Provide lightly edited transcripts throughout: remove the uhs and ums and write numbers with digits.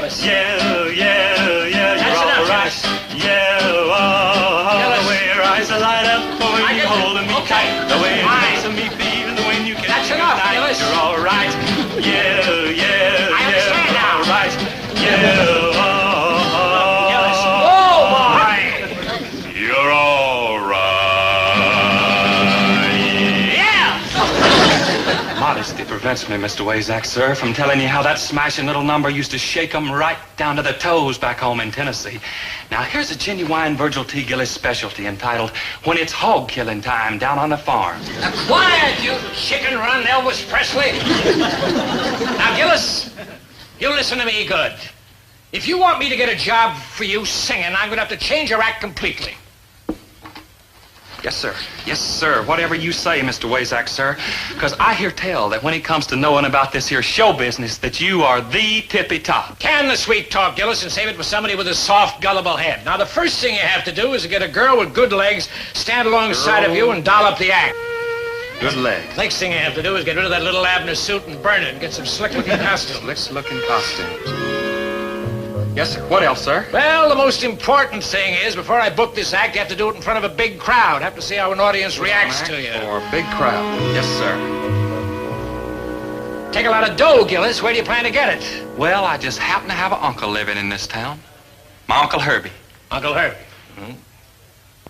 Gillis. Yeah, you're That's all enough, right. Gillis. Yeah, the way your eyes light up, the way I you get it. holding me Okay. tight, the way it Fine. makes me feel, the way you kiss That's me enough, goodnight. Gillis. You're all right. Yeah, I understand you're now. all right. Yeah, Gillis. Oh, my. you're all right. Yeah. Modesty prevents me, Mr. Wazak, sir, from telling you how that smashing little number used to shake 'em right down to the toes back home in Tennessee. Now, here's a genuine Virgil T. Gillis specialty entitled When It's Hog Killing Time Down on the Farm. Now, quiet, you chicken run Elvis Presley. Now, Gillis, you listen to me good. If you want me to get a job for you singing, I'm going to have to change your act completely. Yes, sir. Yes, sir. Whatever you say, Mr. Wazak, sir. Because I hear tell that when it comes to knowing about this here show business, that you are the tippy top. Can the sweet talk, Gillis, and save it for somebody with a soft, gullible head. Now, the first thing you have to do is to get a girl with good legs, stand alongside of you, and doll up the act. Good legs. Next thing you have to do is get rid of that little Abner suit and burn it and get some slick-looking costumes. Slick-looking costumes. Yes, sir. What else, sir? Well, the most important thing is, before I book this act, you have to do it in front of a big crowd. Have to see how an audience reacts to you. Or a big crowd. Yes, sir. Take a lot of dough, Gillis. Where do you plan to get it? Well, I just happen to have an uncle living in this town. My Uncle Herbie. Uncle Herbie.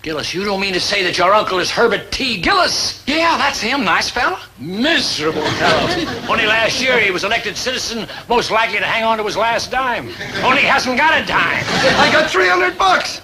Gillis, you don't mean to say that your uncle is Herbert T. Gillis? Yeah, that's him. Nice fella. Miserable fellow. Only last year he was elected citizen most likely to hang on to his last dime. Only he hasn't got a dime. I got $300.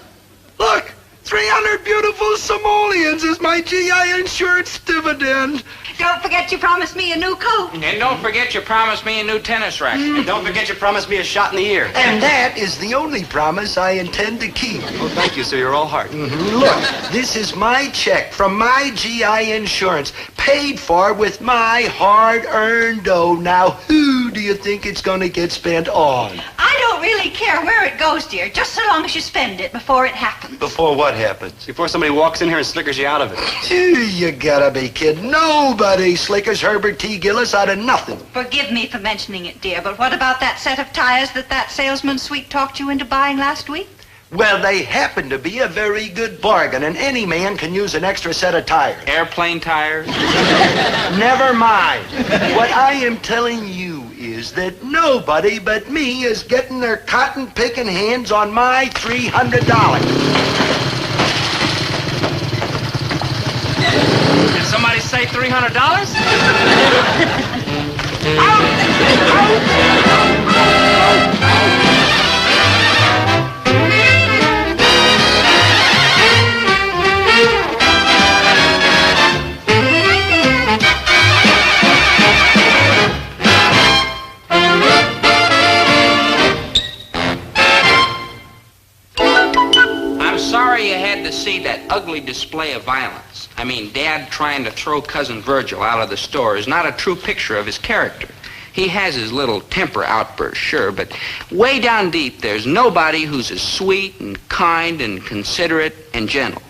Look, 300 beautiful simoleons is my GI insurance dividend. Don't forget you promised me a new coat. And don't forget you promised me a new tennis racket. And don't forget you promised me a shot in the ear. And that is the only promise I intend to keep. Oh, thank you, sir. You're all heart. Look, this is my check from my GI insurance, paid for with my hard-earned dough. Now, who do you think it's going to get spent on? I don't really care where it goes, dear, just so long as you spend it before it happens. Before what happens? Before somebody walks in here and slickers you out of it. You gotta be kidding. Nobody slickers Herbert T. Gillis out of nothing. Forgive me for mentioning it, dear, but what about that set of tires that salesman sweet-talked you into buying last week? Well, they happen to be a very good bargain, and any man can use an extra set of tires. Airplane tires. Never mind. What I am telling you is that nobody but me is getting their cotton-picking hands on my $300. Did somebody say $300? I'm sorry you had to see that ugly display of violence. I mean, Dad trying to throw Cousin Virgil out of the store is not a true picture of his character. He has his little temper outbursts, sure, but way down deep, there's nobody who's as sweet and kind and considerate and gentle.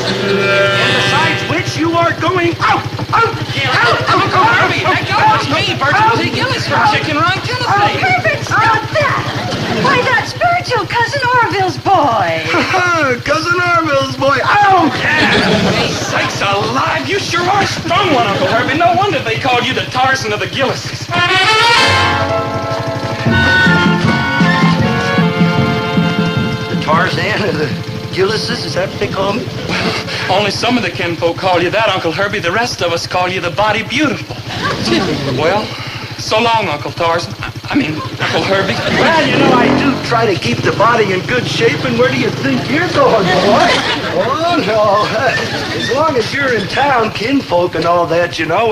Besides which, you are going out! Uncle Herbie, that was me, Virgil T. Gillis from Chicken Run, Tennessee. Herbert, stop that! Why, that's Virgil, Cousin Orville's boy. Cousin Orville's boy. Oh, Sakes alive, you sure are a strong one, Uncle Herbie. No wonder they called you the Tarzan of the Gillises. the Tarzan of the Gillises, is that what they call me? Only some of the kinfolk call you that, Uncle Herbie. The rest of us call you the Body Beautiful. Well, so long, Uncle Tarzan. Uncle Herbie. Well, you know, I do try to keep the body in good shape, and where do you think you're going, boy? Oh, no. As long as you're in town, kinfolk and all that, you know,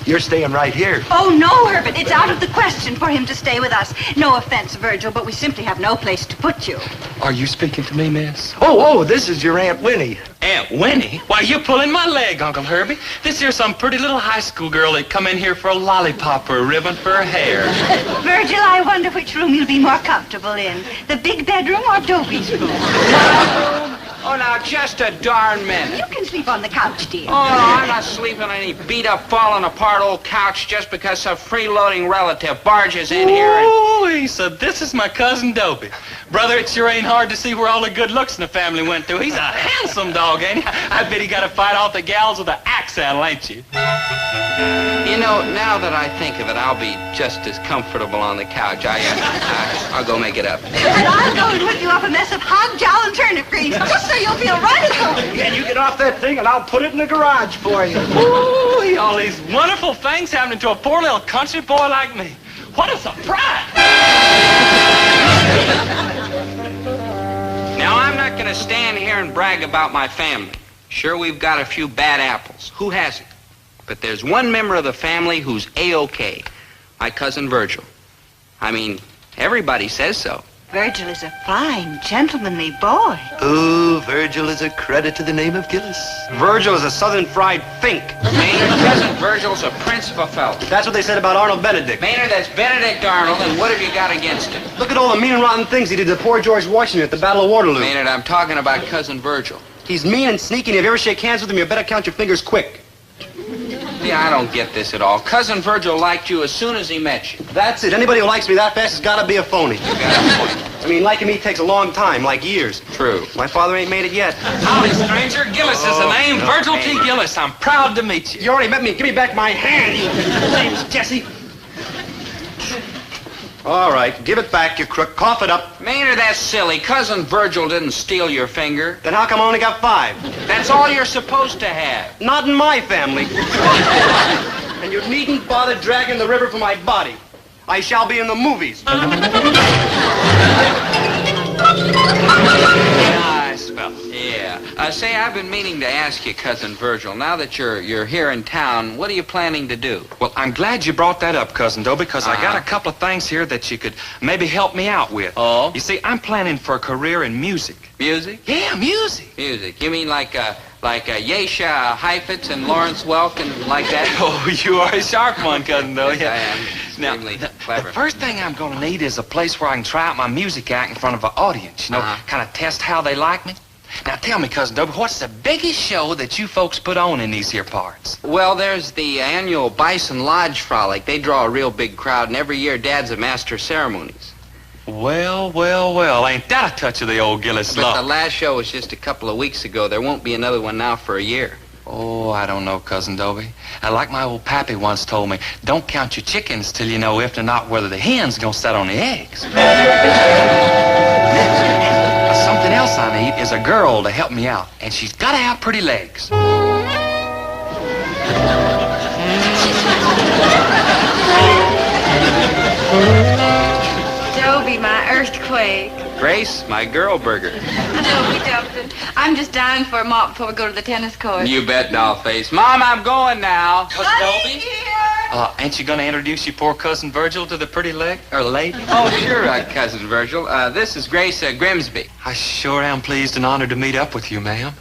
you're staying right here. Oh, no, Herbert, it's out of the question for him to stay with us. No offense, Virgil, but we simply have no place to put you. Are you speaking to me, miss? Oh, this is your Aunt Winnie. Aunt Winnie? Why, you're pulling my leg, Uncle Herbie. This here's some pretty little high school girl that come in here for a lollipop or a ribbon for her hair. Virgil, I wonder which room you'll be more comfortable in. The big bedroom or Dobie's room? Oh, now, just a darn minute. You can sleep on the couch, dear. Oh, no, I'm not sleeping on any beat-up, falling-apart old couch just because some freeloading relative barges in here and... Ooh, so this is my cousin Dobie. Brother, it sure ain't hard to see where all the good looks in the family went to. He's a handsome dog, ain't he? I bet he got to fight off the gals with an axe handle, ain't you? You know, now that I think of it, I'll be just as comfortable on the couch. I'll go make it up. And I'll go and whip you up a mess of hog jowl and turnip greens, just so you'll feel right at home. Yeah, you get off that thing and I'll put it in the garage for you. Ooh, all these wonderful things happening to a poor little country boy like me. What a surprise! Now, I'm not going to stand here and brag about my family. Sure, we've got a few bad apples. Who hasn't? But there's one member of the family who's A-OK. My cousin Virgil. I mean, everybody says so. Virgil is a fine, gentlemanly boy. Ooh, Virgil is a credit to the name of Gillis. Virgil is a southern fried fink. Maynard, cousin Virgil's a prince of a fella. That's what they said about Arnold Benedict. Maynard, that's Benedict Arnold, and what have you got against him? Look at all the mean and rotten things he did to poor George Washington at the Battle of Waterloo. Maynard, I'm talking about cousin Virgil. He's mean and sneaky, and if you ever shake hands with him, you better count your fingers quick. Yeah, I don't get this at all. Cousin Virgil liked you as soon as he met you. That's it. Anybody who likes me that fast has got to be a phony. You got a point. I mean, liking me takes a long time, like years. True. My father ain't made it yet. Howdy, stranger. Gillis is the name. Virgil T. Gillis. I'm proud to meet you. You already met me. Give me back my hand, you name's Jesse. All right, give it back, you crook. Cough it up. Maynard, that's silly. Cousin Virgil didn't steal your finger. Then how come I only got 5? That's all you're supposed to have. Not in my family. And you needn't bother dragging the river for my body. I shall be in the movies. Nice fella. Yeah. Say, I've been meaning to ask you, cousin Virgil, now that you're here in town, what are you planning to do? Well, I'm glad you brought that up, Cousin Dobie, because I got a couple of things here that you could maybe help me out with. Oh? You see, I'm planning for a career in music. Music? Yeah, music. Music. You mean like Yesha Heifetz and Lawrence Welk and like that? Oh, you are a sharp one, Cousin Dobie. I am. Now, Extremely the clever. first thing I'm going to need is a place where I can try out my music act in front of an audience, kind of test how they like me. Now, tell me, Cousin Dobie, what's the biggest show that you folks put on in these here parts? Well, there's the annual Bison Lodge Frolic. They draw a real big crowd, and every year Dad's a master of ceremonies. Well, well, well, ain't that a touch of the old Gillis But law? the last show was just a couple of weeks ago. There won't be another one now for a year. Oh, I don't know, Cousin Dobie. Like my old pappy once told me, don't count your chickens till you know if or not whether the hen's gonna set on the eggs. Something else I need is a girl to help me out, and she's gotta have pretty legs. Dobie, my earthquake. Grace, my girl burger. Dobie Dumpton. I'm just dying for a mop before we go to the tennis court. You bet, dollface. Mom, I'm going now. Cousin Dobie? Ain't you gonna introduce your poor Cousin Virgil to the pretty lady? Oh, sure, cousin Virgil. This is Grace Grimsby. I sure am pleased and honored to meet up with you, ma'am.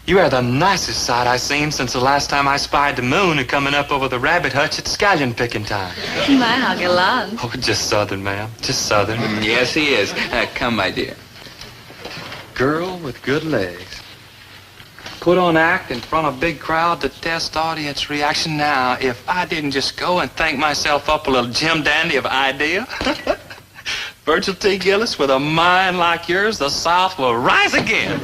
You are the nicest sight I've seen since the last time I spied the moon coming up over the rabbit hutch at scallion picking time. My, how gallant. Oh, just southern, ma'am. Just southern. Yes, he is. Come, my dear. Girl with good legs. Put on act in front of a big crowd to test audience reaction. Now, if I didn't just go and think myself up a little Jim Dandy of idea. Virgil T. Gillis, with a mind like yours, the South will rise again.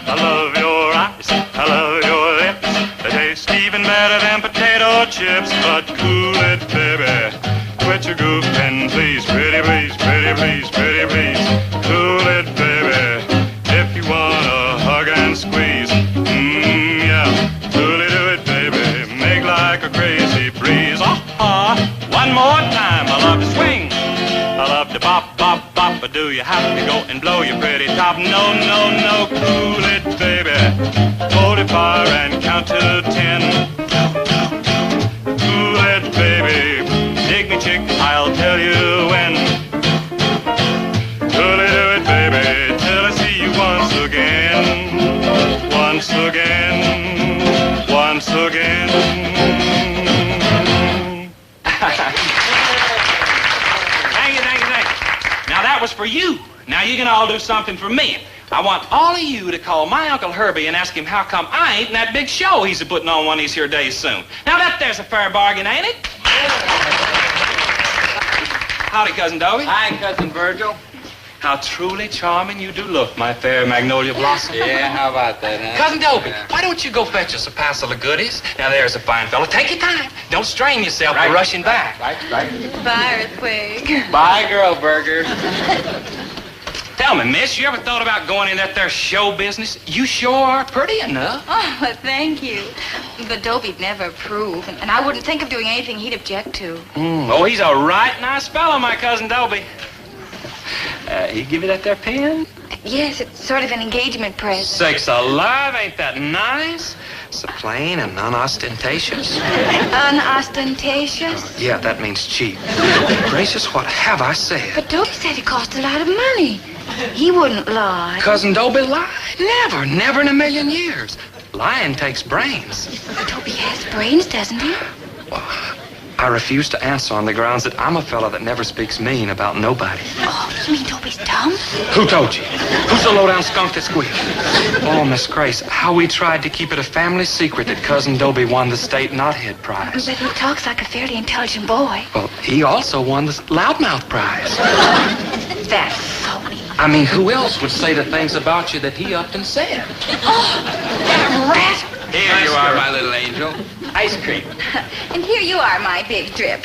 I love your eyes, I love your lips. They taste even better than potato chips. But cool it, baby. Quit your goofing, please. Pretty please, pretty please, pretty please. Cool it, baby. If you wanna hug and squeeze. Yeah. Coolly do it, baby. Make like a crazy breeze. One more time. I love to swing. I love to bop, bop, bop. But do you have to go and blow your pretty top? No, no, no. Cool it, baby. Hold it fire and count to 10. Cool it, baby. Dig me, chick. I'll tell you when. Cool it, do it, baby. Till I see you once again. Once again. Once again. Thank you. Now that was for you. Now you can all do something for me. I want all of you to call my Uncle Herbie and ask him how come I ain't in that big show he's putting on one of these here days soon. Now that there's a fair bargain, ain't it? Howdy, Cousin Dobie. Hi, Cousin Virgil. How truly charming you do look, my fair magnolia blossom. Yeah, how about that, huh? Cousin Dobie, why don't you go fetch us a parcel of goodies? Now, there's a fine fellow. Take your time. Don't strain yourself by rushing back. Right. Bye, Earthquake. Bye, Girl Burger. Tell me, miss, you ever thought about going in that there show business? You sure are pretty enough. Oh, well, thank you. But Dobie'd never approve, and I wouldn't think of doing anything he'd object to. Oh, he's a right nice fellow, my Cousin Dobie. He give you that there pen? Yes, it's sort of an engagement present. Sakes alive, ain't that nice? So plain and unostentatious. Unostentatious? Yeah, that means cheap. Gracious, what have I said? But Dobie said it cost a lot of money. He wouldn't lie. Cousin Dobie lied? Never in a million years. Lying takes brains. Dobie has brains, doesn't he? I refuse to answer on the grounds that I'm a fella that never speaks mean about nobody. Oh, you mean Dobie's dumb? Who told you? Who's the low-down skunk that squealed? Oh, Miss Grace, how we tried to keep it a family secret that Cousin Dobie won the state knothead prize. But he talks like a fairly intelligent boy. Well, he also won the loudmouth prize. That's phony. I mean, who else would say the things about you that he up and said? Oh, that rat! Here you are, my little angel. Ice cream. And here you are, my big drip.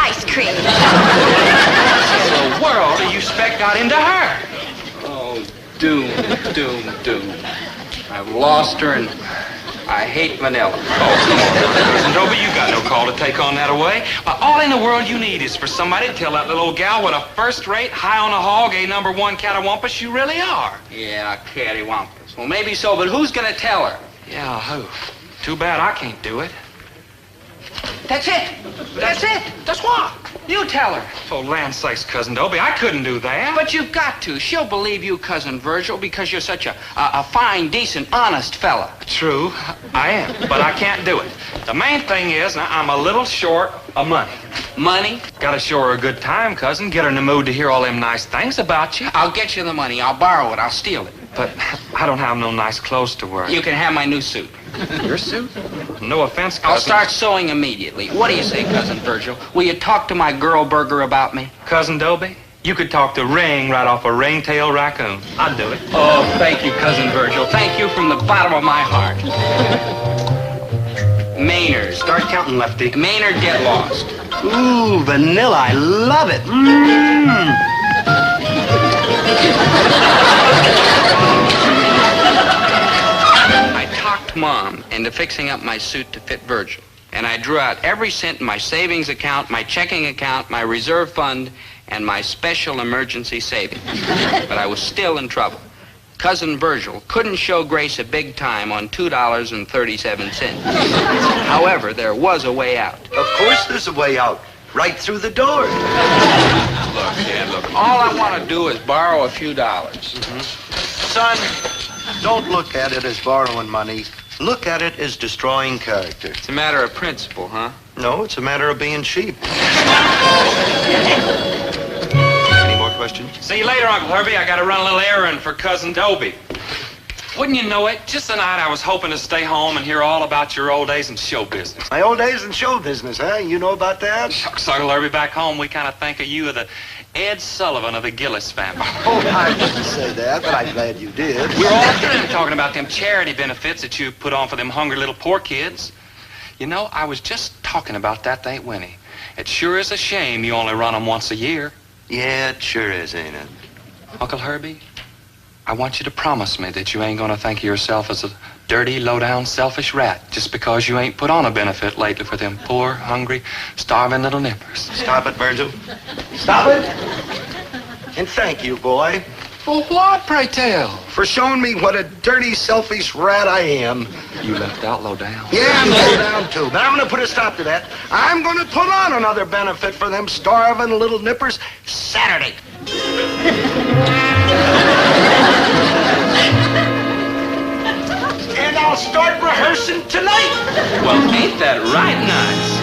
Ice cream. What in the world do you expect got into her? Oh, doom. I've lost her, and I hate vanilla. Cousin Dobie, you got no call to take on that away. All in the world you need is for somebody to tell that little old gal what a first-rate, high-on-the-hog, #1 catawampus you really are. Yeah, cattywampus. Well, maybe so, but who's gonna tell her? Yeah, who? Too bad I can't do it. That's it. That's what? You tell her. For land's sakes, Cousin Dobie, I couldn't do that. But you've got to. She'll believe you, Cousin Virgil, because you're such a fine, decent, honest fella. True, I am, but I can't do it. The main thing is, I'm a little short of money. Money? Gotta show her a good time, cousin. Get her in the mood to hear all them nice things about you. I'll get you the money. I'll borrow it. I'll steal it. But I don't have no nice clothes to wear. You can have my new suit. Your suit? No offense, cousin. I'll start sewing immediately. What do you say, Cousin Virgil? Will you talk to my girl burger about me? Cousin Dobie, you could talk to Ring right off a ring-tailed raccoon. I'd do it. Oh, thank you, Cousin Virgil. Thank you from the bottom of my heart. Maynard. Start counting, Lefty. Maynard, get lost. Ooh, vanilla. I love it. I talked Mom into fixing up my suit to fit Virgil. And I drew out every cent in my savings account, my checking account, my reserve fund, and my special emergency savings. But I was still in trouble. Cousin Virgil couldn't show Grace a big time on $2.37. However, there was a way out. Of course there's a way out. Right through the door. Look, Dad, look. All I want to do is borrow a few dollars. Son, don't look at it as borrowing money. Look at it as destroying character. It's a matter of principle, huh? No, it's a matter of being cheap. Any more questions? See you later, Uncle Herbie. I gotta run a little errand for Cousin Dobie. Wouldn't you know it, just tonight I was hoping to stay home and hear all about your old days in show business. My old days in show business, huh? You know about that? Shucks, Uncle Herbie, back home we kind of think of you as the Ed Sullivan of the Gillis family. Oh, I wouldn't say that, but I'm glad you did. We're all through talking about them charity benefits that you put on for them hungry little poor kids. You know, I was just talking about that, ain't Winnie. It sure is a shame you only run them once a year. Yeah, it sure is, ain't it? Uncle Herbie, I want you to promise me that you ain't gonna think of yourself as a dirty, low-down, selfish rat just because you ain't put on a benefit lately for them poor, hungry, starving little nippers. Stop it, Virgil. Stop it. And thank you, boy. For what, pray tell? For showing me what a dirty, selfish rat I am. You left out low down. Yeah, I'm low down, too. But I'm going to put a stop to that. I'm going to put on another benefit for them starving little nippers Saturday. And I'll start rehearsing tonight. Well, ain't that right nice?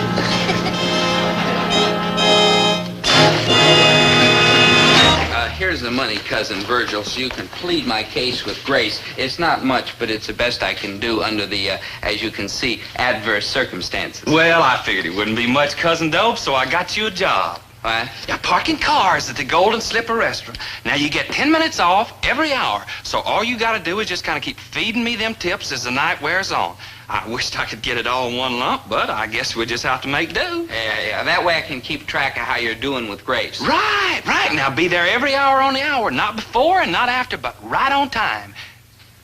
here's the money, Cousin Virgil, so you can plead my case with grace. It's not much, but it's the best I can do under the, as you can see, adverse circumstances. Well, I figured it wouldn't be much, Cousin Dope, so I got you a job. What? Yeah, parking cars at the Golden Slipper restaurant. Now, you get 10 minutes off every hour, so all you got to do is just kind of keep feeding me them tips as the night wears on. I wished I could get it all in one lump, but I guess we just have to make do. Yeah. That way I can keep track of how you're doing with Grace. Right. Now, be there every hour on the hour, not before and not after, but right on time.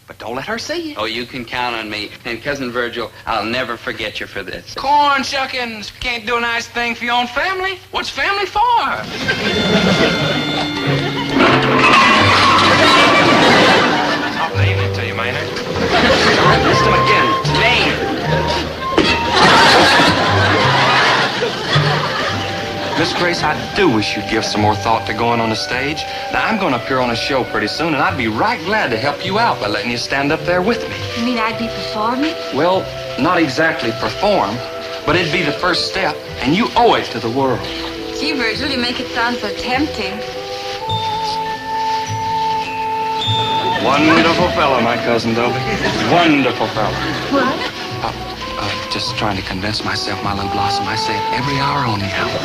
But don't let her see you. Oh, you can count on me. And Cousin Virgil, I'll never forget you for this. Corn shuckings. Can't do a nice thing for your own family? What's family for? I'll name it to you, Maynard. Listen again. Name. Miss Grace, I do wish you'd give some more thought to going on the stage. Now, I'm going to appear on a show pretty soon, and I'd be right glad to help you out by letting you stand up there with me. You mean I'd be performing? Well, not exactly perform, but it'd be the first step, and you owe it to the world. Gee, Virgil, you make it sound so tempting. Wonderful fellow, my cousin Dobie. Wonderful fellow. What? Just trying to convince myself, my little blossom. I say it every hour on the hour.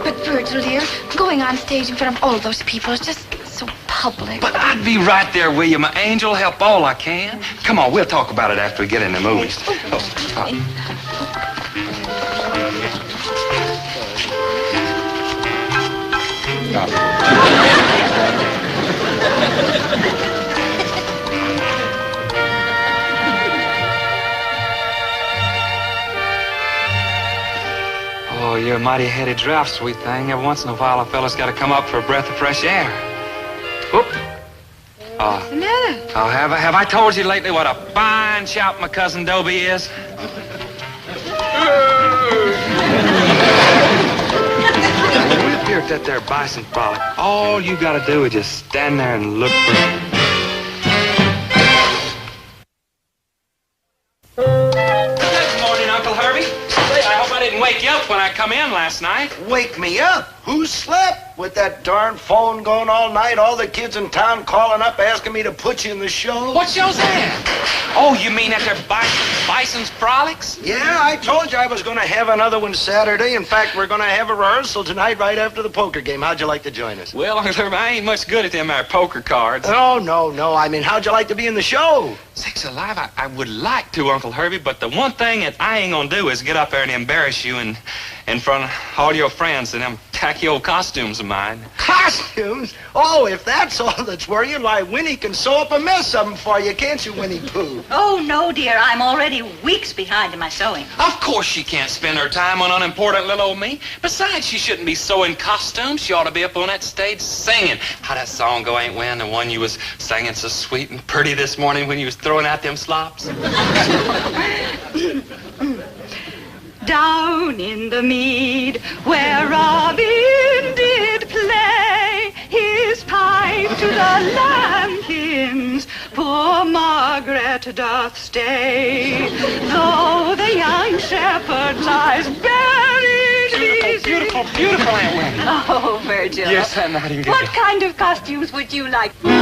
But, Virgil, dear, going on stage in front of all those people is just so public. But I'd be right there with you, my angel. Help all I can. Come on, we'll talk about it after we get in the movies. Oh, you're a mighty heady draft, sweet thing. Every once in a while, a fella's got to come up for a breath of fresh air. Whoop. What's the matter? Oh, have I told you lately what a fine shout my cousin Dobie is? When we appear at that there bison frolic, all you got to do is just stand there and look for it. Good morning, Uncle Herbie. Say, I hope I didn't wake you up when I come in last night. Wake me up? Who slept? With that darn phone going all night, all the kids in town calling up asking me to put you in the show. What show's that? Oh, you mean at their Bison's Frolics? Yeah, I told you I was going to have another one Saturday. In fact, we're going to have a rehearsal tonight right after the poker game. How'd you like to join us? Well, Uncle Herbie, I ain't much good at them there poker cards. Oh, no. I mean, how'd you like to be in the show? Sakes alive, I would like to, Uncle Herbie, but the one thing that I ain't gonna do is get up there and embarrass you in front of all your friends in them tacky old costumes of mine. Costumes? Oh, if that's all that's worrying, why, Winnie can sew up a mess of them for you, can't you, Winnie Pooh? Oh, no, dear. I'm already weeks behind in my sewing. Of course she can't spend her time on unimportant little old me. Besides, she shouldn't be sewing costumes. She ought to be up on that stage singing. How that song go, Ain't When? The one you was singing so sweet and pretty this morning when you was throwing out them slops. Down in the mead where Robin did play his pipe to the lambkins, poor Margaret doth stay, though the young shepherd lies buried. Beautiful, Aunt Wendy. Oh, Virgil. Yes, Aunt Nightingale. What kind of costumes would you like? I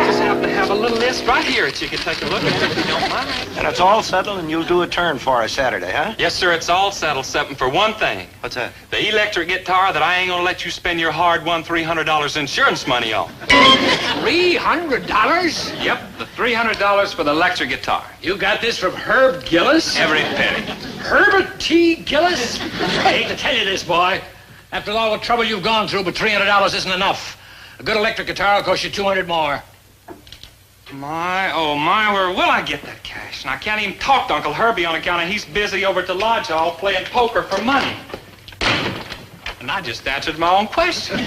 just happen to have a little list right here that you can take a look at if you don't mind. And it's all settled and you'll do a turn for us Saturday, huh? Yes, sir, it's all settled, except for one thing. What's that? The electric guitar that I ain't gonna let you spend your hard-won $300 insurance money on. $300? Yep, the $300 for the electric guitar. You got this from Herb Gillis? Every penny. Herbert T. Gillis? I hate to tell you this, boy. After all the trouble you've gone through, but $300 isn't enough. A good electric guitar will cost you $200 more. My, oh my, where will I get that cash? And I can't even talk to Uncle Herbie on account of he's busy over at the lodge hall playing poker for money. And I just answered my own question.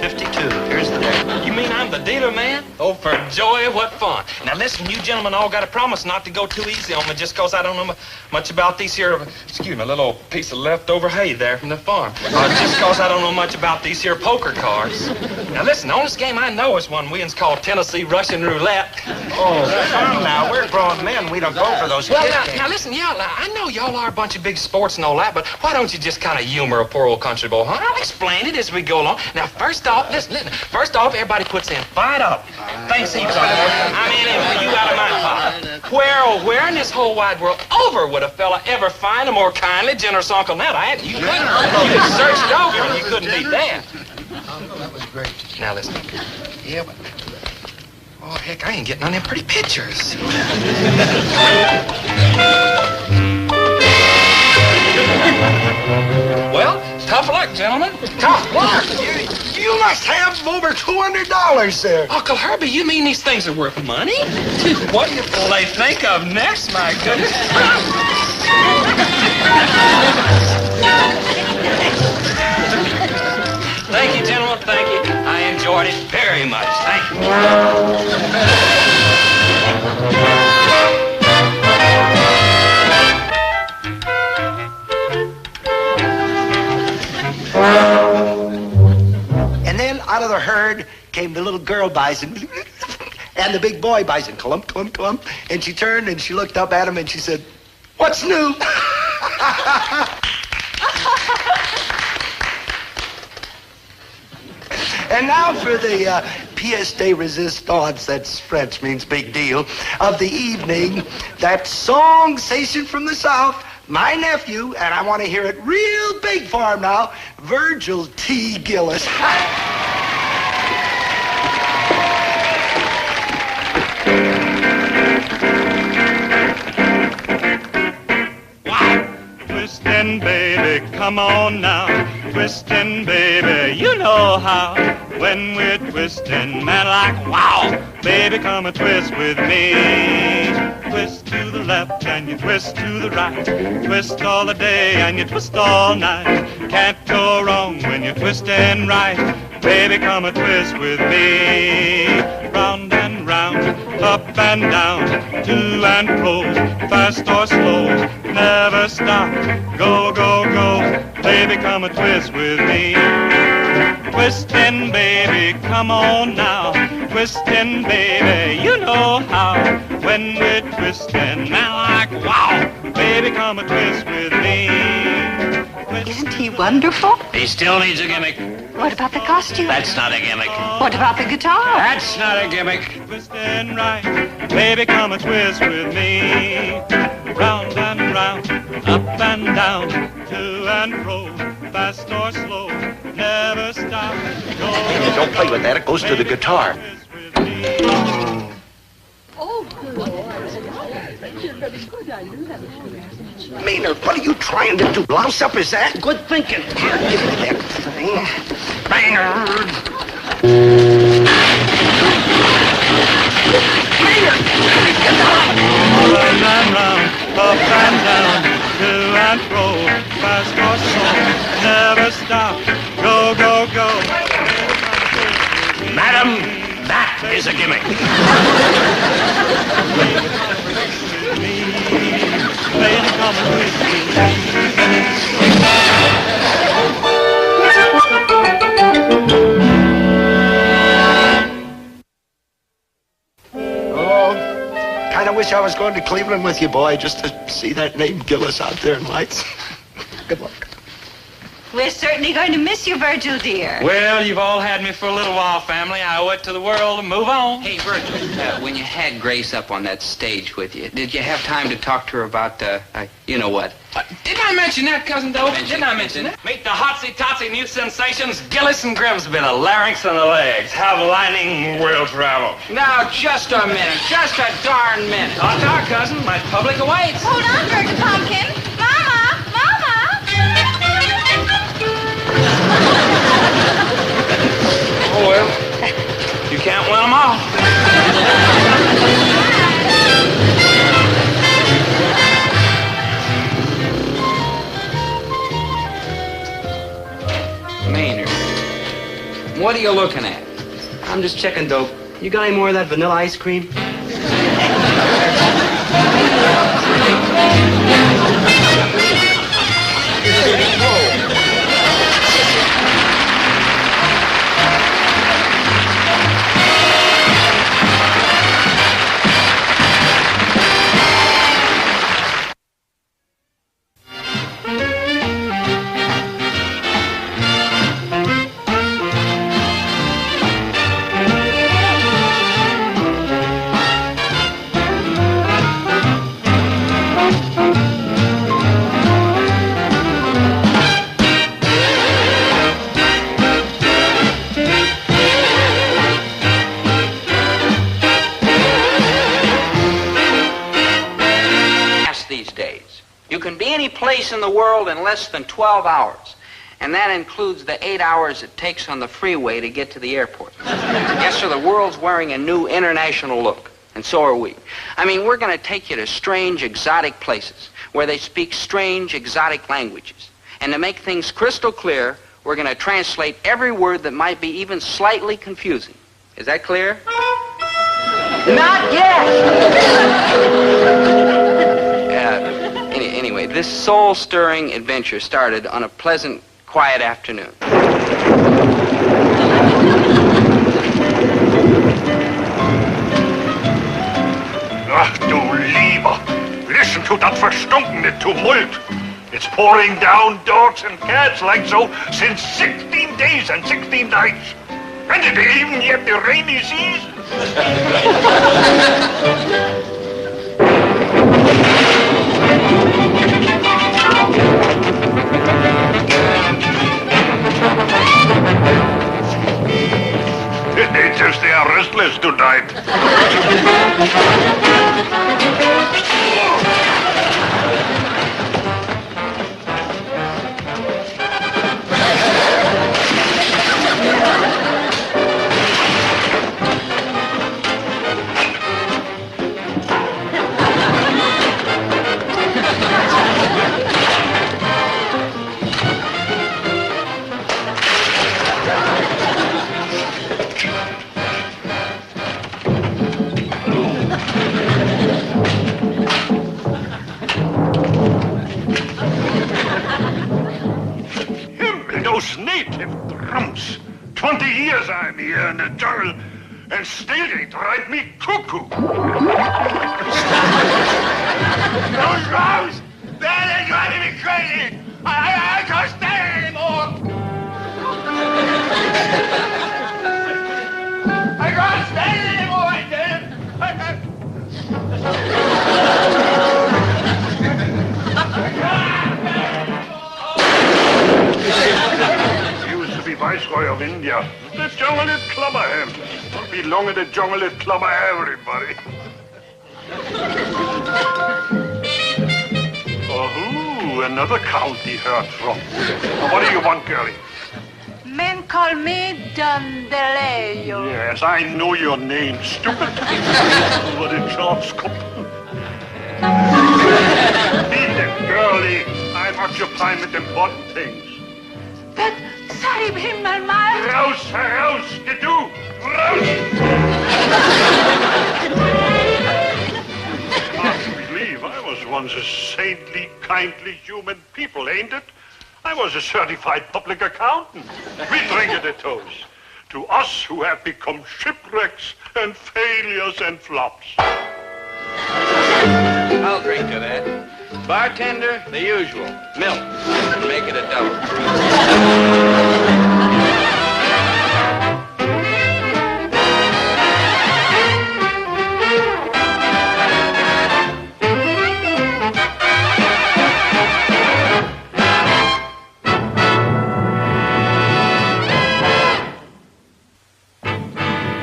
52. Here's the deck. You mean I'm the dealer, man? Oh, for joy, what fun. Now, Now listen, you gentlemen all got to promise not to go too easy on me just because I don't know much about these here, excuse me, a little piece of leftover hay there from the farm. Just because I don't know much about these here poker cards. Now listen, the only game I know is one we call Tennessee Russian Roulette. Oh, come now, we're grown men. We don't go for those Well, kid games. now listen, y'all, I know y'all are a bunch of big sports and all that, but why don't you just kind of humor a poor old country boy, huh? I'll explain it as we go along. Now, first off, listen. First off, everybody puts in $5. Thanks heaps on it. I mean, for you out of my pocket. Where in this whole wide world over would a fella ever find a more kindly, generous Uncle Ned? You could search it over and you couldn't beat that. Oh, that was great. Now, listen. Yeah, but... Oh, heck, I ain't getting on them pretty pictures. Well, tough luck, gentlemen. Tough luck. You must have over $200 there. Uncle Herbie, you mean these things are worth money? What will they think of next, my goodness? Thank you, gentlemen, thank you. I enjoyed it very much. Thank you. And then out of the herd came the little girl bison and the big boy bison, clump, clump, clump. And she turned and she looked up at him and she said, "What's new?" And now for the pièce de résistance, that's French, means big deal, of the evening, that song-sation from the South, my nephew, and I want to hear it real big for him now, Virgil T. Gillis. Twistin', baby, come on now. Twistin', baby, you know how. When we're twistin', man, like wow. Baby, come and twist with me. Twist to the left and you twist to the right. Twist all the day and you twist all night. Can't go wrong when you're twistin' right. Baby, come and twist with me. Round and round, up and down, to and fro, fast or slow, never stop, go, go, go. Baby, come and twist with me. Twistin', baby, come on now. Twistin', baby, you know how. When we're twistin', now like wow. Baby, come and twist with me. Isn't he wonderful? He still needs a gimmick. What about the costume? That's not a gimmick. What about the guitar? That's not a gimmick. Twistin' right, baby, come and twist with me. Round and round, up and down, to and fro, fast or slow, never stop. Go, You don't play with that, it goes to the guitar. Maynard, what are you trying to do? Louse up his ass? Good thinking. Here, give me that thing. Maynard! Maynard! round and round, up and down, to and fro, fast or slow, never stop. Go, go, go. Madam, that is a gimmick. Baby, come Kind of wish I was going to Cleveland with you, boy, just to see that name Gillis out there in lights. Good luck. We're certainly going to miss you, Virgil, dear. Well, you've all had me for a little while, family. I owe it to the world to move on. Hey, Virgil, when you had Grace up on that stage with you, did you have time to talk to her about, you know what? Didn't I mention that, Cousin Dobie? Didn't I mention that? Meet the hotsy-totsy new sensations, Gillis and Grimsby, the larynx and the legs. Have lightning will travel. Now, just a minute. Just a darn minute. Talk, cousin. My public awaits. Hold on, Virgil Pumpkin. Mama! Mama! Oh, well, you can't win them all. Maynard, what are you looking at? I'm just checking, Dope. You got any more of that vanilla ice cream? Place in the world in less than 12 hours. And that includes the 8 hours it takes on the freeway to get to the airport. Yes, sir, the world's wearing a new international look. And so are we. I mean, we're going to take you to strange, exotic places where they speak strange, exotic languages. And to make things crystal clear, we're going to translate every word that might be even slightly confusing. Is that clear? Not yet! Anyway, this soul-stirring adventure started on a pleasant, quiet afternoon. Ach, du Lieber! Listen to that verstunkene Tumult. It's pouring down dogs and cats like so since 16 days and 16 nights. And it ain't even yet the rainy season. Natures, they are restless tonight. Those native drums. 20 years I'm here in the jungle, and still they drive me cuckoo. Those drums, they're driving me crazy. I can't stand it anymore. I can't stand it anymore, I did. Used to be Viceroy of India. The jungle is clubber him. Don't belong in the jungle is clubber everybody. Oh, another county heard from. What do you want, girlie? Men call me Dandelion. Yes, I know your name, stupid. What a chance, cop. Beat it, girlie. I'm occupied with important things. But, Sahib Himmelmal. Raus, heraus, gedu, raus! Believe I was once a saintly, kindly human people, ain't it? I was a certified public accountant. We drink at the toast. To us who have become shipwrecks and failures and flops. I'll drink to that. Bartender, the usual. Milk. Make it a double.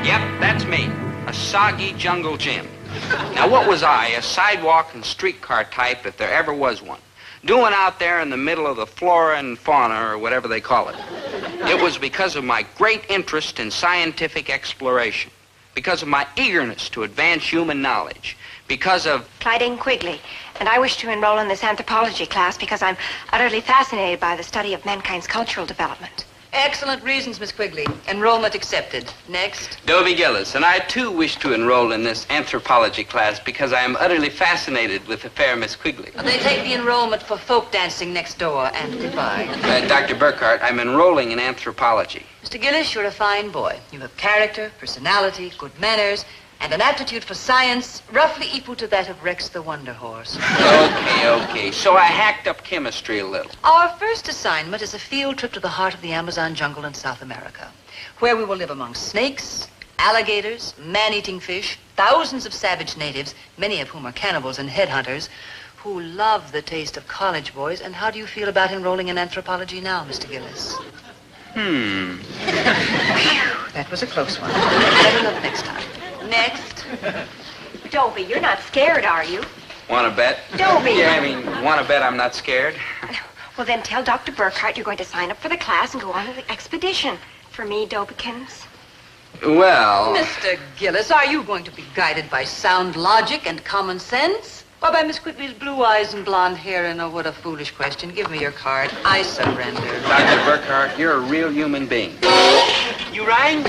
Yep, that's me. A soggy jungle Jim. Now, what was I, a sidewalk and streetcar type, if there ever was one, doing out there in the middle of the flora and fauna, or whatever they call it? It was because of my great interest in scientific exploration, because of my eagerness to advance human knowledge, because of... Clydane Quigley, and I wish to enroll in this anthropology class because I'm utterly fascinated by the study of mankind's cultural development. Excellent reasons, Miss Quigley. Enrollment accepted. Next. Dobie Gillis, and I too wish to enroll in this anthropology class because I am utterly fascinated with the fair Miss Quigley. They take the enrollment for folk dancing next door, and goodbye. Dr. Burkhart, I'm enrolling in anthropology. Mr. Gillis, you're a fine boy. You have character, personality, good manners, and an aptitude for science roughly equal to that of Rex the Wonder Horse. Okay. So I hacked up chemistry a little. Our first assignment is a field trip to the heart of the Amazon jungle in South America, where we will live among snakes, alligators, man-eating fish, thousands of savage natives, many of whom are cannibals and headhunters, who love the taste of college boys. And how do you feel about enrolling in anthropology now, Mr. Gillis? That was a close one. Better luck next time. Next. Dobie, you're not scared, are you? Want to bet? Dobie. Yeah, I mean, want to bet I'm not scared? Well, then tell Dr. Burkhart you're going to sign up for the class and go on to the expedition. For me, Dobiekins. Well... Mr. Gillis, are you going to be guided by sound logic and common sense? Or by Miss Quigley's blue eyes and blonde hair? And oh, what a foolish question. Give me your card. I surrender. Dr. Burkhart, you're a real human being. You rang?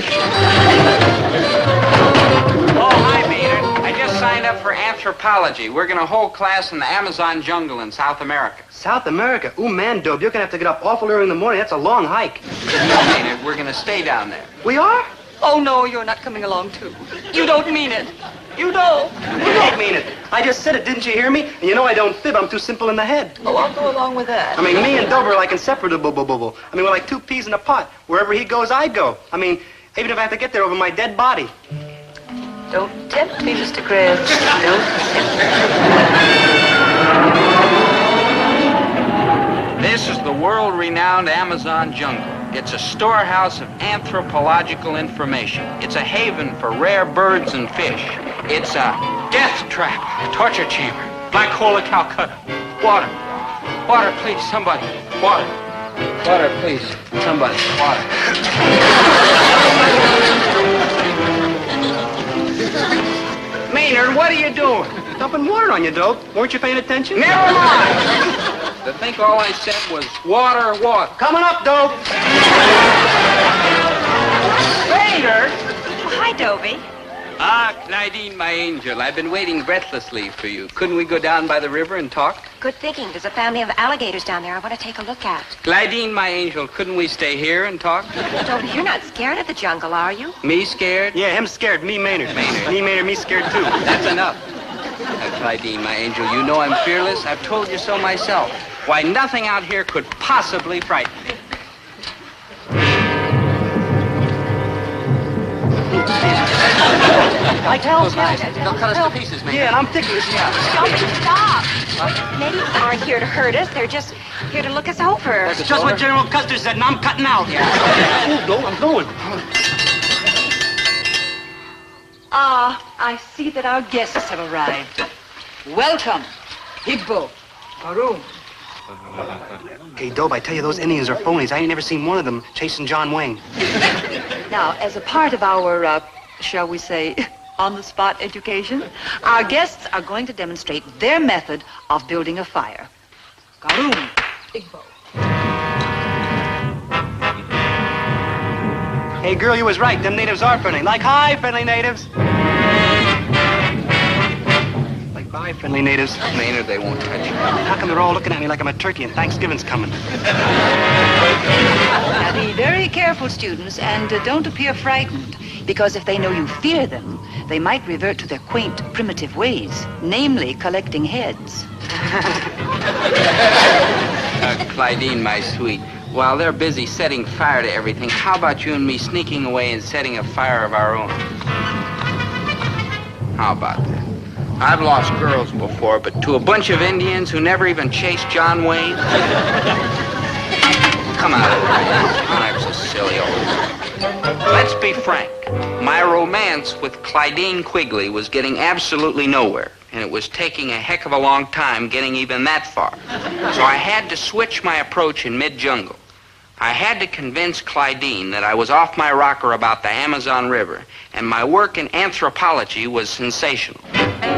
Oh, hi, Maynard. I just signed up for anthropology. We're going to hold class in the Amazon jungle in South America. South America? Ooh, man, Dobe, you're going to have to get up awful early in the morning. That's a long hike. No, Maynard, we're going to stay down there. We are? Oh, no, you're not coming along, too. You don't mean it. You don't. You don't mean it. I just said it, didn't you hear me? And you know I don't fib. I'm too simple in the head. Oh, I'll go along with that. I mean, me and Dobe are like inseparable. I mean, we're like two peas in a pot. Wherever he goes, I go. I mean, even if I have to get there over my dead body. Don't tempt me, Mr. Krabs. Don't tempt me. This is the world-renowned Amazon jungle. It's a storehouse of anthropological information. It's a haven for rare birds and fish. It's a death trap, a torture chamber, black hole of Calcutta. Water. Water, please, somebody. Water. Water, please, somebody. Water. Maynard, what are you doing? Dumping water on you, Dobe. Weren't you paying attention? Never mind. I think all I said was water, water. Coming up, Dobe. Maynard! Hi, Dobie. Ah, Claudine, my angel, I've been waiting breathlessly for you. Couldn't we go down by the river and talk? Good thinking. There's a family of alligators down there I want to take a look at. Claudine, my angel, couldn't we stay here and talk? Dobie, you're not scared of the jungle, are you? Me scared? Yeah, him scared. Me, Maynard. Me, Maynard, me scared, too. That's enough. Claudine, my angel, you know I'm fearless. I've told you so myself. Why, nothing out here could possibly frighten me. I tell you. They'll cut us to pieces, man. Yeah, and I'm ticklish. Dobie, stop. Natives aren't here to hurt us. They're just here to look us over. That's just what General Custer said, and I'm cutting out. Oh, no, I'm going. Ah, I see that our guests have arrived. Welcome, Higbo, Maroon. Hey, Dobe, I tell you, those Indians are phonies. I ain't never seen one of them chasing John Wayne. Now, as a part of our, shall we say, on-the-spot education, our guests are going to demonstrate their method of building a fire. Garoon, Higbo. Hey, girl, you was right. Them natives are friendly. Like, hi, friendly natives. Like, bye, friendly natives. Maynard, they won't touch you. How come they're all looking at me like I'm a turkey and Thanksgiving's coming? Now, be very careful, students, and don't appear frightened, because if they know you fear them, they might revert to their quaint, primitive ways, namely collecting heads. Claudine, my sweet, while they're busy setting fire to everything, how about you and me sneaking away and setting a fire of our own? How about that? I've lost girls before, but to a bunch of Indians who never even chased John Wayne? Come on, I'm so silly old. Let's be frank. My romance with Claudine Quigley was getting absolutely nowhere, and it was taking a heck of a long time getting even that far. So I had to switch my approach in mid-jungle. I had to convince Claudine that I was off my rocker about the Amazon River, and my work in anthropology was sensational.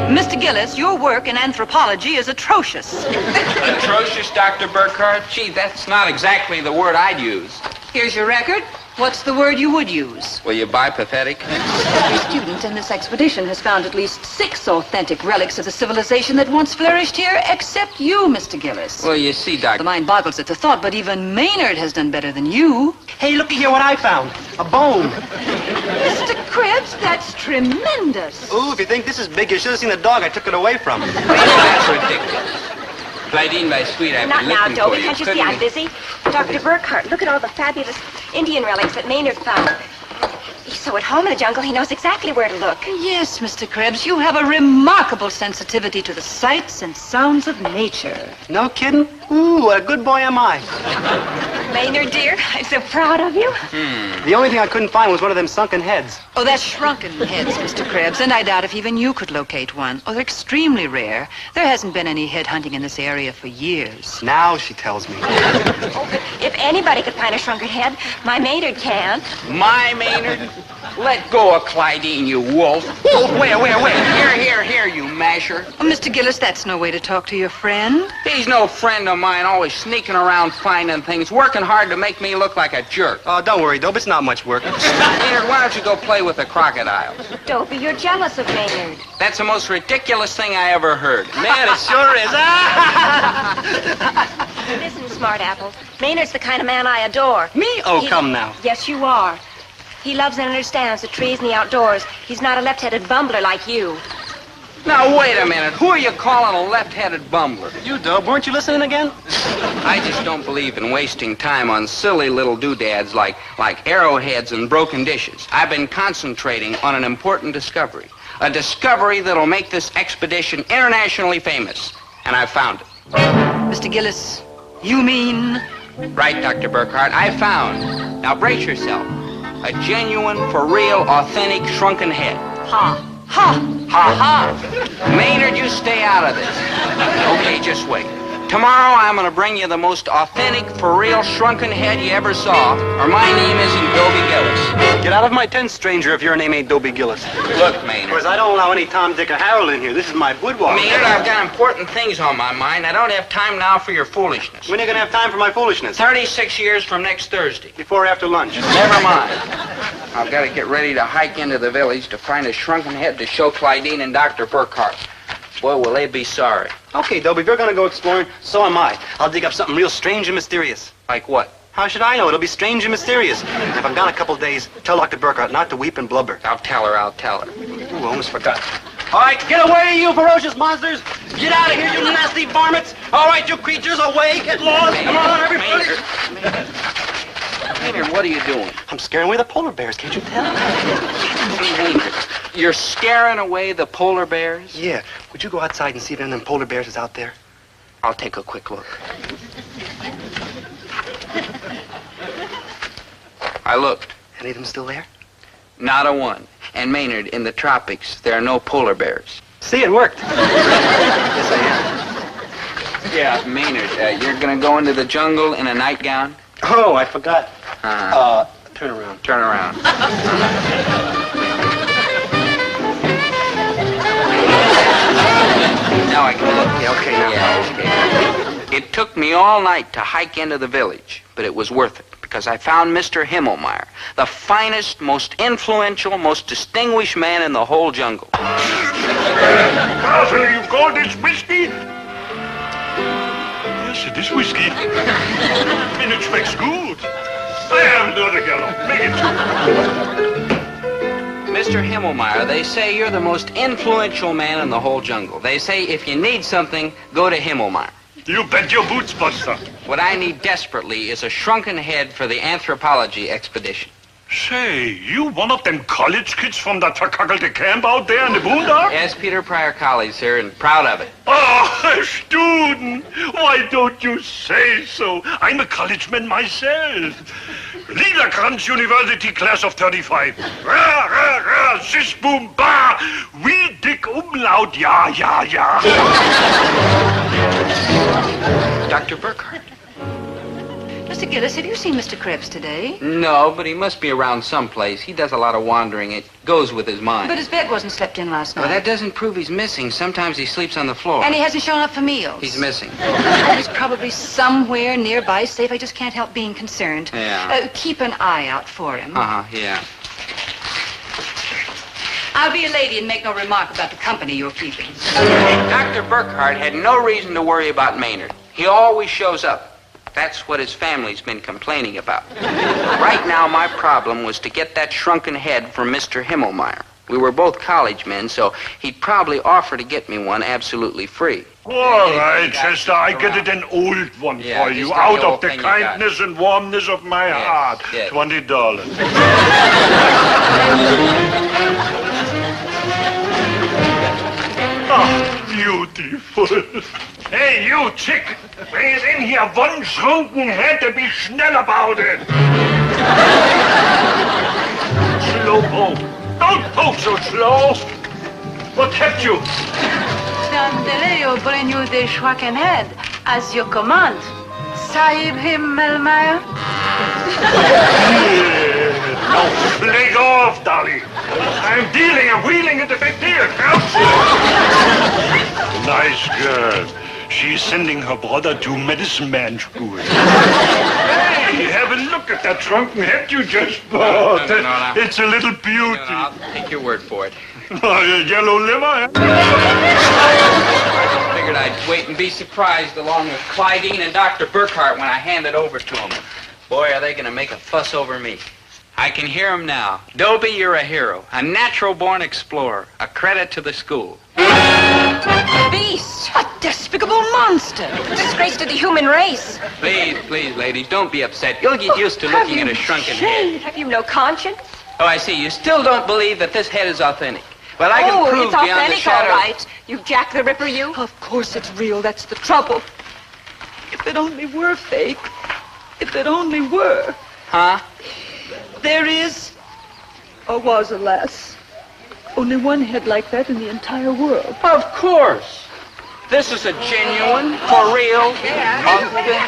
Mr. Gillis, your work in anthropology is atrocious. Atrocious, Dr. Burkhart? Gee, that's not exactly the word I'd use. Here's your record. What's the word you would use? Will you buy pathetic? Every student in this expedition has found at least 6 authentic relics of the civilization that once flourished here, except you, Mr. Gillis. Well, you see, Doc. The mind boggles at the thought, but even Maynard has done better than you. Hey, looky here what I found. A bone. Mr. Krebs, that's tremendous. Ooh, if you think this is big, you should have seen the dog I took it away from. That's ridiculous. Clydine, my sweet, I've Not been now, looking Dobie. for you. Can't you see I'm busy? Dr. Burkhart, look at all the fabulous Indian relics that Maynard found. He's so at home in the jungle, he knows exactly where to look. Yes, Mr. Krebs, you have a remarkable sensitivity to the sights and sounds of nature. No kidding? Ooh, what a good boy am I. Maynard, dear, I'm so proud of you. The only thing I couldn't find was one of them sunken heads. Oh, that's shrunken heads, Mr. Krebs, and I doubt if even you could locate one. Oh, they're extremely rare. There hasn't been any head hunting in this area for years. Now she tells me. Oh, but if anybody could find a shrunken head, my Maynard can. My Maynard? Let go of Clydine, you wolf. Where? Here, you masher. Oh, Mr. Gillis, that's no way to talk to your friend. He's no friend of mine, always sneaking around finding things, working hard to make me look like a jerk. Oh, don't worry, Dobe, it's not much work. Maynard, why don't you go play with the crocodiles? Dobie, you're jealous of Maynard. That's the most ridiculous thing I ever heard. Man, it sure is. Listen, smart apple. Maynard's the kind of man I adore. Me? Oh, come now. Yes, you are. He loves and understands the trees and the outdoors. He's not a left-headed bumbler like you. Now, wait a minute. Who are you calling a left-headed bumbler? You, Dobe, weren't you listening again? I just don't believe in wasting time on silly little doodads like arrowheads and broken dishes. I've been concentrating on an important discovery. A discovery that'll make this expedition internationally famous. And I've found it. Mr. Gillis, you mean? Right, Dr. Burkhart. I found. Now, brace yourself. A genuine, for real, authentic shrunken head. Ha. Maynard, you stay out of this. Okay, just wait. Tomorrow I'm going to bring you the most authentic, for real, shrunken head you ever saw, or my name isn't Dobie Gillis. Get out of my tent, stranger, if your name ain't Dobie Gillis. Look, Of Maynard. course, I don't allow any Tom, Dick, or Harold in here. This is my boudoir. Maynard, I've got important things on my mind. I don't have time now for your foolishness. When are you going to have time for my foolishness? 36 years from next Thursday. Before or after lunch? Never mind. I've got to get ready to hike into the village to find a shrunken head to show Clydine and Dr. Burkhart. Boy, will they be sorry. Okay, Dobie, if you're going to go exploring, so am I. I'll dig up something real strange and mysterious. Like what? How should I know? It'll be strange and mysterious. And if I'm gone a couple days, tell Dr. Burkhart not to weep and blubber. I'll tell her. Ooh, almost forgot. All right, get away, you ferocious monsters! Get out of here, you nasty varmints! All right, you creatures, away! Get lost! Come on, everybody! Maynard, what are you doing? I'm scaring away the polar bears, can't you tell? Maynard, you're scaring away the polar bears? Yeah. Would you go outside and see if any of them polar bears is out there? I'll take a quick look. I looked. Any of them still there? Not a one. And Maynard, in the tropics, there are no polar bears. See, it worked. Yes, I am. Yeah. Maynard, you're going to go into the jungle in a nightgown? Oh, I forgot. Turn around. Turn around. Now I can look. Yeah, okay, now. Yeah, okay. It took me all night to hike into the village, but it was worth it because I found Mr. Himmelmeyer, the finest, most influential, most distinguished man in the whole jungle. Castle, you call this whiskey? Yes, it is whiskey. And it smells good. I have another gallon. Make it two. Mr. Himmelmeyer, they say you're the most influential man in the whole jungle. They say if you need something, go to Himmelmeyer. You bet your boots, Buster. What I need desperately is a shrunken head for the anthropology expedition. Say, you one of them college kids from that verkackelte camp out there in the boondocks? Yes, Peter Pryor College, sir, and proud of it. Oh, a student! Why don't you say so? I'm a college man myself. Liederkranz University class of 35. Ra, ra, ra, sis, boom, ba. We dick umlaut, ja, ja, ja. Dr. Burkhart. Mr. Mr. Gillis, have you seen Mr. Krebs today? No, but he must be around someplace. He does a lot of wandering. It goes with his mind. But his bed wasn't slept in last night. Well, that doesn't prove he's missing. Sometimes he sleeps on the floor. And he hasn't shown up for meals. He's missing. He's probably somewhere nearby, safe. I just can't help being concerned. Yeah. Keep an eye out for him. Yeah. I'll be a lady and make no remark about the company you're keeping. Dr. Burkhart had no reason to worry about Maynard. He always shows up. That's what his family's been complaining about. Right now, my problem was to get that shrunken head from Mr. Himmelmeyer. We were both college men, so he'd probably offer to get me one absolutely free. All right, Chester, I get it an old one for you, out of the kindness and warmness of my heart. $20. Oh, beautiful. Hey, you chick, bring it in here. One shrunken head and be schnell about it. Slow poke. Don't poke so slow. What kept you? Dandeleo bring you the shrunken head as your command. Sahib Himmelmeyer? Now, leg off, Dolly. I'm dealing and wheeling it a big deal. Nice girl. She's sending her brother to medicine man school. Hey, have a look at that shrunken head you just bought. No. It's a little beauty. I'll take your word for it. Yellow liver? I figured I'd wait and be surprised along with Clydine and Dr. Burkhart when I hand it over to them. Boy, are they going to make a fuss over me. I can hear them now. Dobie, you're a hero, a natural-born explorer, a credit to the school. Beast! A despicable monster! A disgrace to the human race. Please, ladies, don't be upset. You'll get used to looking at a shrunken head. Have you no conscience? Oh, I see. You still don't believe that this head is authentic. Well, I can prove it's beyond the authentic, shadow... all right. You Jack the Ripper, you. Of course it's real. That's the trouble. If it only were fake. If it only were. Huh? There is, or was, alas, only one head like that in the entire world. Of course. This is a genuine, for real, authentic...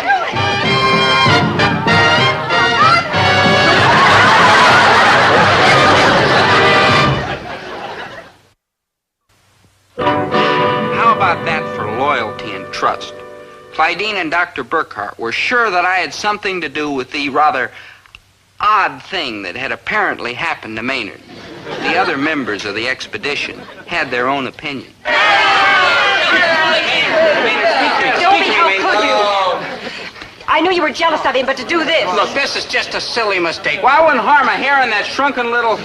How about that for loyalty and trust? Clydine and Dr. Burkhart were sure that I had something to do with the rather odd thing that had apparently happened to Maynard. The other members of the expedition had their own opinion. Dobie, how could you? I knew you were jealous of him, but to do this... Look, this is just a silly mistake. Why wouldn't harm a hair in that shrunken little...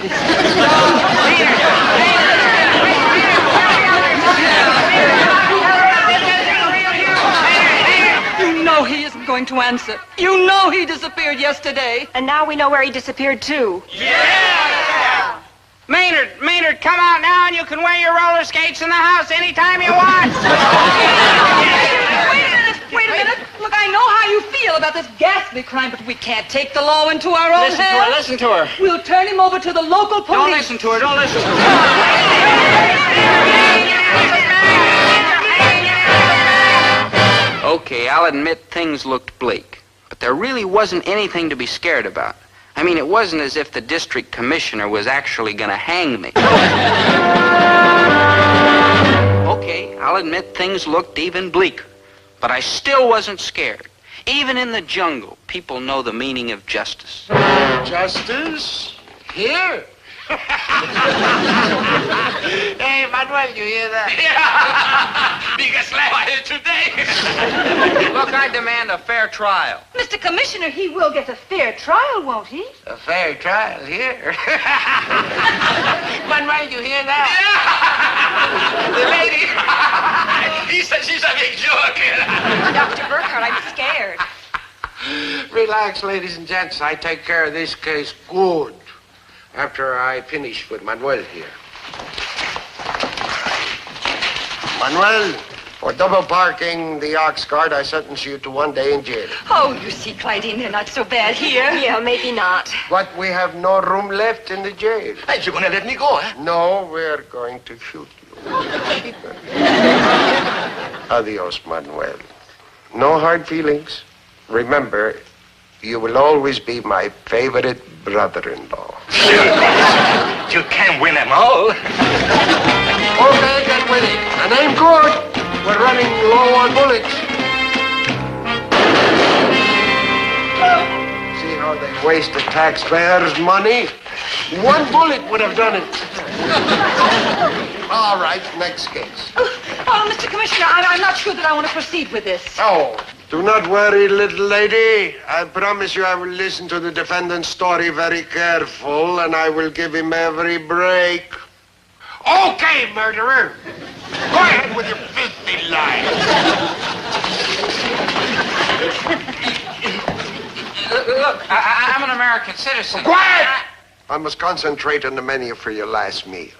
You know he isn't going to answer. You know he disappeared yesterday. And now we know where he disappeared, too. Yeah! Maynard, come out now and you can wear your roller skates in the house anytime you want. Wait a minute. Look, I know how you feel about this ghastly crime, but we can't take the law into our own hands. Listen to her. We'll turn him over to the local police. Don't listen to her. Okay, I'll admit things looked bleak, but there really wasn't anything to be scared about. I mean, it wasn't as if the district commissioner was actually going to hang me. Okay, I'll admit things looked even bleaker, but I still wasn't scared. Even in the jungle, people know the meaning of justice. Justice? Here? Hey, Manuel, you hear that? Biggest laugh today. Look, I demand a fair trial. Mr. Commissioner, he will get a fair trial, won't he? A fair trial here. Manuel, you hear that? The lady. He said she's a big joke. Dr. Burkhart, I'm scared. Relax, ladies and gents. I take care of this case good after I finish with Manuel here. Manuel, for double parking the ox cart, I sentence you to 1 day in jail. Oh, you see, Clydine, they're not so bad here. Yeah, maybe not. But we have no room left in the jail. Hey, you're gonna let me go, eh? No, we're going to shoot you. Adios, Manuel. No hard feelings. Remember, You will always be my favorite brother-in-law. You can't win them all. Okay, get with it. And aim good. We're running low on bullets. See how they wasted taxpayers' money? One bullet would have done it. All right, next case. Oh, Mr. Commissioner, I'm not sure that I want to proceed with this. Oh, do not worry, little lady. I promise you I will listen to the defendant's story very careful, and I will give him every break. Okay, murderer. Go ahead with your filthy lies. Look, I'm an American citizen. Quiet! I must concentrate on the menu for your last meal.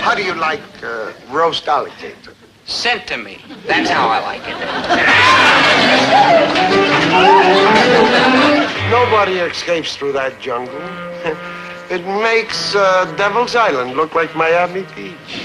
How do you like roast alligator? Sent to me. That's how I like it. Nobody escapes through that jungle. It makes Devil's Island look like Miami Beach.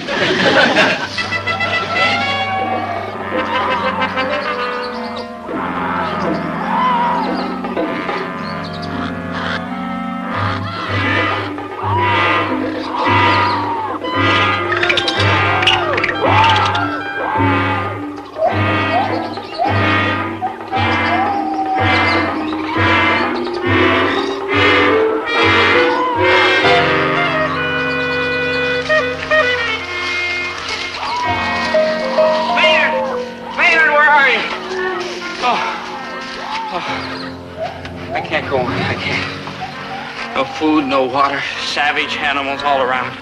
I can't go on. I can't. No food, no water, savage animals all around.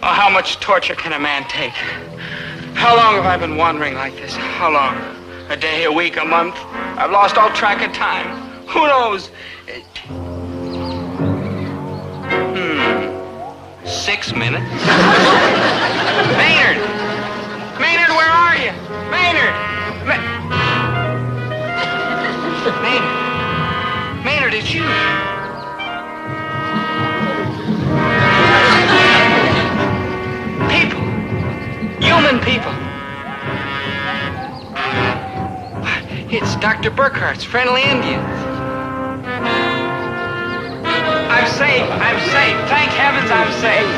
Oh, how much torture can a man take? How long have I been wandering like this? How long? A day, a week, a month? I've lost all track of time. Who knows? 6 minutes? Maynard! Maynard, where are you? Maynard! Maynard, it's you. People. Human people. It's Dr. Burkhart's friendly Indians. I'm safe. I'm safe. Thank heavens I'm safe.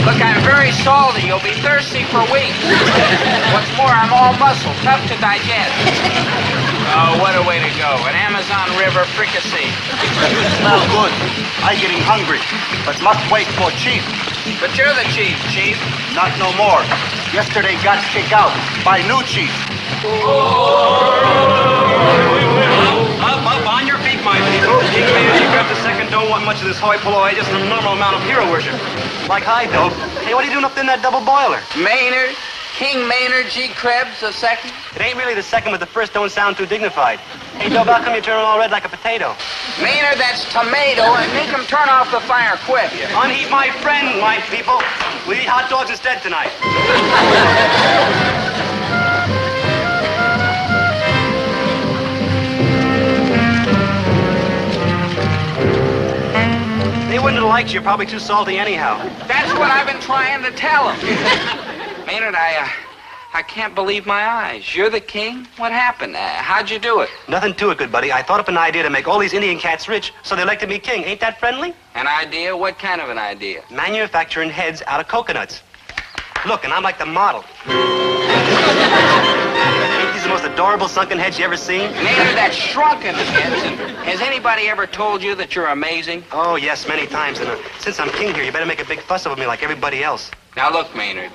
Look, I'm very salty. You'll be thirsty for weeks. What's more, I'm all muscle, tough to digest. Oh, what a way to go. An Amazon River fricassee. Smell good. I'm getting hungry, but must wait for chief. But you're the chief, chief. Not no more. Yesterday got kicked out by new chief. Up, on your feet, my people. King Maynard, you grab the second, don't want much of this hoi polloi, just a normal amount of hero worship. Like I do. Hey, what are you doing up in that double boiler? Maynard, King Maynard G. Krebs the second. It ain't really the second, but the first don't sound too dignified. Hey, Dob, how come you turn all red like a potato? Maynard, that's tomato, and make him turn off the fire quick. Unheat my friend, my people. We eat hot dogs instead tonight. They wouldn't have liked you. You're probably too salty anyhow. That's what I've been trying to tell him. Maynard, I can't believe my eyes. You're the king? What happened? How'd you do it? Nothing to it, good buddy. I thought up an idea to make all these Indian cats rich, so they elected me king. Ain't that friendly? An idea? What kind of an idea? Manufacturing heads out of coconuts. Look, and I'm like the model. Ain't these the most adorable sunken heads you ever seen? Maynard, that's shrunken heads. Has anybody ever told you that you're amazing? Oh, yes, many times. And since I'm king here, you better make a big fuss over me like everybody else. Now, look, Maynard.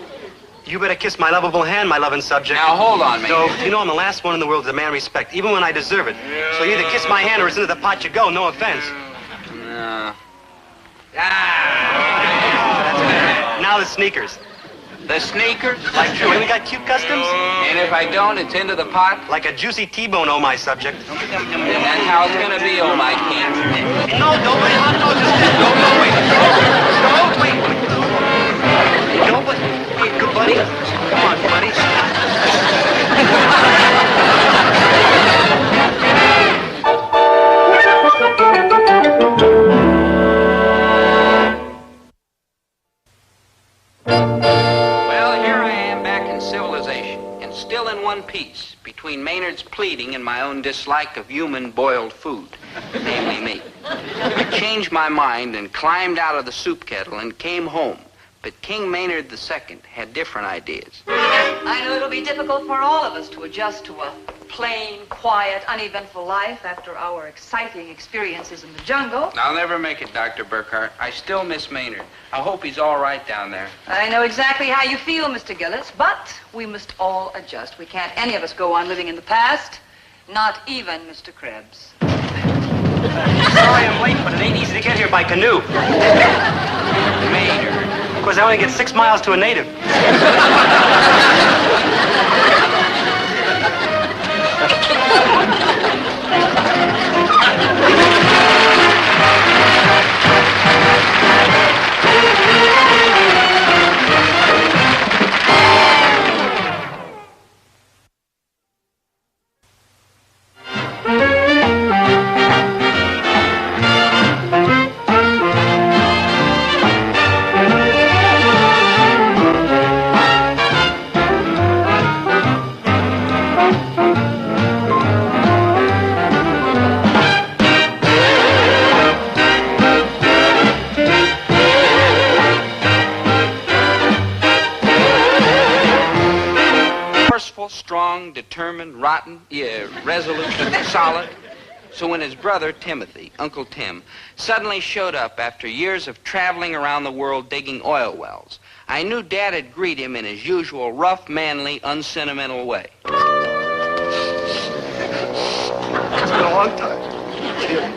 You better kiss my lovable hand, my loving subject. Now, hold on, Maynard. So, you know I'm the last one in the world to demand respect, even when I deserve it. So you either kiss my hand or it's into the pot you go, no offense. No. Now the sneakers. The sneakers? Like true. Ain't we got cute customs? And if I don't, it's into the pot? Like a juicy T-bone, oh my subject. And that's how it's gonna be, oh my king. No, don't wait. Hot dogs instead. Don't wait. Hey, good buddy. Come on, buddy. civilization, and still in one piece between Maynard's pleading and my own dislike of human boiled food, namely me. I changed my mind and climbed out of the soup kettle and came home. But King Maynard II had different ideas. I know it'll be difficult for all of us to adjust to a plain, quiet, uneventful life after our exciting experiences in the jungle. I'll never make it, Dr. Burkhart. I still miss Maynard. I hope he's all right down there. I know exactly how you feel, Mr. Gillis, but we must all adjust. We can't any of us go on living in the past, not even Mr. Krebs. Sorry I'm late, but it ain't easy to get here by canoe. Maynard. Of course, I only get 6 miles to a native. Strong, determined, rotten, resolute, solid. So when his brother, Timothy, Uncle Tim, suddenly showed up after years of traveling around the world digging oil wells, I knew Dad would greet him in his usual rough, manly, unsentimental way. It's been a long time, Tim.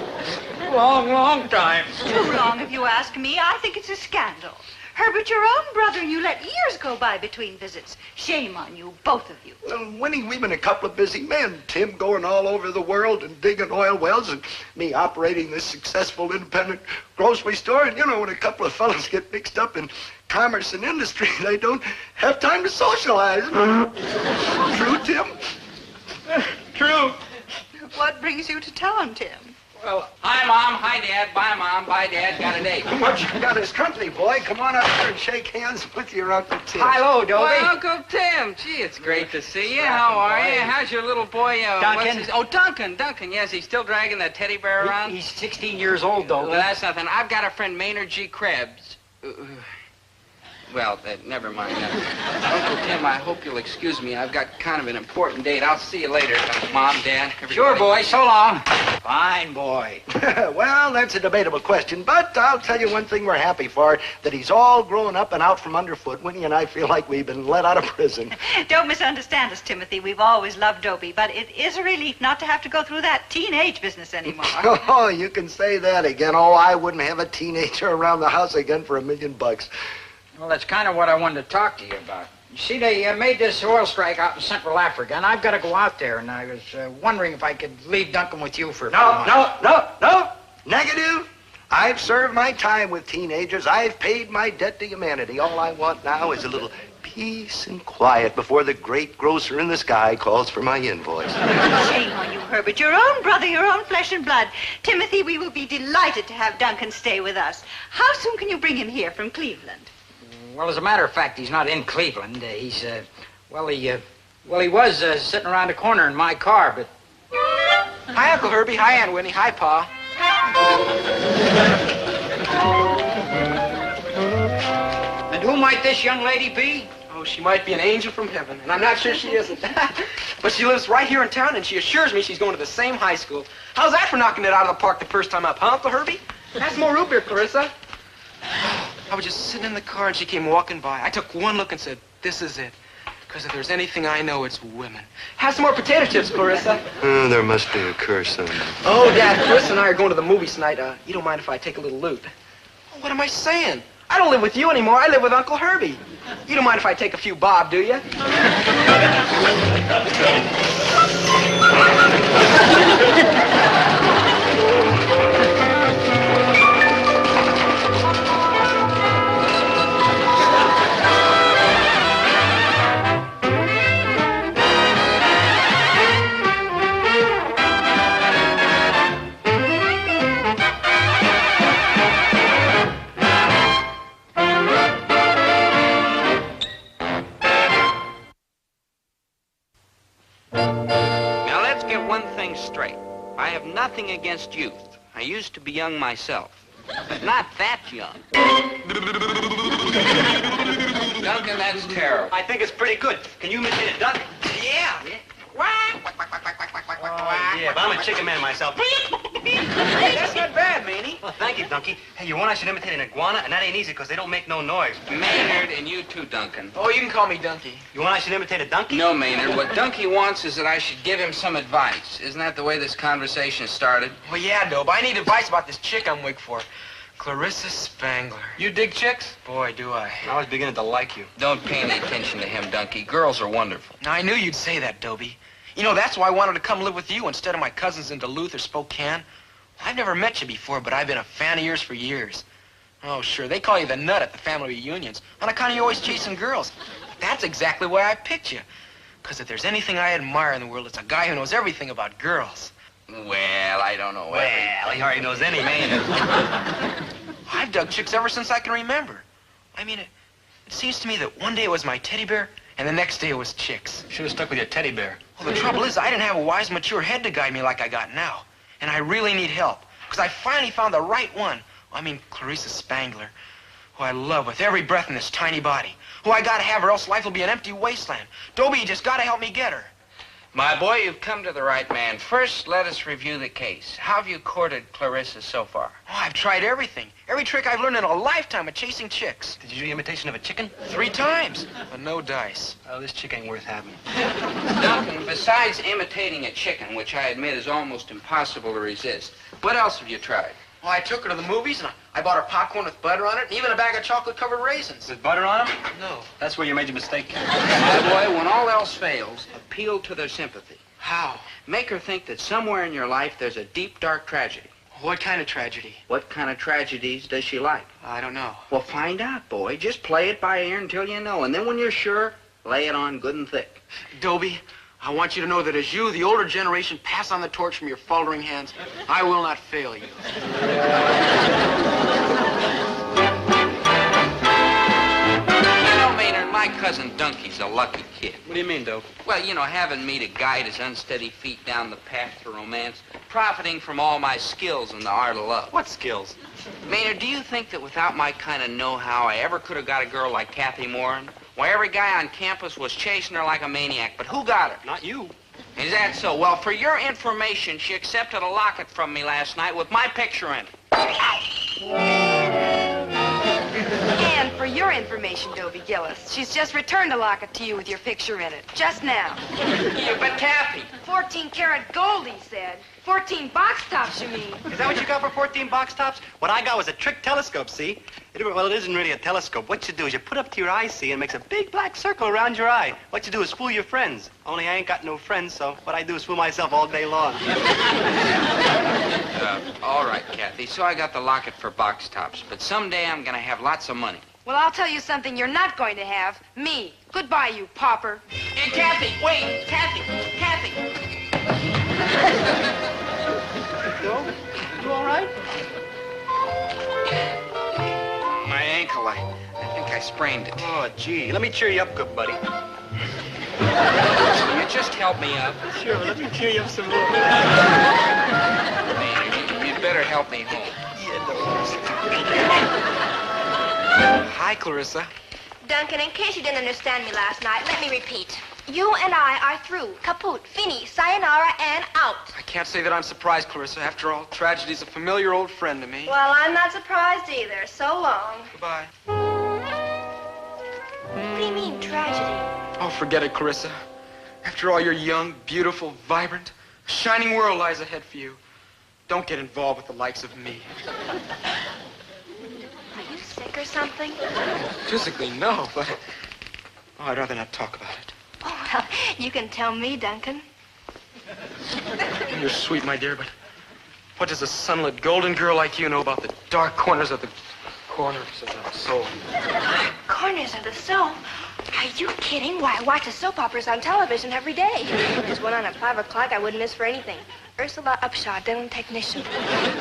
Long time. Too long, if you ask me. I think it's a scandal. Herbert, your own brother, and you let years go by between visits. Shame on you, both of you. Winnie, we've been a couple of busy men. Tim going all over the world and digging oil wells, and me operating this successful independent grocery store. And, you know, when a couple of fellows get mixed up in commerce and industry, they don't have time to socialize. True, Tim? True. What brings you to town, Tim? Well, hi, Mom. Hi, Dad. Bye, Mom. Bye, Dad. Got a date. What you got his company, boy. Come on up here and shake hands with your Uncle Tim. Hello, Dobie. Well, Uncle Tim. Gee, it's great to see you. How are you? How's your little boy? Duncan. Duncan. Yes, he's still dragging that teddy bear around? He's 16 years old, though. Well, that's nothing. I've got a friend, Maynard G. Krebs. Never mind. Uncle Tim, I hope you'll excuse me. I've got kind of an important date. I'll see you later, Mom, Dad, everybody. Sure, boy. So long. Fine, boy. Well, that's a debatable question, but I'll tell you one thing we're happy for, that he's all grown up and out from underfoot. Winnie and I feel like we've been let out of prison. Don't misunderstand us, Timothy. We've always loved Dobie, but it is a relief not to have to go through that teenage business anymore. Oh, you can say that again. Oh, I wouldn't have a teenager around the house again for $1 million. Well, that's kind of what I wanted to talk to you about. You see, they made this oil strike out in Central Africa, and I've got to go out there, and I was wondering if I could leave Duncan with you for a few months. No. Negative. I've served my time with teenagers. I've paid my debt to humanity. All I want now is a little peace and quiet before the great grocer in the sky calls for my invoice. Shame on you, Herbert. Your own brother, your own flesh and blood. Timothy, we will be delighted to have Duncan stay with us. How soon can you bring him here from Cleveland? Well, as a matter of fact, he's not in Cleveland. He was sitting around the corner in my car, but... Hi, Uncle Herbie. Hi, Aunt Winnie. Hi, Pa. And who might this young lady be? Oh, she might be an angel from heaven, and I'm not sure she isn't. But she lives right here in town, and she assures me she's going to the same high school. How's that for knocking it out of the park the first time up, huh, Uncle Herbie? Have some more root beer, Clarissa. I was just sitting in the car, and she came walking by. I took one look and said, this is it. Because if there's anything I know, it's women. Have some more potato chips, Clarissa. There must be a curse on you. Oh, Dad, Clarissa and I are going to the movies tonight. You don't mind if I take a little loot? Oh, what am I saying? I don't live with you anymore. I live with Uncle Herbie. You don't mind if I take a few bob, do you? one thing straight. I have nothing against youth. I used to be young myself. But not that young. Duncan, that's terrible. I think it's pretty good. Can you imitate it, Duncan? Yeah. Yeah, but I'm a chicken man myself. Hey, that's not bad, Manny. Well, thank you, Dunky. Hey, you want I should imitate an iguana? And that ain't easy because they don't make no noise. Maynard, and you too, Duncan. Oh, you can call me Dunky. You want I should imitate a donkey? No, Maynard. What Dunky wants is that I should give him some advice. Isn't that the way this conversation started? Well, yeah, Dobe. I need advice about this chick I'm wig for. Clarissa Spangler. You dig chicks? Boy, do I. I was beginning to like you. Don't pay any attention to him, Dunky. Girls are wonderful. Now, I knew you'd say that, Dobie. You know, that's why I wanted to come live with you instead of my cousins in Duluth or Spokane. I've never met you before, but I've been a fan of yours for years. Oh, sure, they call you the nut at the family reunions on account of you always chasing girls. But that's exactly why I picked you. Because if there's anything I admire in the world, it's a guy who knows everything about girls. Well, I don't know. Well, he already knows anything. I've dug chicks ever since I can remember. I mean, it seems to me that one day it was my teddy bear, and the next day it was chicks. Should have stuck with your teddy bear. Well, the trouble is, I didn't have a wise, mature head to guide me like I got now. And I really need help, because I finally found the right one. I mean, Clarissa Spangler, who I love with every breath in this tiny body. Who I gotta have, or else life will be an empty wasteland. Dobie, you just gotta help me get her. My boy, you've come to the right man. First, let us review the case. How have you courted Clarissa so far? Oh, I've tried everything. Every trick I've learned in a lifetime of chasing chicks. Did you do the imitation of a chicken? 3 times, but no dice. Oh, this chick ain't worth having. Duncan, besides imitating a chicken, which I admit is almost impossible to resist, what else have you tried? Well, I took her to the movies, and I bought her popcorn with butter on it, and even a bag of chocolate-covered raisins. With butter on them? No. That's where you made your mistake. My boy, when all else fails, appeal to their sympathy. How? Make her think that somewhere in your life there's a deep, dark tragedy. What kind of tragedy? What kind of tragedies does she like? I don't know. Well, find out, boy. Just play it by ear until you know. And then when you're sure, lay it on good and thick. Dobie, I want you to know that as you, the older generation, pass on the torch from your faltering hands, I will not fail you. My cousin Dunky's a lucky kid. What do you mean, Dope? Well, you know, having me to guide his unsteady feet down the path to romance, profiting from all my skills in the art of love. What skills? Maynard, do you think that without my kind of know-how, I ever could have got a girl like Kathy Moran? Why, every guy on campus was chasing her like a maniac, but who got her? Not you. Is that so? Well, for your information, she accepted a locket from me last night with my picture in it. And for your information, Dobie Gillis, she's just returned a locket to you with your picture in it, just now. Yeah, but Kathy. 14-karat gold, he said. 14 box tops, you mean? Is that what you got for 14 box tops? What I got was a trick telescope, see? Well, it isn't really a telescope. What you do is you put up to your eye, see, and it makes a big black circle around your eye. What you do is fool your friends. Only I ain't got no friends, so what I do is fool myself all day long. All right, Kathy. So I got the locket for box tops, but someday I'm going to have lots of money. Well, I'll tell you something you're not going to have. Me. Goodbye, you pauper. Hey, Kathy, wait. Kathy. You all right? My ankle, I think I sprained it. Oh, gee. Let me cheer you up, good buddy. Will you just help me up? Sure, let me cheer you up some more. Maynard, you'd better help me home. Hi, Clarissa. Duncan, in case you didn't understand me last night, let me repeat. You and I are through. Kaput. Fini. Sayonara and out. I can't say that I'm surprised, Clarissa. After all, tragedy's a familiar old friend to me. Well, I'm not surprised either. So long. Goodbye. What do you mean, tragedy? Oh, forget it, Clarissa. After all, you're young, beautiful, vibrant. A shining world lies ahead for you. Don't get involved with the likes of me. Are you sick or something? Physically, no, but... Oh, I'd rather not talk about it. Oh, well, you can tell me, Duncan. You're sweet, my dear, but what does a sunlit golden girl like you know about the dark corners of the soul? Corners of the soul? Are you kidding? Why, I watch the soap operas on television every day. There's one on at 5 o'clock I wouldn't miss for anything. Ursula Upshaw, dental technician.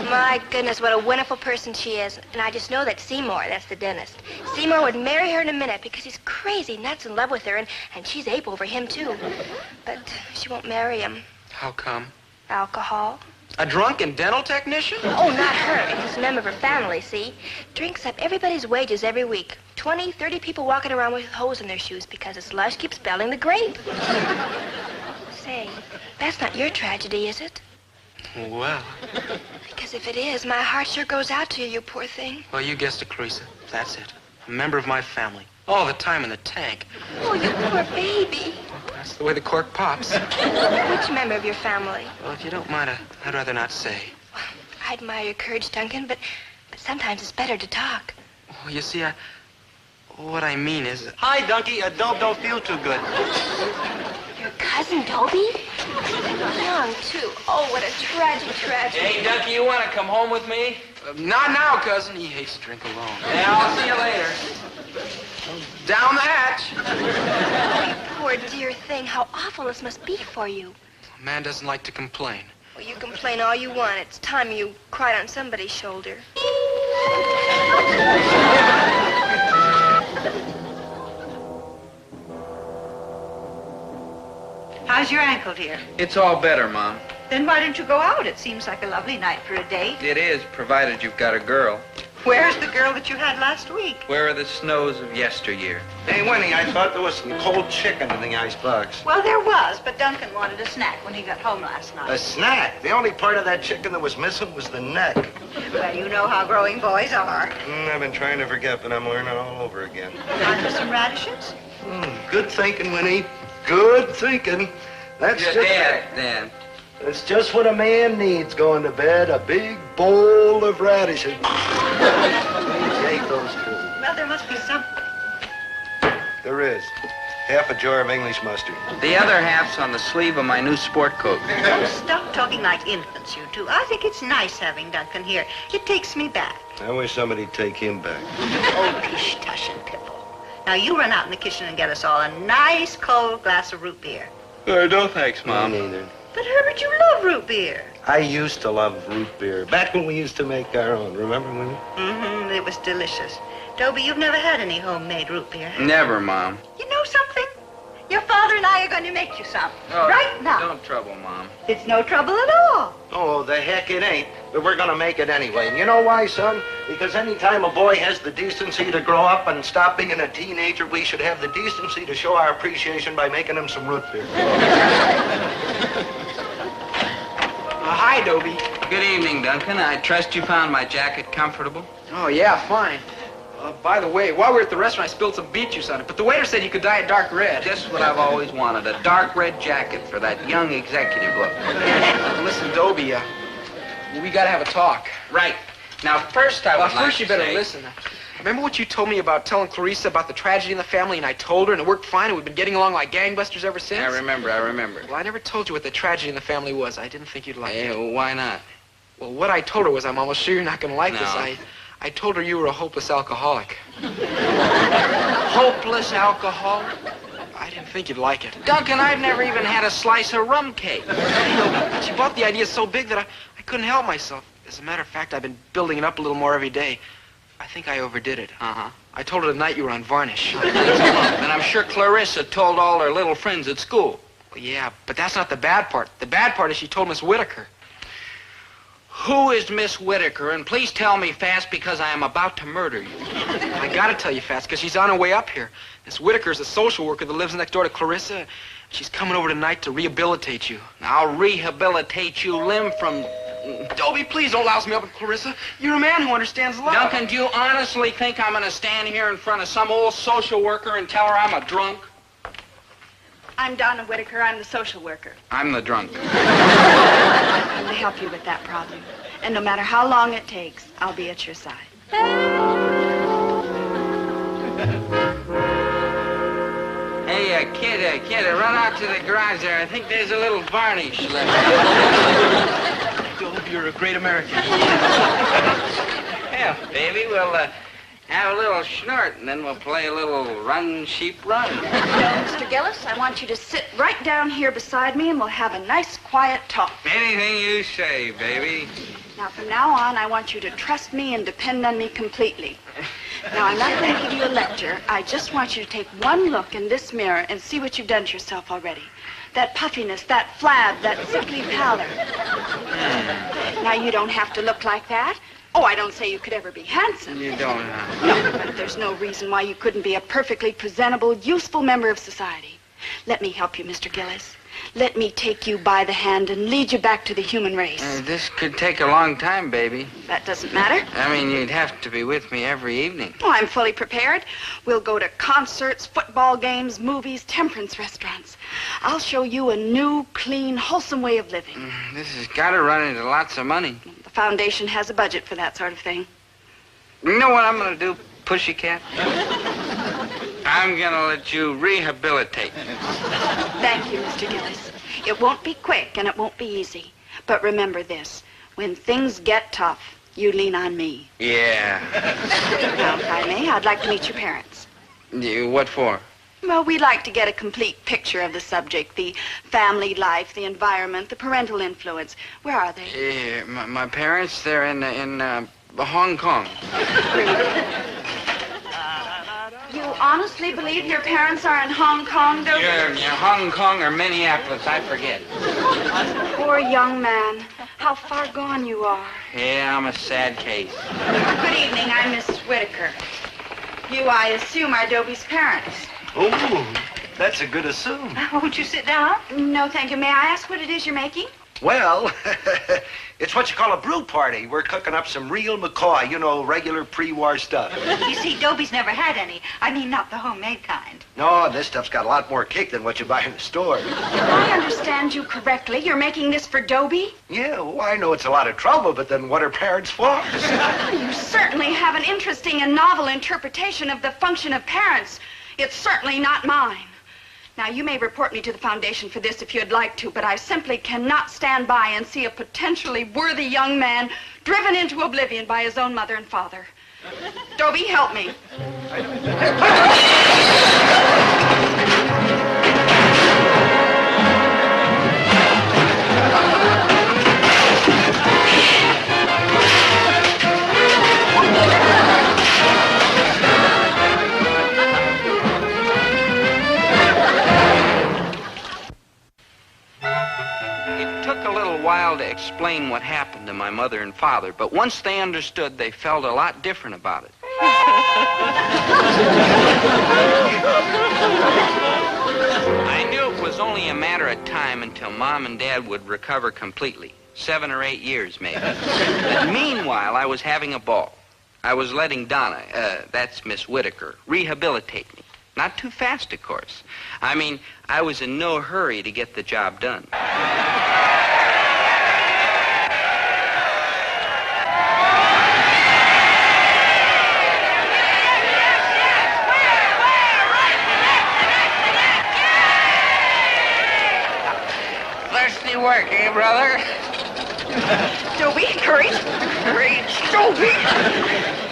My goodness, what a wonderful person she is. And I just know that Seymour, that's the dentist, Seymour would marry her in a minute because he's crazy nuts in love with her, and she's ape over him, too. But she won't marry him. How come? Alcohol. A drunken dental technician? Oh, not her. It's a member of her family, see? Drinks up everybody's wages every week. 20, 30 people walking around with holes in their shoes because his lush keeps spelling the grape. Say, that's not your tragedy, is it? Well. Because if it is, my heart sure goes out to you, you poor thing. Well, you guessed it, Clarissa. That's it. A member of my family. All the time in the tank. Oh, you poor baby. That's the way the cork pops. Which member of your family? Well, if you don't mind, I'd rather not say. I admire your courage, Duncan, but sometimes it's better to talk. Oh, you see, what I mean is... Hi, Dunky. Dope don't feel too good. Your cousin, Dobie? Young, too. Oh, what a tragic tragedy. Hey, Ducky, you want to come home with me? Not now, cousin. He hates to drink alone. Yeah, I'll see you later. Down the hatch. Oh, you poor dear thing. How awful this must be for you. A man doesn't like to complain. Well, you complain all you want. It's time you cried on somebody's shoulder. How's your ankle, dear? It's all better, Mom. Then why don't you go out? It seems like a lovely night for a date. It is, provided you've got a girl. Where's the girl that you had last week? Where are the snows of yesteryear? Hey, Winnie, I thought there was some cold chicken in the icebox. Well, there was, but Duncan wanted a snack when he got home last night. A snack? The only part of that chicken that was missing was the neck. Well, you know how growing boys are. I've been trying to forget, but I'm learning all over again. Time for some radishes? Good thinking, Winnie. Good thinking. That's Your just Dan. That's just what a man needs going to bed. A big bowl of radishes. Take those two. Well, there must be something. There is. Half a jar of English mustard. The other half's on the sleeve of my new sport coat. Oh, stop talking like infants, you two. I think it's nice having Duncan here. It takes me back. I wish somebody'd take him back. Oh, pish, tush, and pipple. Now, you run out in the kitchen and get us all a nice cold glass of root beer. No thanks, Mom. Me neither. But, Herbert, you love root beer. I used to love root beer. Back when we used to make our own. Remember, Winnie? Mm-hmm. It was delicious. Dobie, you've never had any homemade root beer, have you? Never, Mom. You know something? Your father and I are going to make you some. Oh, right now. Don't trouble, Mom. It's no trouble at all. Oh, the heck it ain't. But we're gonna make it anyway. And you know why, son? Because any time a boy has the decency to grow up and stop being a teenager, we should have the decency to show our appreciation by making him some root beer. Hi, Dobie. Good evening, Duncan. I trust you found my jacket comfortable. Oh, yeah, fine. By the way, while we were at the restaurant, I spilled some beet juice on it, but the waiter said you could dye it dark red. Just what I've always wanted, a dark red jacket for that young executive look. Listen, Dobie, we gotta have a talk. Right. Now, first I would like first you better to say... listen. Remember what you told me about telling Clarissa about the tragedy in the family, and I told her, and it worked fine, and we've been getting along like gangbusters ever since? I remember. Well, I never told you what the tragedy in the family was. I didn't think you'd like it. Well, why not? Well, what I told her was, I'm almost sure you're not gonna like No. this. I told her you were a hopeless alcoholic. Hopeless alcoholic? I didn't think you'd like it. Duncan, I've never even had a slice of rum cake. She bought the idea so big that I couldn't help myself. As a matter of fact, I've been building it up a little more every day. I think I overdid it. Uh-huh. I told her tonight you were on varnish. And I'm sure Clarissa told all her little friends at school. Well, yeah, but that's not the bad part. The bad part is she told Miss Whitaker. Who is Miss Whitaker? And please tell me fast because I am about to murder you. I gotta tell you fast, because she's on her way up here. Miss Whitaker's a social worker that lives next door to Clarissa. She's coming over tonight to rehabilitate you. I'll rehabilitate you limb from... Dobie, please don't louse me up with Clarissa. You're a man who understands love. Duncan, do you honestly think I'm going to stand here in front of some old social worker and tell her I'm a drunk? I'm Donna Whitaker. I'm the social worker. I'm the drunk. I'm to help you with that problem. And no matter how long it takes, I'll be at your side. Hey, kid, run out to the garage there. I think there's a little varnish left. Dobie, you're a great American. Yeah, baby, we'll have a little snort, and then we'll play a little run, sheep, run. Mr. Gillis, I want you to sit right down here beside me, and we'll have a nice, quiet talk. Anything you say, baby. Now, from now on, I want you to trust me and depend on me completely. Now, I'm not going to give you a lecture. I just want you to take one look in this mirror and see what you've done to yourself already. That puffiness, that flab, that sickly pallor. Now, you don't have to look like that. Oh, I don't say you could ever be handsome. You don't, huh? No, but there's no reason why you couldn't be a perfectly presentable, useful member of society. Let me help you, Mr. Gillis. Let me take you by the hand and lead you back to the human race. This could take a long time, baby. That doesn't matter. I mean, you'd have to be with me every evening. Oh, I'm fully prepared. We'll go to concerts, football games, movies, temperance restaurants. I'll show you a new, clean, wholesome way of living. This has got to run into lots of money. The foundation has a budget for that sort of thing. You know what I'm going to do, Pussycat? I'm going to let you rehabilitate me. Thank you, Mr. Gillis. It won't be quick and it won't be easy. But remember this, when things get tough, you lean on me. Yeah. Now, if I may, I'd like to meet your parents. What for? Well, we'd like to get a complete picture of the subject, the family life, the environment, the parental influence. Where are they? My parents, they're in Hong Kong. You honestly believe your parents are in Hong Kong, Dobie? Yeah, Hong Kong or Minneapolis, I forget. Poor young man. How far gone you are. Yeah, I'm a sad case. Good evening. I'm Miss Whitaker. You, I assume, are Dobie's parents. Oh, that's a good assume. Won't you sit down? No, thank you. May I ask what it is you're making? Well, it's what you call a brew party. We're cooking up some real McCoy, you know, regular pre-war stuff. You see, Dobie's never had any. I mean, not the homemade kind. No, this stuff's got a lot more kick than what you buy in the store. If I understand you correctly, you're making this for Dobie? Yeah, well, I know it's a lot of trouble, but then what are parents for? You certainly have an interesting and novel interpretation of the function of parents. It's certainly not mine. Now, you may report me to the foundation for this if you'd like to, but I simply cannot stand by and see a potentially worthy young man driven into oblivion by his own mother and father. Dobie, help me. While to explain what happened to my mother and father, but once they understood, they felt a lot different about it. I knew it was only a matter of time until Mom and Dad would recover completely. 7 or 8 years, maybe. But meanwhile, I was having a ball. I was letting Donna, that's Miss Whitaker, rehabilitate me. Not too fast, of course. I mean, I was in no hurry to get the job done. Thirsty work, eh, brother? Dobie, courage. Courage. Dobie!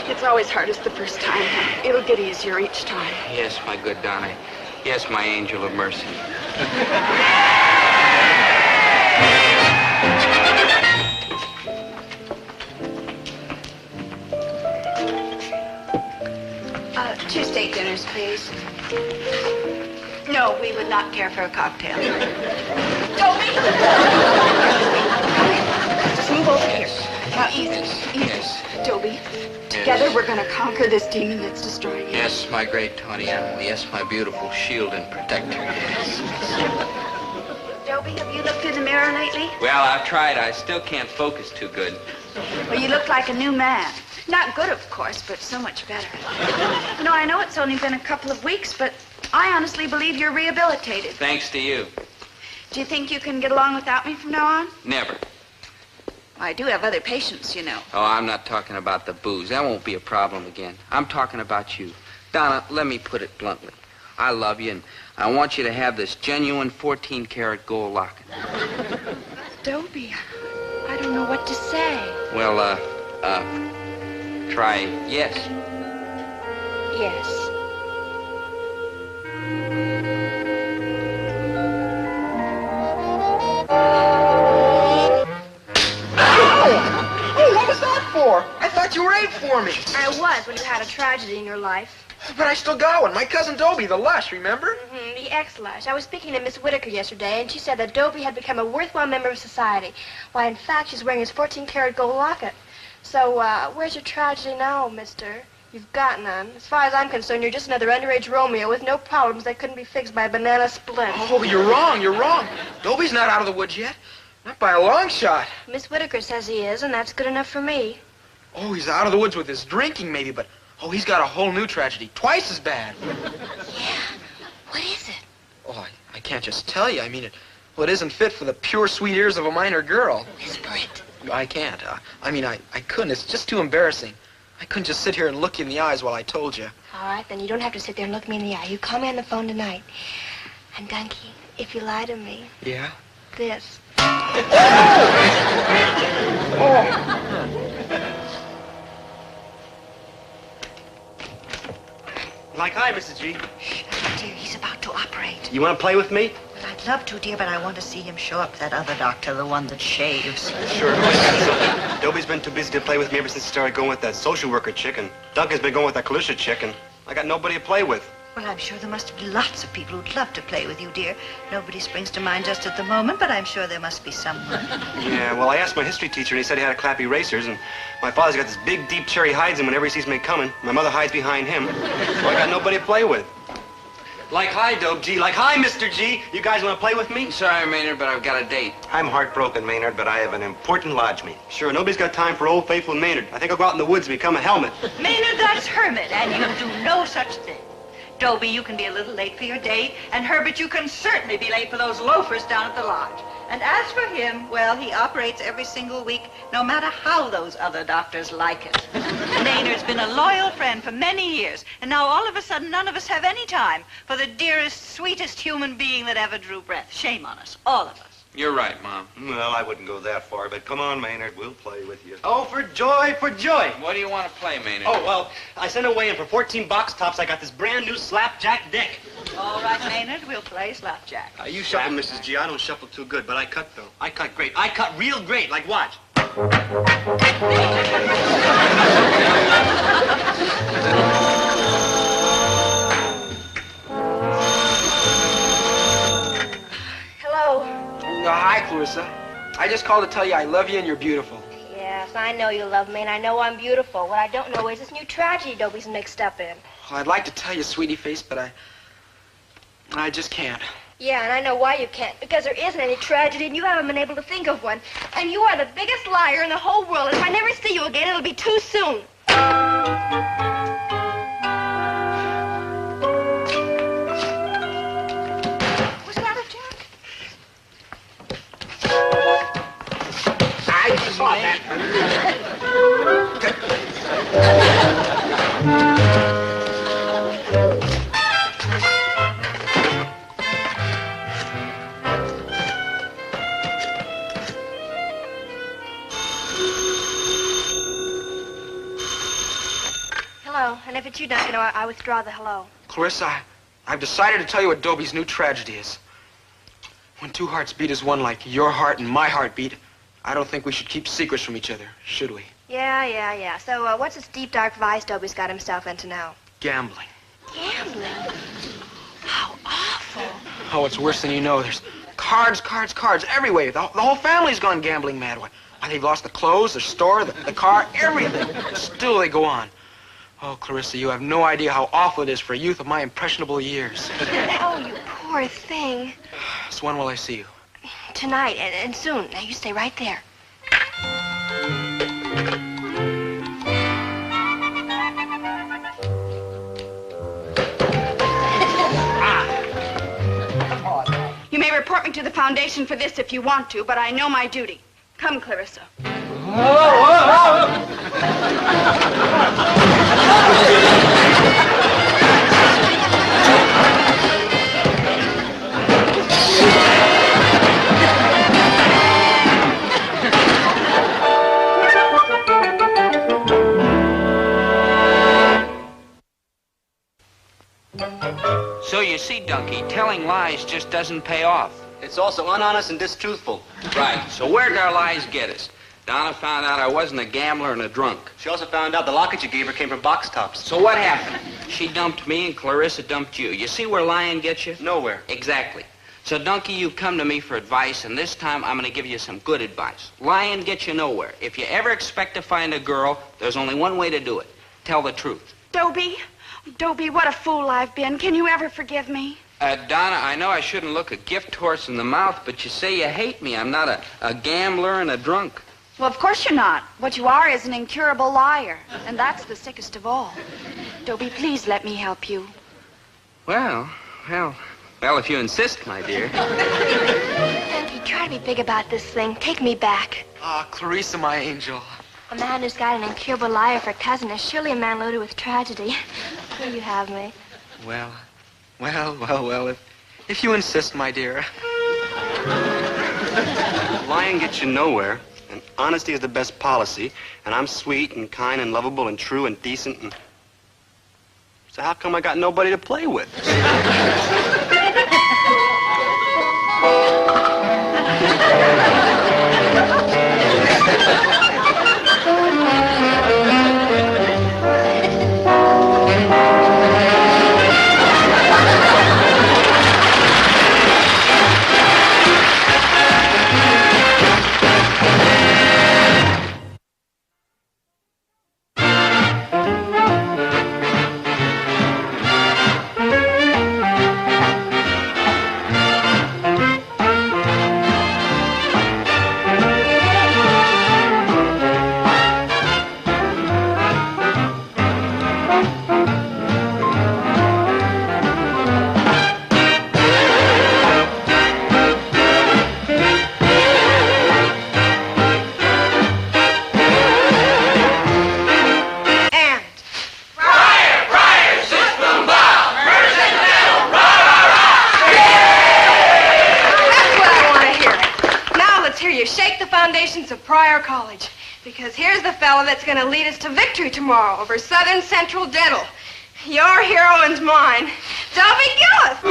It's always hardest the first time. It'll get easier each time. Yes, my good Donna. Yes, my angel of mercy. Two steak dinners, please. No, we would not care for a cocktail. Dobie! Just move over here. Now, easy. Yes. Dobie, together we're going to conquer this demon that's destroying you. Yes, my great Tony animal. Yes, my beautiful shield and protector. Yes. Dobie, have you looked in the mirror lately? Well, I've tried. I still can't focus too good. Well, you look like a new man. Not good, of course, but so much better. You know, I know it's only been a couple of weeks, but I honestly believe you're rehabilitated. Thanks to you. Do you think you can get along without me from now on? Never. I do have other patients, you know. Oh, I'm not talking about the booze. That won't be a problem again. I'm talking about you. Donna, let me put it bluntly. I love you, and I want you to have this genuine 14-karat gold locket. Dobie, I don't know what to say. Well, try yes. Yes. Oh, what was that for? I thought you were wait for me. I was when you had a tragedy in your life. But I still got one. My cousin Dobie, the lush, remember? Mm-hmm, the ex-lush. I was speaking to Miss Whitaker yesterday, and she said that Dobie had become a worthwhile member of society. Why, in fact, she's wearing his 14-karat gold locket. So, where's your tragedy now, mister? You've got none. As far as I'm concerned, you're just another underage Romeo with no problems that couldn't be fixed by a banana split. Oh, you're wrong. You're wrong. Dobie's not out of the woods yet. Not by a long shot. Miss Whitaker says he is, and that's good enough for me. Oh, he's out of the woods with his drinking, maybe, but... Oh, he's got a whole new tragedy. Twice as bad. Yeah? What is it? Oh, I can't just tell you. I mean, it isn't fit for the pure, sweet ears of a minor girl. Whisper it. I can't. I couldn't. It's just too embarrassing. I couldn't just sit here and look you in the eyes while I told you. All right, then you don't have to sit there and look me in the eye. You call me on the phone tonight. And, Dunky, if you lie to me... Yeah? This. Like, hi, Mrs. G. Shh, dear, he's about to operate. You want to play with me? Well, I'd love to, dear, but I want to see him show up, that other doctor, the one that shaves. Sure. Dobie's been too busy to play with me ever since he started going with that social worker chick, and Duncan's been going with that Clarissa chick, and I got nobody to play with. Well, I'm sure there must be lots of people who'd love to play with you, dear. Nobody springs to mind just at the moment, but I'm sure there must be someone. Yeah, well, I asked my history teacher, and he said he had a clappy racers, and my father's got this big, deep chair he hides in whenever he sees me coming. My mother hides behind him, so I got nobody to play with. Like, hi, Dope G. Like, hi, Mr. G. You guys want to play with me? Sorry, Maynard, but I've got a date. I'm heartbroken, Maynard, but I have an important lodge meet. Sure, nobody's got time for old faithful Maynard. I think I'll go out in the woods and become a helmet. Maynard, that's Hermit, and you do no such thing. Dobie, you can be a little late for your date, and Herbert, you can certainly be late for those loafers down at the lodge. And as for him, well, he operates every single week, no matter how those other doctors like it. Maynard's been a loyal friend for many years, and now all of a sudden none of us have any time for the dearest, sweetest human being that ever drew breath. Shame on us, all of us. You're right, Mom. Well, I wouldn't go that far, but come on, Maynard, we'll play with you. Oh, for joy, for joy. What do you want to play, Maynard? Oh, well, I sent away, and for 14 box tops, I got this brand new slapjack deck. All right, Maynard, we'll play slapjack. You shuffle, Mrs. G. I don't shuffle too good, but I cut, though. I cut great. I cut real great, like watch. Hello. Oh, hi, Clarissa. I just called to tell you I love you and you're beautiful. Yes, I know you love me, and I know I'm beautiful. What I don't know is this new tragedy Dobie's mixed up in. Well, I'd like to tell you, sweetie face, but I just can't. Yeah, and I know why you can't. Because there isn't any tragedy, and you haven't been able to think of one. And you are the biggest liar in the whole world. And if I never see you again, it'll be too soon. Was that a Jack? I saw that. Hello, and if it's you, Duncan, I withdraw the hello. Clarissa, I've decided to tell you what Dobie's new tragedy is. When two hearts beat as one like your heart and my heart beat, I don't think we should keep secrets from each other, should we? Yeah. So, what's this deep, dark vice Dobie's got himself into now? Gambling. Gambling? How awful. Oh, it's worse than you know. There's cards everywhere. The whole family's gone gambling mad. Why, they've lost the clothes, the store, the car, everything. Still they go on. Oh, Clarissa, you have no idea how awful it is for a youth of my impressionable years. Oh, you poor thing. So when will I see you? Tonight, and soon. Now, you stay right there. You may report me to the foundation for this if you want to, but I know my duty. Come, Clarissa. So you see, Dunky, telling lies just doesn't pay off. It's also unhonest and distruthful. Right. So where did our lies get us? Donna found out I wasn't a gambler and a drunk. She also found out the locket you gave her came from box tops. So what happened? She dumped me and Clarissa dumped you. You see where lying gets you? Nowhere. Exactly. So, Donkey, you've come to me for advice, and this time I'm going to give you some good advice. Lying gets you nowhere. If you ever expect to find a girl, there's only one way to do it. Tell the truth. Dobie, what a fool I've been. Can you ever forgive me? Donna, I know I shouldn't look a gift horse in the mouth, but you say you hate me. I'm not a gambler and a drunk. Well, of course you're not. What you are is an incurable liar, and that's the sickest of all. Dobie, please let me help you. Well, if you insist, my dear. Donkey, try to be big about this thing. Take me back. Ah, Clarissa, my angel. A man who's got an incurable liar for cousin is surely a man loaded with tragedy. Will you have me? Well, if you insist, my dear. Lying gets you nowhere, and honesty is the best policy, and I'm sweet and kind and lovable and true and decent and... So how come I got nobody to play with? Of Pryor College, because here's the fella that's going to lead us to victory tomorrow over Southern Central Dental. Your hero and mine, Dobie Gillis.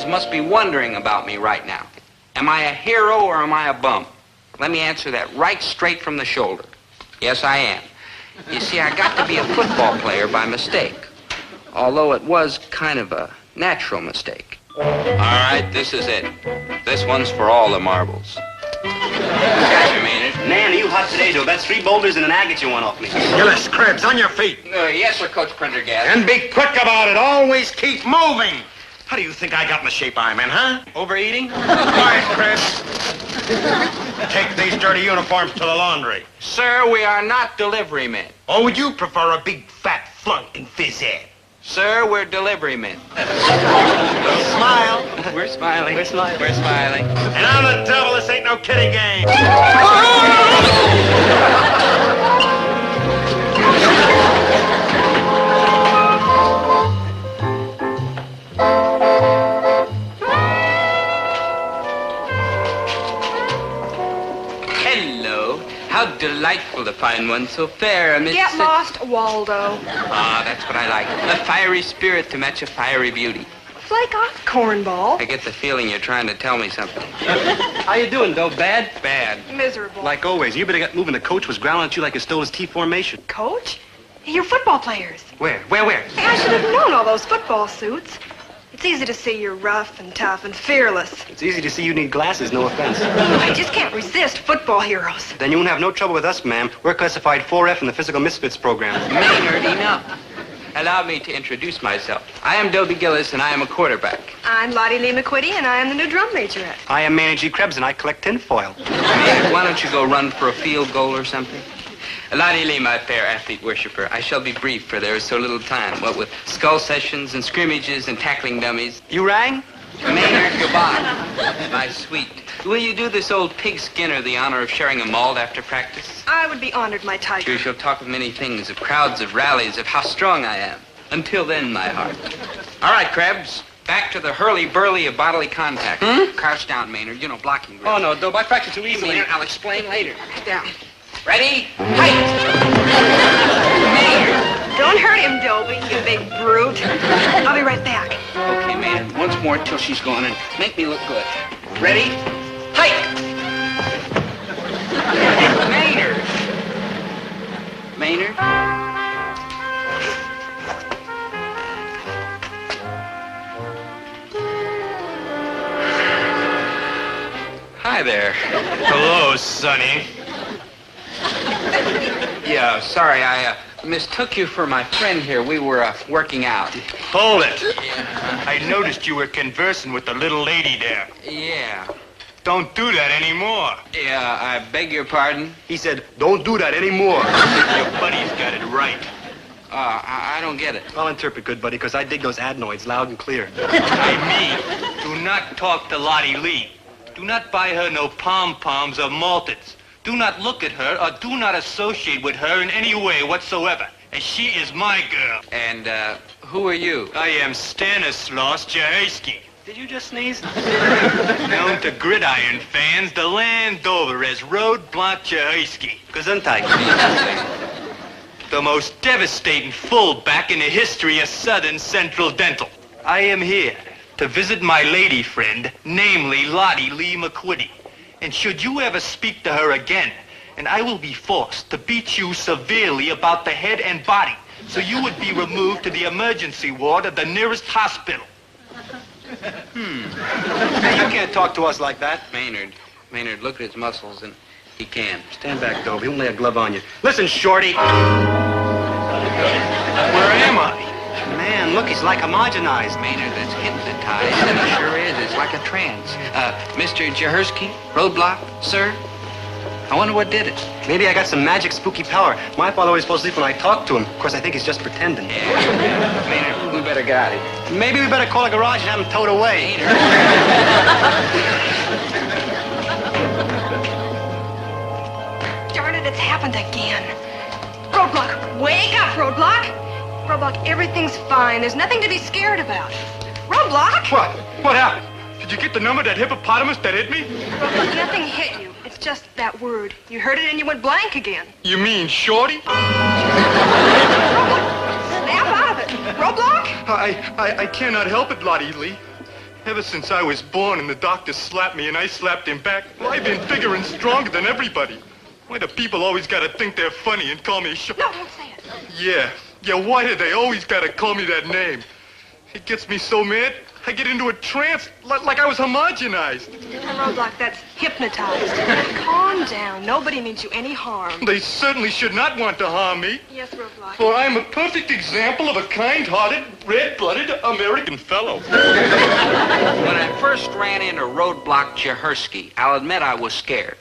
Must be wondering about me right now. Am I a hero or am I a bum? Let me answer that right straight from the shoulder. Yes, I am. You see, I got to be a football player by mistake, although it was kind of a natural mistake. All right, this is it. This one's for all the marbles. Gotcha, Maynard. Man, are you hot today, Joe? That's 3 boulders and an agate you want off me. Gillis, Krebs, on your feet. Yes, sir, Coach Prendergast. And be quick about it. Always keep moving. How do you think I got in the shape I'm in, huh? Overeating? All right, Chris. Take these dirty uniforms to the laundry. Sir, we are not delivery men. Or would you prefer a big fat flunk in phys ed? Sir, we're delivery men. Smile. We're smiling. We're smiling. We're smiling. And on the devil, this ain't no kidding game. How delightful to find one so fair amidst... Get lost, Waldo. Ah, that's what I like. A fiery spirit to match a fiery beauty. Flake off, cornball. I get the feeling you're trying to tell me something. How you doing, Doe? Bad? Bad. Miserable. Like always. You better get moving. The coach was growling at you like he stole his T formation. Coach? You're football players. Where? I should have known all those football suits. It's easy to see you're rough and tough and fearless. It's easy to see you need glasses, no offense. I just can't resist football heroes. Then you won't have no trouble with us, ma'am. We're classified 4F in the Physical Misfits program. Maynard, enough. Allow me to introduce myself. I am Dobie Gillis, and I am a quarterback. I'm Lottie Lee McQuitty, and I am the new drum majorette. I am Manny G. Krebs, and I collect tinfoil. Maynard, why don't you go run for a field goal or something? Lottie Lee, my fair athlete worshiper, I shall be brief, for there is so little time, what with skull sessions and scrimmages and tackling dummies. You rang? Maynard, goodbye. My sweet, Will you do this old pig Skinner the honor of sharing a malt after practice? I would be honored, my tiger. Sure, she'll talk of many things, of crowds, of rallies, of how strong I am. Until then, my heart. All right, Krebs. Back to the hurly-burly of bodily contact. Crouch down, Maynard. You know, blocking grip. Oh, no, Dope. I practice too easily. Maynard, I'll explain later. Get down. Ready? Height! Maynard! Don't hurt him, Dobie, you big brute. I'll be right back. Okay, Maynard. Once more till she's gone and make me look good. Ready? Height! Maynard! Maynard? Hi there. Hello, Sonny. Yeah, sorry, I mistook you for my friend here. We were working out. Hold it. Yeah. I noticed you were conversing with the little lady there. Yeah. Don't do that anymore. Yeah, I beg your pardon? He said, don't do that anymore. Your buddy's got it right. I don't get it. I'll interpret, good buddy, because I dig those adenoids loud and clear. I mean, do not talk to Lottie Lee. Do not buy her no pom-poms or malteds. Do not look at her or do not associate with her in any way whatsoever, as she is my girl. And, who are you? I am Stanislaus Jahersky. Did you just sneeze? Known to gridiron fans the land over as Road Blanc Jahersky. Gesundheit. The most devastating fullback in the history of Southern Central Dental. I am here to visit my lady friend, namely Lottie Lee McQuitty. And should you ever speak to her again, and I will be forced to beat you severely about the head and body, so you would be removed to the emergency ward of the nearest hospital. Hey, you can't talk to us like that. Maynard, look at his muscles, and he can. Stand back, Dobie. He won't lay a glove on you. Listen, Shorty. Where am I? Man, look, he's like homogenized. Maynard, that's hypnotized, and it sure is. It's like a trance. Mr. Jahersky, roadblock, sir? I wonder what did it. Maybe I got some magic spooky power. My father always falls asleep when I talk to him. Of course, I think he's just pretending. Yeah. Maynard, we better get out of here. Maybe we better call a garage and have him towed away. Darn it, it's happened again. Roadblock, wake up, Roadblock. Roadblock, everyth's fine. There's nothing to be scared about. Roadblock! What? What happened? Did you get the number of that hippopotamus that hit me? Roadblock, nothing hit you. It's just that word. You heard it and you went blank again. You mean Shorty? Roadblock, snap out of it. Roadblock? I cannot help it, Lottie Lee. Ever since I was born and the doctor slapped me and I slapped him back, well, I've been bigger and stronger than everybody. Why do people always gotta think they're funny and call me No, don't say it. Yeah, why do they always gotta call me that name? It gets me so mad, I get into a trance like I was homogenized. Roadblock, that's hypnotized. Calm down. Nobody means you any harm. They certainly should not want to harm me. Yes, Roadblock. For I'm a perfect example of a kind-hearted, red-blooded American fellow. When I first ran into Roadblock Jahersky, I'll admit I was scared.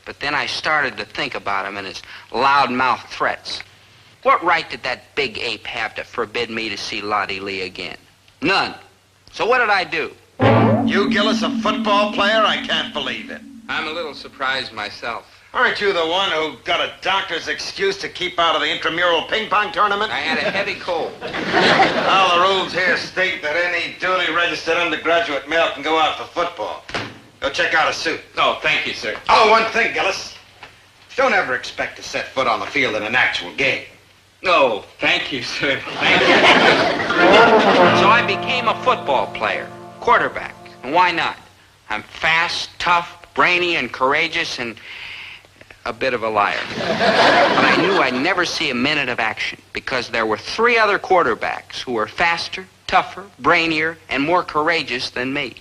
But then I started to think about him and his loudmouth threats. What right did that big ape have to forbid me to see Lottie Lee again? None. So what did I do? You, Gillis, a football player? I can't believe it. I'm a little surprised myself. Aren't you the one who got a doctor's excuse to keep out of the intramural ping pong tournament? I had a heavy cold. Well, the rules here state that any duly registered undergraduate male can go out for football. Go check out a suit. Oh, thank you, sir. Oh, one thing, Gillis. Don't ever expect to set foot on the field in an actual game. Oh, thank you, sir. Thank you. So I became a football player, quarterback. And why not? I'm fast, tough, brainy, and courageous, and a bit of a liar. But I knew I'd never see a minute of action because there were 3 other quarterbacks who were faster, tougher, brainier, and more courageous than me.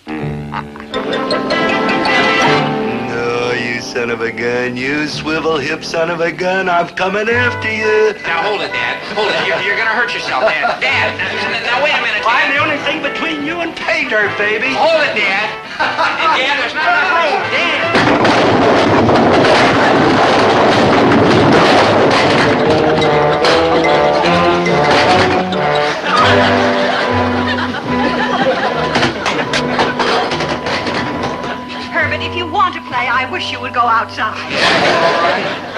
No, you son of a gun, you swivel hip son of a gun, I'm coming after you. Now hold it, Dad. Hold it. You're gonna hurt yourself, Dad. Dad, now wait a minute, Dad. I'm the only thing between you and pay dirt, baby. Hold it, Dad. Dad, there's not enough room. Dad. Herbert, if you want to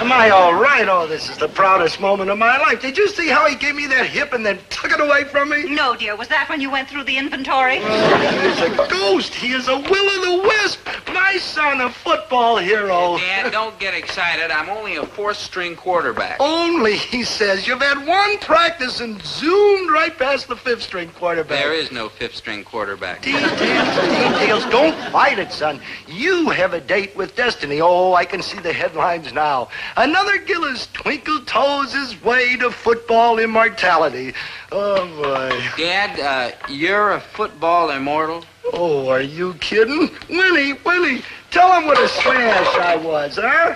Am I all right? Oh, this is the proudest moment of my life. Did you see how he gave me that hip and then took it away from me? No, dear. Was that when you went through the inventory? He is a ghost. He is a will-o'-the-wisp. My son, a football hero. Dad, don't get excited. I'm only a fourth-string quarterback. Only, he says. You've had one practice and zoomed right past the fifth-string quarterback. There is no fifth-string quarterback. Details. Don't fight it, son. You have a date with destiny. Oh, I can see the headlines now. Another Gillis twinkle-toes his way to football immortality. Oh, boy. Dad, you're a football immortal? Oh, are you kidding? Willie, tell him what a smash I was, huh?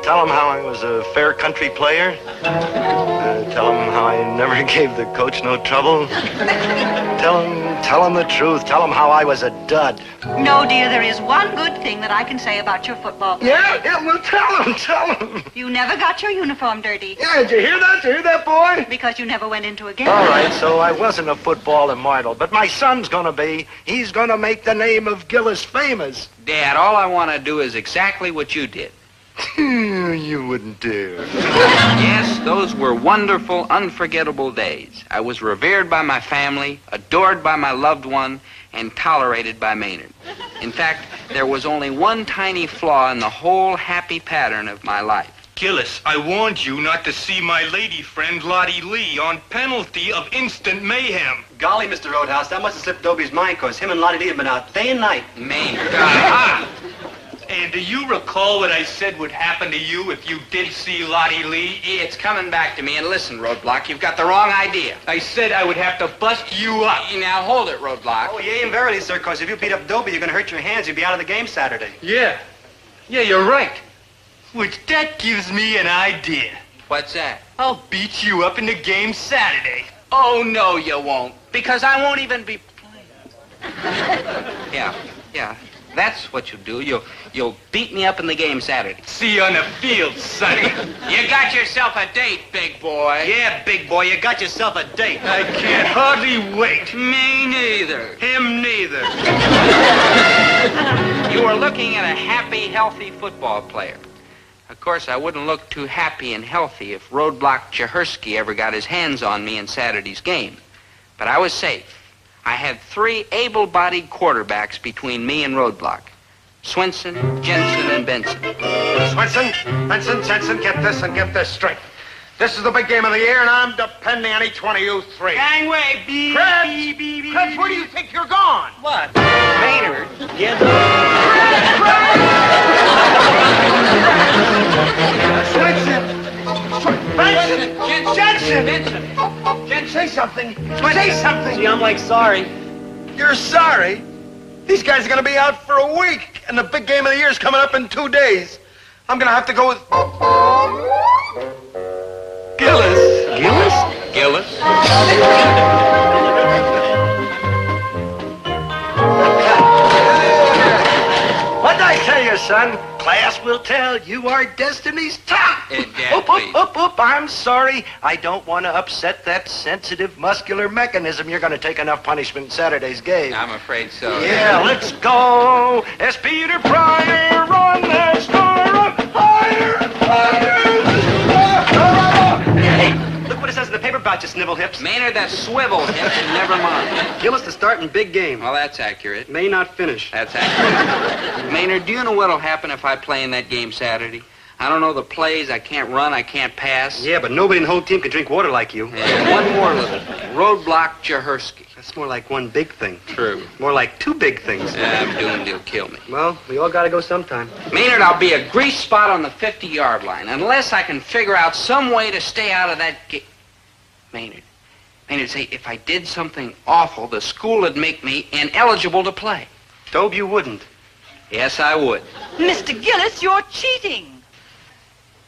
Tell him how I was a fair country player. Tell him how I never gave the coach no trouble. Tell him the truth. Tell him how I was a dud. No, dear, there is one good thing that I can say about your football. Yeah, well, tell him. You never got your uniform dirty. Yeah, did you hear that? Did you hear that, boy? Because you never went into a game. All right, so I wasn't a football immortal, but my son's gonna be. He's gonna make the name of Gillis famous. Dad, all I want to do is exactly what you did. You wouldn't dare. Yes, those were wonderful, unforgettable days. I was revered by my family, adored by my loved one, and tolerated by Maynard. In fact, there was only one tiny flaw in the whole happy pattern of my life. Gillis, I warned you not to see my lady friend Lottie Lee on penalty of instant mayhem. Golly, Mr. Roadhouse, that must have slipped Dobie's mind, because him and Lottie Lee have been out day and night. Maynard. Aha! And do you recall what I said would happen to you if you did see Lottie Lee? It's coming back to me. And listen, Roadblock, you've got the wrong idea. I said I would have to bust you up. Now, hold it, Roadblock. Oh, yea, and verily, sir, because if you beat up Dobie, you're going to hurt your hands. You'll be out of the game Saturday. Yeah, you're right. Which that gives me an idea. What's that? I'll beat you up in the game Saturday. Oh, no, you won't. Because I won't even be playing. Yeah. That's what you'll do. You'll beat me up in the game Saturday. See you on the field, sonny. You got yourself a date, big boy. Yeah, big boy, you got yourself a date. I can't hardly wait. Me neither. Him neither. You are looking at a happy, healthy football player. Of course, I wouldn't look too happy and healthy if Roadblock Chehersky ever got his hands on me in Saturday's game. But I was safe. I had 3 able-bodied quarterbacks between me and Roadblock. Swinson, Jensen, and Benson. Swinson, Benson, Jensen, get this straight. This is the big game of the year, and I'm depending on each one of you 3. Gangway, Krebs, where do you think you're gone? What? Maynard. Yes. Jensen, say something. Say something. Gee, I'm like sorry. You're sorry? These guys are going to be out for a week, and the big game of the year is coming up in 2 days. I'm going to have to go with Gillis. Gillis? What'd I tell you, son? Class will tell you are destiny's top. Dad, Oop, I'm sorry. I don't want to upset that sensitive muscular mechanism. You're going to take enough punishment in Saturday's game. I'm afraid so. Yeah, let's go. As Peter Pryor, run that star up higher and higher. Hey, look what it says in the paper about you, snivel hips. Maynard, that swivel hip, never mind. Gillis to start in big game. Well, that's accurate. May not finish. That's accurate. Maynard, do you know what'll happen if I play in that game Saturday? I don't know the plays. I can't run. I can't pass. Yeah, but nobody in the whole team can drink water like you. And one more little thing. Roadblock Chehersky. That's more like one big thing. True. More like 2 big things. I'm doomed. He'll kill me. Well, we all got to go sometime. Maynard, I'll be a grease spot on the 50-yard line unless I can figure out some way to stay out of that game. Maynard, say, if I did something awful, the school would make me ineligible to play. Dobe, you wouldn't. Yes, I would. Mr. Gillis, you're cheating.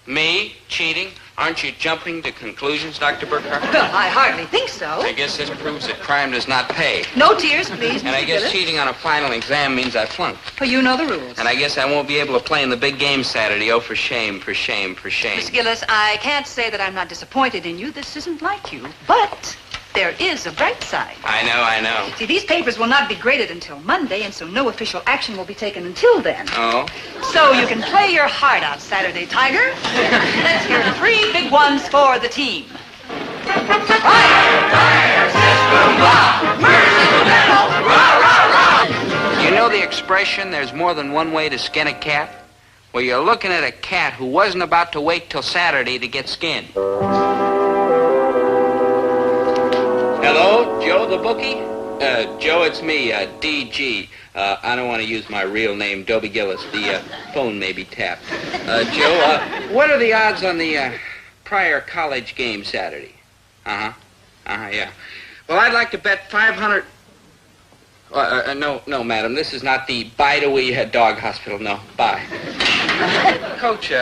Me? Cheating? Aren't you jumping to conclusions, Dr. Burkhart? Well, I hardly think so. I guess this proves that crime does not pay. No tears, please, And I Mr. guess Gillis. cheating on a final exam means I flunked. Well, you know the rules. And I guess I won't be able to play in the big game Saturday. Oh, for shame, for shame, for shame. Miss Gillis, I can't say that I'm not disappointed in you. This isn't like you. But there is a bright side. I know. See, these papers will not be graded until Monday, and so no official action will be taken until then. Oh? So you can play your heart out Saturday, Tiger. Let's hear 3 big ones for the team. You know the expression, there's more than one way to skin a cat? Well, you're looking at a cat who wasn't about to wait till Saturday to get skinned. Hello, Joe the bookie? Joe, it's me, DG. I don't want to use my real name, Dobie Gillis. The phone may be tapped. Joe, what are the odds on the prior college game Saturday? Yeah. Well, I'd like to bet 500... No, madam. This is not the Bide-A-Wee Dog Hospital. No, bye. Coach,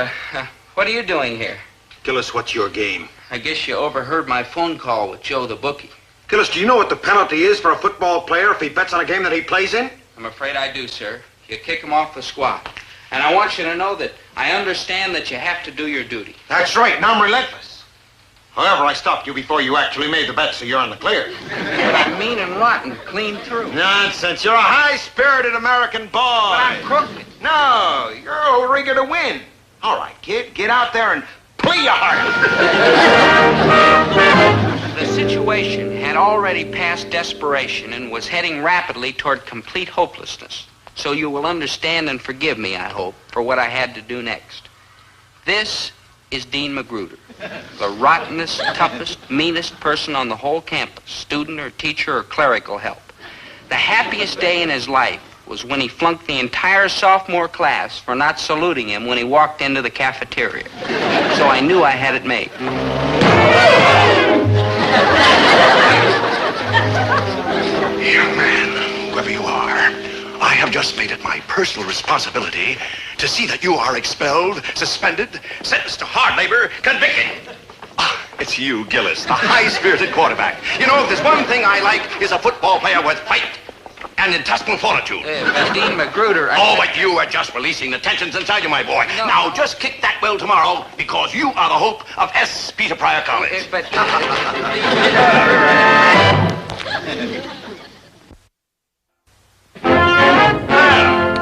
what are you doing here? Gillis, what's your game? I guess you overheard my phone call with Joe the bookie. Gillis, do you know what the penalty is for a football player if he bets on a game that he plays in? I'm afraid I do, sir. You kick him off the squad. And I want you to know that I understand that you have to do your duty. That's right, and I'm relentless. However, I stopped you before you actually made the bet, so you're in the clear. But I'm mean and rotten, clean through. Nonsense. You're a high-spirited American boy. But I'm crooked. No, you're a rigger to win. All right, kid, get out there and play your heart. The situation had already passed desperation and was heading rapidly toward complete hopelessness. So you will understand and forgive me, I hope, for what I had to do next. This is Dean Magruder, the rottenest, toughest, meanest person on the whole campus, student or teacher or clerical help. The happiest day in his life was when he flunked the entire sophomore class for not saluting him when he walked into the cafeteria. So I knew I had it made. Young man, whoever you are, I have just made it my personal responsibility to see that you are expelled, suspended, sentenced to hard labor, convicted. It's you, Gillis, the high-spirited quarterback. You know, if there's one thing I like is a football player with fight and intestinal fortitude. Dean Magruder... But you are just releasing the tensions inside you, my boy. No. Now, just kick that well tomorrow, because you are the hope of S. Peter Pryor College.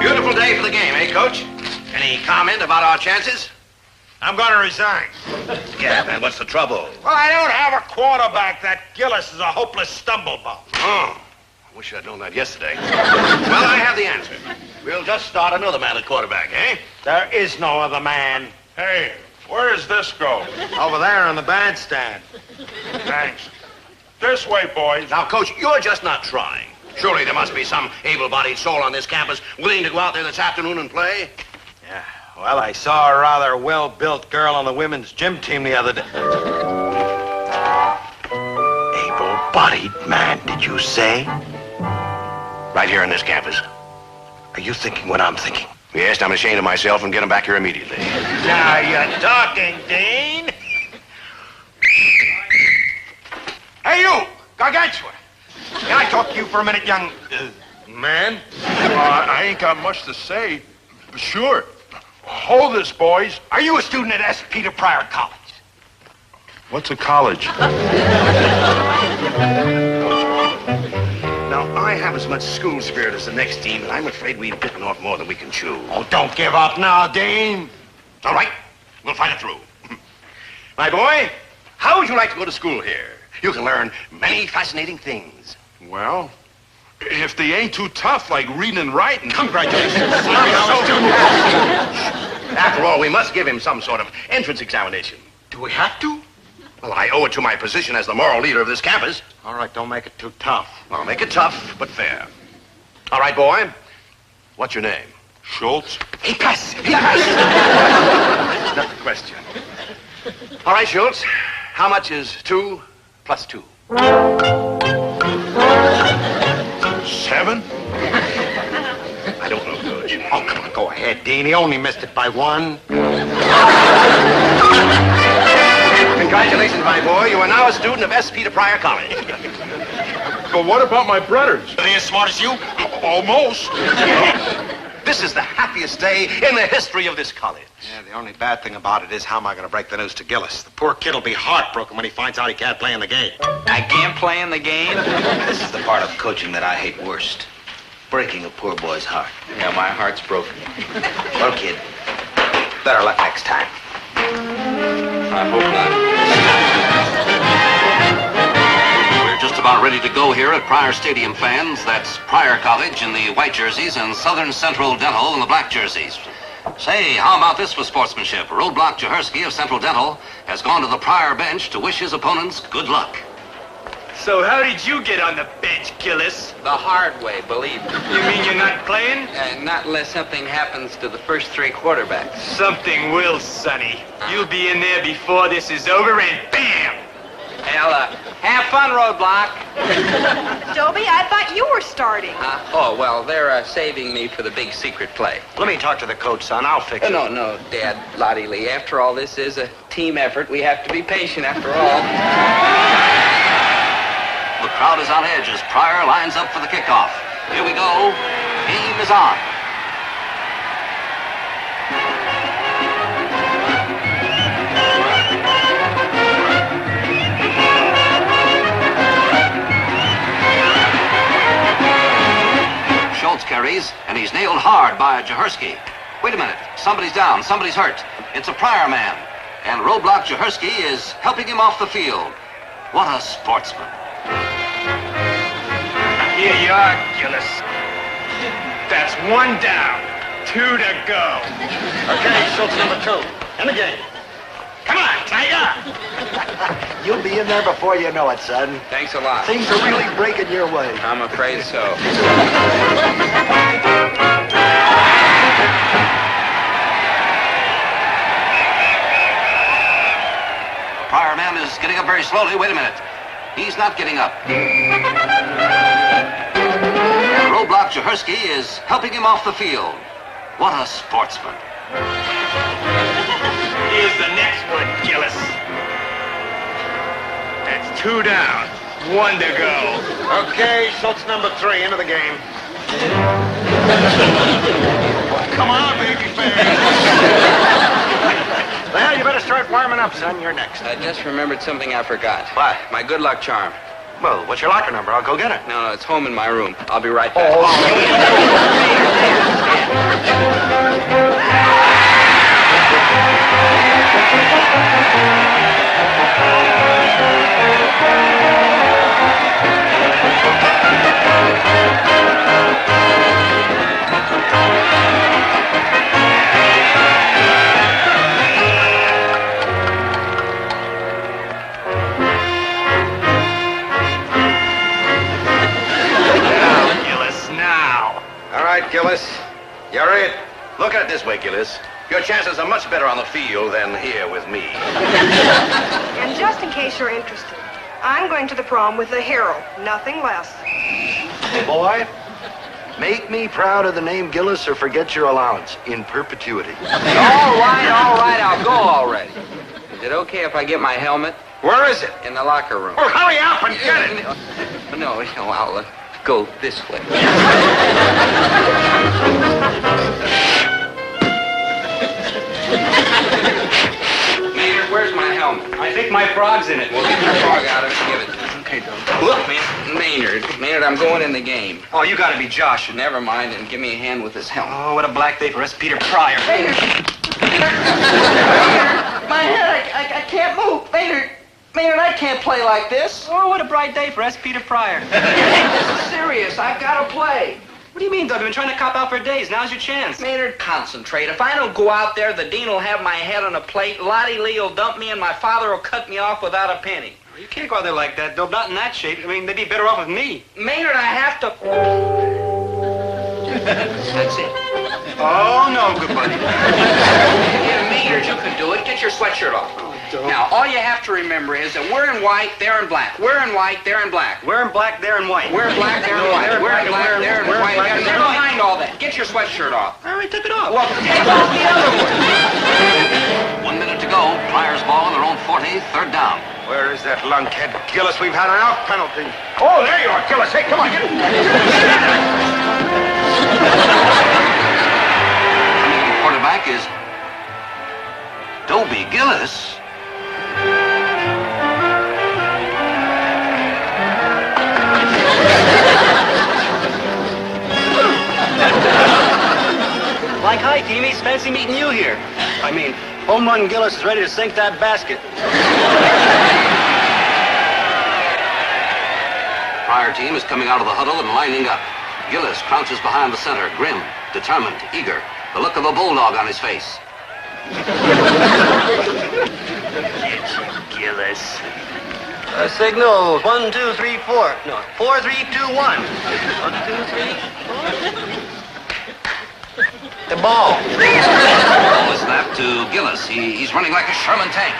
Beautiful day for the game, eh, Coach? Any comment about our chances? I'm going to resign. Yeah, man, what's the trouble? Well, I don't have a quarterback. That Gillis is a hopeless stumblebum. Oh, I wish I'd known that yesterday. Well, I have the answer. We'll just start another man at quarterback, eh? There is no other man. Hey, where does this go? Over there on the bandstand. Thanks. This way, boys. Now, Coach, you're just not trying. Surely there must be some able-bodied soul on this campus willing to go out there this afternoon and play? Yeah, well, I saw a rather well-built girl on the women's gym team the other day. Able-bodied man, did you say? Right here on this campus. Are you thinking what I'm thinking? Yes, I'm ashamed of myself and get him back here immediately. Now you're talking, Dean. Hey, you, gargantua. Can I talk to you for a minute, young man? I ain't got much to say. Sure. Hold this, boys. Are you a student at S. Peter Pryor College? What's a college? Now, I have as much school spirit as the next team, and I'm afraid we've bitten off more than we can chew. Oh, don't give up now, Dean. All right, we'll fight it through. My boy, how would you like to go to school here? You can learn many fascinating things. Well, if they ain't too tough, like reading and writing. Congratulations. After all, we must give him some sort of entrance examination. Do we have to? Well, I owe it to my position as the moral leader of this campus. All right, don't make it too tough. I'll make it tough, but fair. All right, boy. What's your name? Schultz. He pass. That's not the question. All right, Schultz. How much is 2 plus 2? 7? I don't know, Coach. Oh, come on, go ahead, Dean. He only missed it by 1. Congratulations, my boy. You are now a student of S. Peter Pryor College. But what about my brothers? Are they as smart as you? Almost. This is the happiest day in the history of this college. Yeah, the only bad thing about it is how am I going to break the news to Gillis? The poor kid will be heartbroken when he finds out he can't play in the game. I can't play in the game? This is the part of coaching that I hate worst. Breaking a poor boy's heart. Yeah, my heart's broken. Well, kid, better luck next time. I hope not. We're just about ready to go here at Pryor Stadium, fans. That's Pryor College in the white jerseys and Southern Central Dental in the black jerseys. Say, how about this for sportsmanship? Roadblock Jahersky of Central Dental has gone to the Pryor bench to wish his opponents good luck. So how did you get on the bench, Gillis? The hard way, believe me. You mean you're not playing? Not unless something happens to the first three quarterbacks. Something will, Sonny. You'll be in there before this is over and bam! Hell, have fun, Roadblock. Dobie, I thought you were starting. Oh, well, they're saving me for the big secret play. Let me talk to the coach, son. I'll fix it. No, Dad, Lottie Lee. After all, this is a team effort. We have to be patient after all. The crowd is on edge as Pryor lines up for the kickoff. Here we go. Game is on. Schultz carries, and he's nailed hard by Jahersky. Wait a minute. Somebody's down. Somebody's hurt. It's a Pryor man. And Roadblock Jahersky is helping him off the field. What a sportsman. Here you are, Gillis. That's one down. 2 to go. Okay, Schultz number 2. In the game. Come on, Tiger! You'll be in there before you know it, son. Thanks a lot. Things are really breaking your way. I'm afraid so. Pryor man is getting up very slowly. Wait a minute. He's not getting up. And Roadblock Jahersky is helping him off the field. What a sportsman. Here's the next one, Gillis. That's 2 down. 1 to go. Okay, Schultz number 3. Into the game. Come on, baby face. Well, you better start warming up, son. You're next. I just remembered something I forgot. What? My good luck charm. Well, what's your locker number? I'll go get it. No, it's home in my room. I'll be right back. All right, Gillis. You're it. Look at it this way, Gillis. Your chances are much better on the field than here with me. And just in case you're interested, I'm going to the prom with the hero, nothing less. Boy, make me proud of the name Gillis or forget your allowance in perpetuity. All right, I'll go already. Is it okay if I get my helmet? Where is it? In the locker room. Well, hurry up and get it. No, I'll go this way. Maynard, where's my helmet? I think my frog's in it. Well, get your frog out of it and give it to me. Okay, Doug. Look, Maynard, I'm going in the game. Oh, you gotta be Josh. Never mind, and give me a hand with this helmet. Oh, what a black day for us, Peter Pryor. My head, I can't move. Maynard, I can't play like this. Oh, what a bright day for us, Peter Pryor. This is serious. I've got to play. What do you mean, Doug? I've been trying to cop out for days. Now's your chance. Maynard, concentrate. If I don't go out there, the dean will have my head on a plate, Lottie Lee will dump me, and my father will cut me off without a penny. You can't go out there like that, Doug. Not in that shape. I mean, they'd be better off with me. Maynard, I have to... That's it. Oh, no, good buddy. Yeah, Maynard, you can do it. Get your sweatshirt off. Now, all you have to remember is that we're in white, they're in black. We're in white, they're in black. We're in black, they're in white. We're in black, they're in white. We're in black, they're in white. Never mind all that. Get your sweatshirt off. All right, take it off. Well, take off the other one. 1 minute to go. Pryor's ball on their own 40, 3rd down. Where is that lunkhead, Gillis? We've had an out penalty. Oh, there you are, Gillis. Hey, come on, get it. Dobie Gillis? Like, hi, teamies. Fancy meeting you here. I mean, Home Run Gillis is ready to sink that basket. Prior team is coming out of the huddle and lining up. Gillis crouches behind the center, grim, determined, eager, the look of a bulldog on his face. Gillis. Signal 1, 2, 3, 4. No, 4, 3, 2, 1. 1, 2, 3, 4. The ball. Ball is snapped to Gillis. He's running like a Sherman tank.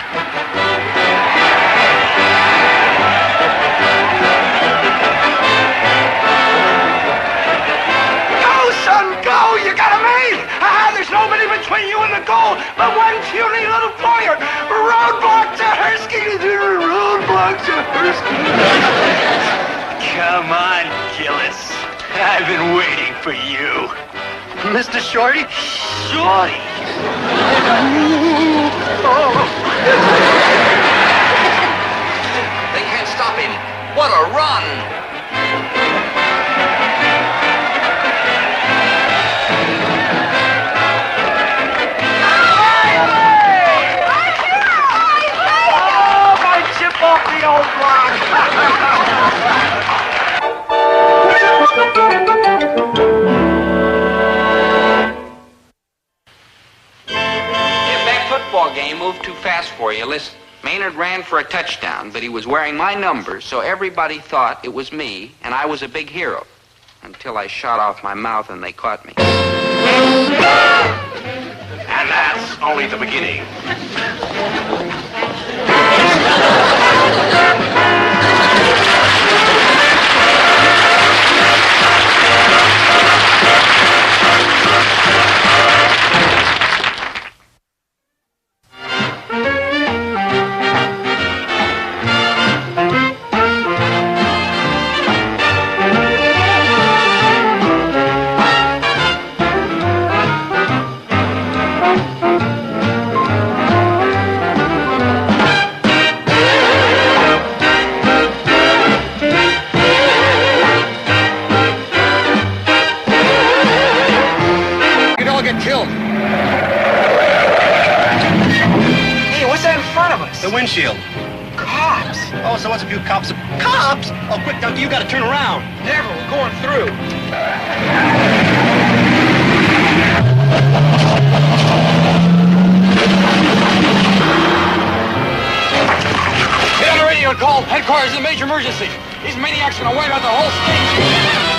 Go, son, go! You got him made! There's nobody between you and the goal but one puny little player. Roadblock to Hersky. Roadblock to Hersky. Come on, Gillis. I've been waiting for you. Mr. Shorty? Shorty! They can't stop him. What a run! Oh, my chip off the old block. If that football game moved too fast for you, listen. Maynard ran for a touchdown, but he was wearing my number, so everybody thought it was me, and I was a big hero. Until I shot off my mouth and they caught me. And that's only the beginning. The windshield. Cops! Oh, so what's a few cops? Cops? Oh, quick, Dunky, you gotta turn around. Never, we're going through. Get on the radio and call headquarters in a major emergency. These maniacs are gonna wipe out the whole state.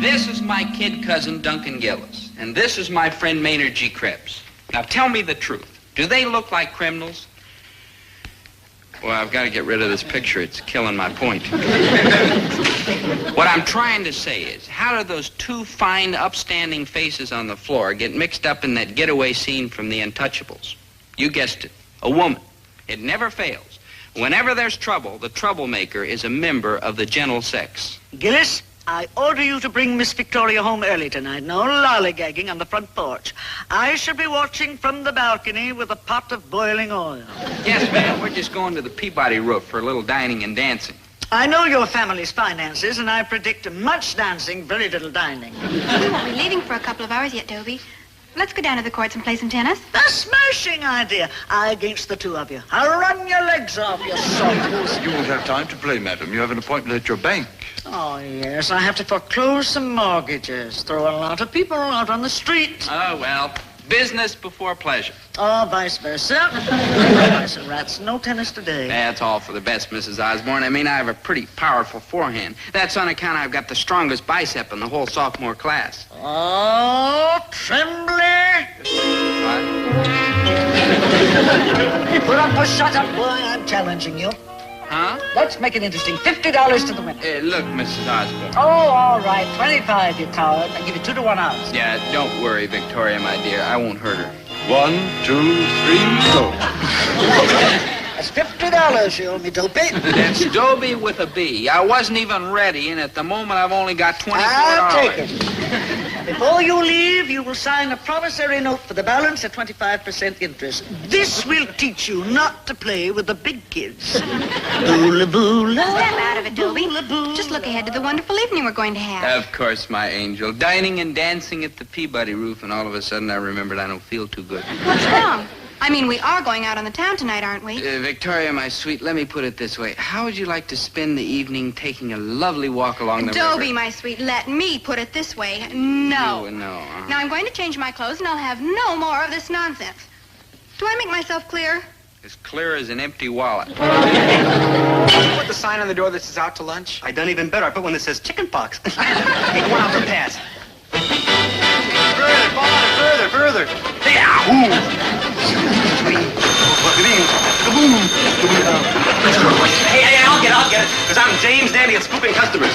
This is my kid cousin Duncan Gillis, and this is my friend Maynard G. Krebs. Now tell me the truth. Do they look like criminals? Well, I've got to get rid of this picture. It's killing my point. What I'm trying to say is, how do those two fine, upstanding faces on the floor get mixed up in that getaway scene from The Untouchables? You guessed it, a woman. It never fails. Whenever there's trouble, the troublemaker is a member of the gentle sex. Gillis, I order you to bring Miss Victoria home early tonight. No lollygagging on the front porch. I shall be watching from the balcony with a pot of boiling oil. Yes, ma'am. We're just going to the Peabody roof for a little dining and dancing. I know your family's finances, and I predict much dancing, very little dining. We won't be leaving for a couple of hours yet, Dobie. Let's go down to the courts and play some tennis. A smashing idea. I against the two of you. I'll run your legs off, you softballs. You won't have time to play, madam. You have an appointment at your bank. Oh, yes, I have to foreclose some mortgages. Throw a lot of people out on the street. Oh, well, business before pleasure. Oh, vice versa. Mice and rats, no tennis today. That's all for the best, Mrs. Osborne. I mean, I have a pretty powerful forehand. That's on account I've got the strongest bicep in the whole sophomore class. Oh, Tremblay! What? Put up or shut up, boy. I'm challenging you. Huh? Let's make it interesting. $50 to the winner. Look, Mrs. Osborne. Oh, all right. 25, you coward. I'll give you 2-to-1 odds. Yeah, don't worry, Victoria, my dear. I won't hurt her. 1, 2, 3, go. That's $50 you owe me, Dobie. It's Dobie with a B. I wasn't even ready, and at the moment I've only got $24. I'll take it. Before you leave, you will sign a promissory note for the balance at 25% interest. This will teach you not to play with the big kids. Boola-boola. Snap out of it, Dobie. Just look ahead to the wonderful evening we're going to have. Of course, my angel. Dining and dancing at the Peabody roof, and all of a sudden I remembered I don't feel too good. What's wrong? I mean, we are going out on the town tonight, aren't we? Victoria, my sweet, let me put it this way. How would you like to spend the evening taking a lovely walk along the river? Dobie, my sweet, let me put it this way. No. You know, Now, I'm going to change my clothes, and I'll have no more of this nonsense. Do I make myself clear? As clear as an empty wallet. Did you put the sign on the door that says out to lunch? I done even better. I put one that says chicken pox. Hey, go on out for a pass. Further, fall on it, further. Hey, Hey, I'll get it. Because I'm James Dandy at Scooping Customers.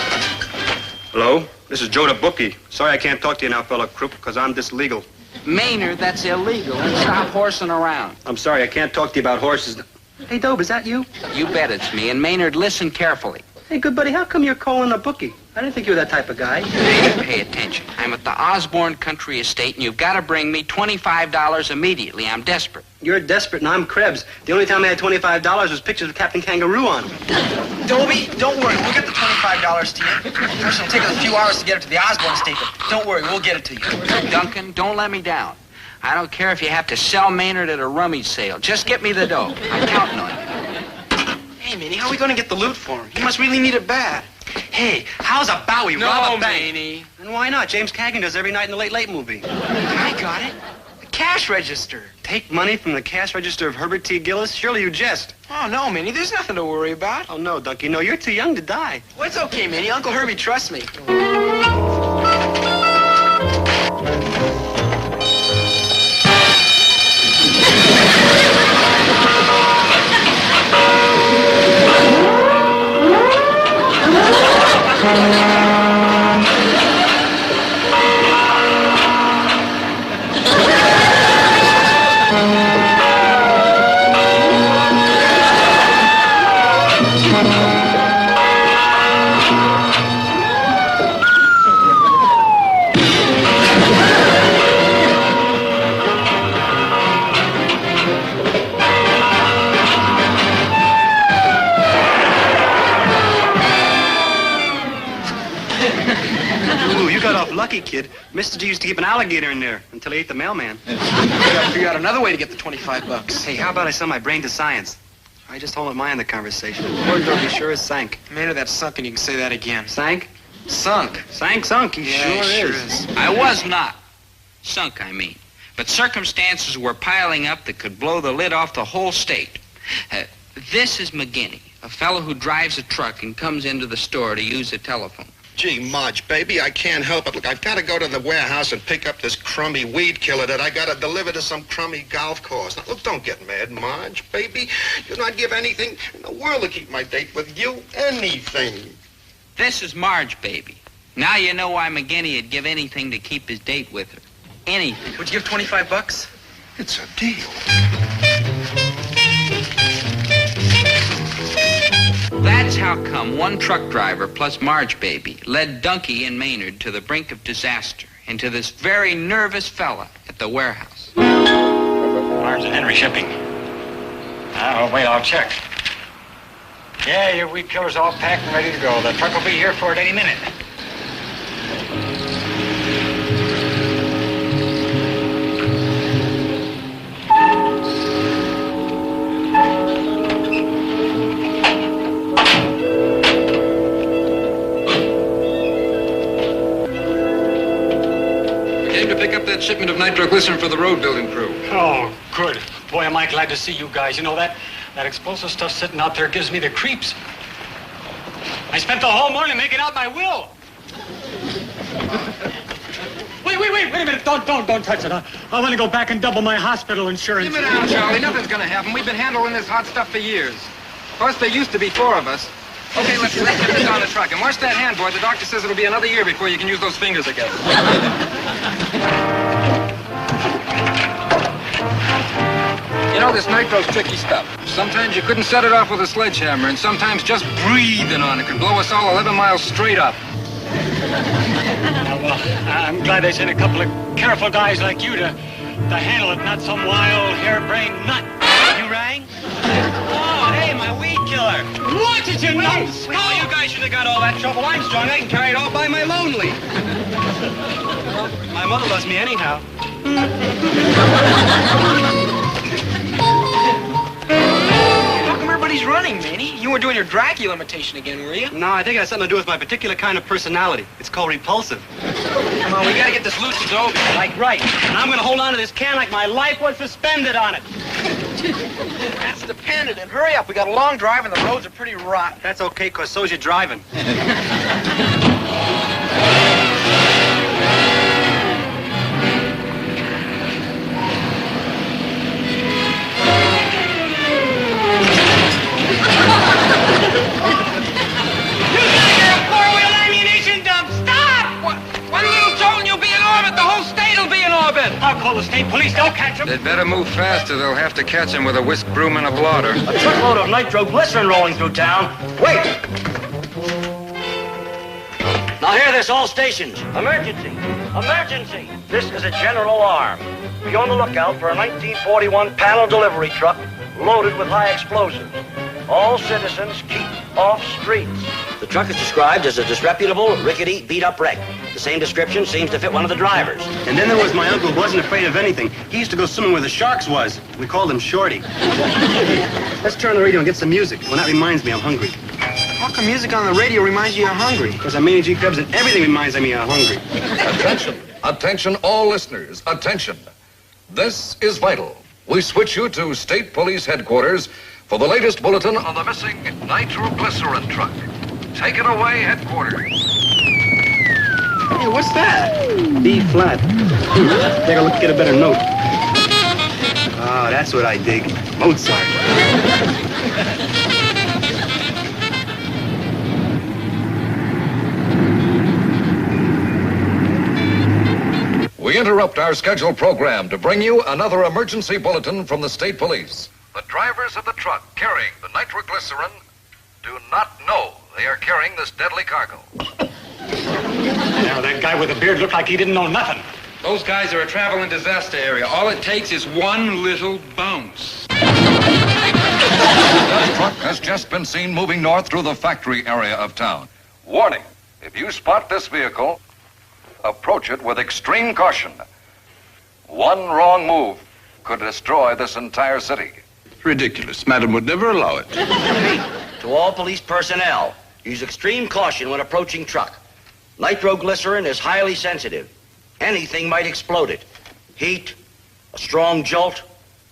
Hello? This is Joe the Bookie. Sorry I can't talk to you now, fella crook, because I'm dislegal. Maynard, that's illegal. And stop horsing around. I'm sorry, I can't talk to you about horses. Hey, Dobe, is that you? You bet it's me. And Maynard, listen carefully. Hey, good buddy, how come you're calling a bookie? I didn't think you were that type of guy. Maynard, pay attention. I'm at the Osborne Country Estate, and you've got to bring me $25 immediately. I'm desperate. You're desperate, and I'm Krebs. The only time I had $25 was pictures of Captain Kangaroo on them. Dobie, don't worry. We'll get the $25 to you. First, it'll take us a few hours to get it to the Osborne estate, but don't worry, we'll get it to you. Duncan, don't let me down. I don't care if you have to sell Maynard at a rummage sale. Just get me the dough. I'm counting on you. Hey, Minnie, how are we going to get the loot for him? He must really need it bad. Hey, how's about we rob a bank? Manny. And why not? James Cagney does every night in the Late Late movie. I got it. The cash register. Take money from the cash register of Herbert T. Gillis? Surely you jest. Oh, no, Minnie, there's nothing to worry about. Oh, no, Dunky, no, you're too young to die. Well, it's okay, Minnie. Uncle Herbie trusts me. Lucky, kid. Mr. G used to keep an alligator in there until he ate the mailman. We gotta figure out another way to get the $25. Hey, how about I sell my brain to science? I just hold my in the conversation. Poor Dobie sure is sank. Maynard, that's sunken. You can say that again. Sank? Sunk. Sank. He Yeah, sure is. I was not. Sunk, I mean. But circumstances were piling up that could blow the lid off the whole state. This is McGinney, a fellow who drives a truck and comes into the store to use a telephone. Gee, Marge, baby, I can't help it. Look, I've got to go to the warehouse and pick up this crummy weed killer that I got to deliver to some crummy golf course. Now, look, don't get mad, Marge, baby. You'd not give anything in the world to keep my date with you. Anything. This is Marge, baby. Now you know why McGinney would give anything to keep his date with her. Anything. Would you give $25? It's a deal. That's how come one truck driver plus Marge baby led Dunky and Maynard to the brink of disaster and to this very nervous fella at the warehouse. Marge and Henry shipping. Oh, wait, I'll check. Yeah, your weed killer's all packed and ready to go. The truck will be here for it any minute. That shipment of nitroglycerin for the road building crew. Oh, good. Boy, am I glad to see you guys. You know, that explosive stuff sitting out there gives me the creeps. I spent the whole morning making out my will. Wait a minute. Don't touch it. I want to go back and double my hospital insurance. Keep it down, Charlie. Nothing's going to happen. We've been handling this hot stuff for years. Of course, there used to be 4 of us. Okay, let's get this on the truck. And watch that hand, boy. The doctor says it'll be another year before you can use those fingers again. know, this nitro's tricky stuff. Sometimes you couldn't set it off with a sledgehammer, and sometimes just breathing on it could blow us all 11 miles straight up. Well, I'm glad they sent a couple of careful guys like you to handle it, not some wild, harebrained nut. You rang? Oh, hey, my weed killer. What did you know? Oh, you guys should have got all that trouble. I'm strong. I can carry it all by my lonely. Well, my mother loves me anyhow. How come everybody's running, Manny? You weren't doing your Dracula imitation again, were you? No, I think it has something to do with my particular kind of personality. It's called repulsive. Come on, we gotta get this loose to Dobie. Like right. And I'm gonna hold on to this can like my life was suspended on it. That's dependent. And hurry up, we got a long drive and the roads are pretty rotten. That's okay, cause so's your driving. I'll call the state police. They'll catch him. They'd better move faster. They'll have to catch him with a whisk broom and a blotter. A truckload of nitroglycerin rolling through town. Wait! Now hear this, all stations. Emergency! Emergency! This is a general alarm. Be on the lookout for a 1941 panel delivery truck loaded with high explosives. All citizens keep off streets. The truck is described as a disreputable, rickety, beat-up wreck. The same description seems to fit one of the drivers. And then there was my uncle who wasn't afraid of anything. He used to go swimming where the sharks was. We called him Shorty. Let's turn the radio and get some music. Well, that reminds me I'm hungry. How come music on the radio reminds you you're hungry? Because I'm Manny G. Krebs and everything reminds me I'm hungry. Attention, attention all listeners, attention. This is vital. We switch you to State Police Headquarters for the latest bulletin on the missing nitroglycerin truck. Take it away, Headquarters. Hey, what's that? B flat. Take a look, get a better note. Ah, that's what I dig. Mozart. We interrupt our scheduled program to bring you another emergency bulletin from the State Police. The drivers of the truck carrying the nitroglycerin do not know they are carrying this deadly cargo. Now, that guy with the beard looked like he didn't know nothing. Those guys are a traveling disaster area. All it takes is one little bounce. The truck has just been seen moving north through the factory area of town. Warning, if you spot this vehicle, approach it with extreme caution. One wrong move could destroy this entire city. Ridiculous. Madam would never allow it. To all police personnel, use extreme caution when approaching truck. Nitroglycerin is highly sensitive. Anything might explode it. Heat, a strong jolt,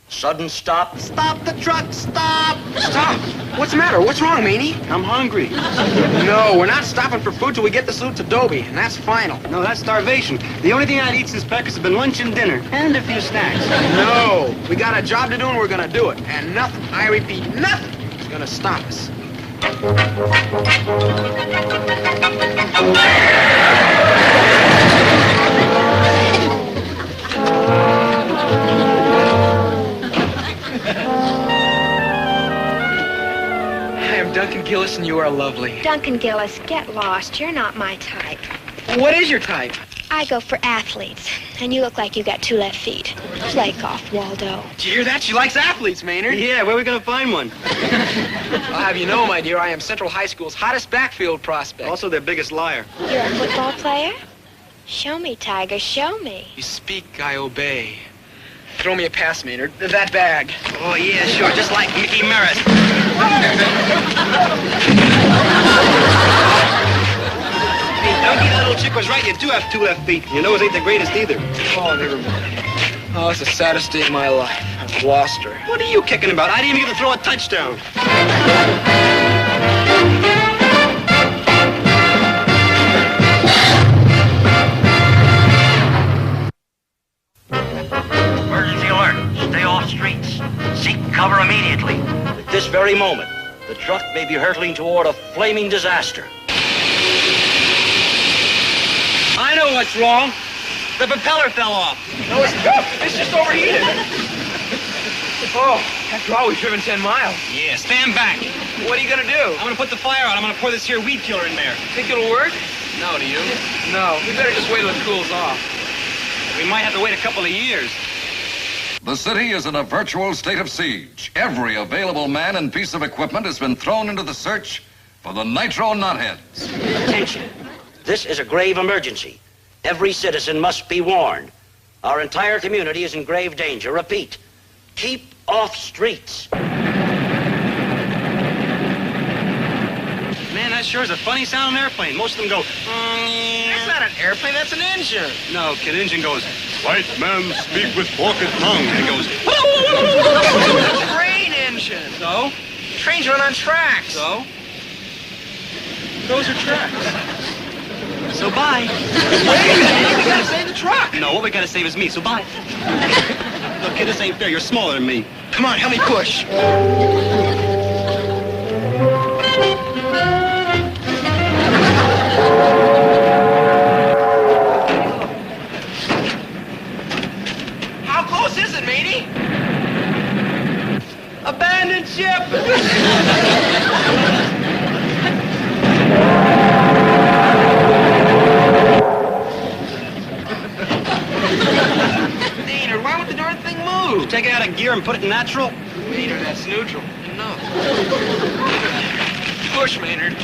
a sudden stop. Stop the truck! Stop! Stop! What's the matter? What's wrong, Maney? I'm hungry. No, we're not stopping for food till we get this loot to Dobie, and that's final. No, that's starvation. The only thing I'd eat since breakfast has been lunch and dinner, and a few snacks. No, we got a job to do and we're gonna do it. And nothing, I repeat, nothing is gonna stop us. I am Duncan Gillis and you are lovely. Duncan Gillis, get lost. You're not my type. What is your type? I go for athletes, and you look like you got 2 left feet. Flake off, Waldo. Did you hear that? She likes athletes, Maynard. Yeah, where are we gonna find one? I'll have you know, my dear, I am Central High School's hottest backfield prospect. Also their biggest liar. You're a football player? Show me, Tiger, show me. You speak, I obey. Throw me a pass, Maynard. That bag. Oh, yeah, sure, just like Mickey Merritt. Hey, Dunky, that little chick was right. You do have 2 left feet. Your nose ain't the greatest either. Oh, never mind. Oh, it's the saddest day of my life. I've lost her. What are you kicking about? I didn't even get to throw a touchdown. Emergency alert. Stay off streets. Seek cover immediately. At this very moment, the truck may be hurtling toward a flaming disaster. I know what's wrong. The propeller fell off. No, it's just overheated. Oh, after all, we've driven 10 miles. Yeah, stand back. What are you gonna do? I'm gonna put the fire out. I'm gonna pour this here weed killer in there. Think it'll work? No, do you? No, we better just wait till it cools off. We might have to wait a couple of years. The city is in a virtual state of siege. Every available man and piece of equipment has been thrown into the search for the nitro nutheads. Attention. This is a grave emergency. Every citizen must be warned. Our entire community is in grave danger. Repeat, keep off streets. Man, that sure is a funny sounding airplane. Most of them go, That's not an airplane, that's an engine. No, kid, engine goes, white man speak with forked tongue. And it goes, It's a train engine. so? Trains run on tracks. So? Those are tracks. So bye. Wait, we gotta save the truck. No, what we gotta save is me, so bye. Look, kid, this ain't fair. You're smaller than me. Come on, help me push. How close is it, matey? Abandoned ship. Maynard, why would the darn thing move? Take it out of gear and put it in natural. Maynard, that's neutral. No. Push, Maynard.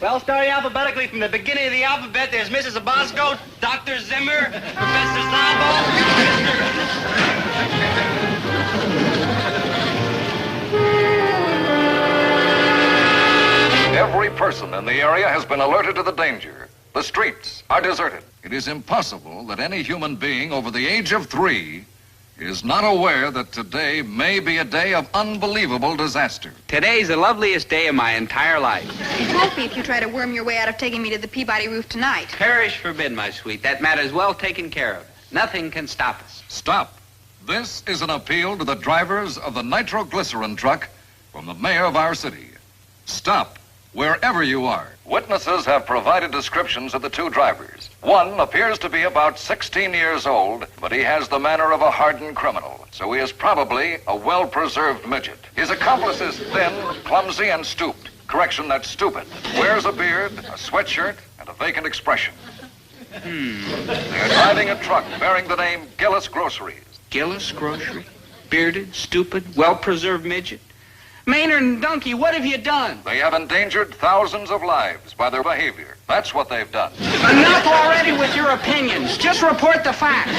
Well, starting alphabetically from the beginning of the alphabet, there's Mrs. Abosco, Dr. Zimmer, Professor Sabo. Every person in the area has been alerted to the danger. The streets are deserted. It is impossible that any human being over the age of 3 is not aware that today may be a day of unbelievable disaster. Today's the loveliest day of my entire life. It won't be if you try to worm your way out of taking me to the Peabody roof tonight. Perish forbid, my sweet. That matter's well taken care of. Nothing can stop us. Stop. This is an appeal to the drivers of the nitroglycerin truck from the mayor of our city. Stop wherever you are. Witnesses have provided descriptions of the 2 drivers. One appears to be about 16 years old, but he has the manner of a hardened criminal, so he is probably a well-preserved midget. His accomplice is thin, clumsy, and stooped. Correction, that's stupid. Wears a beard, a sweatshirt, and a vacant expression. They're driving a truck bearing the name Gillis Groceries. Gillis Grocery? Bearded, stupid, well-preserved midget? Maynard and Donkey, what have you done? They have endangered thousands of lives by their behavior. That's what they've done. Enough already with your opinions. Just report the facts.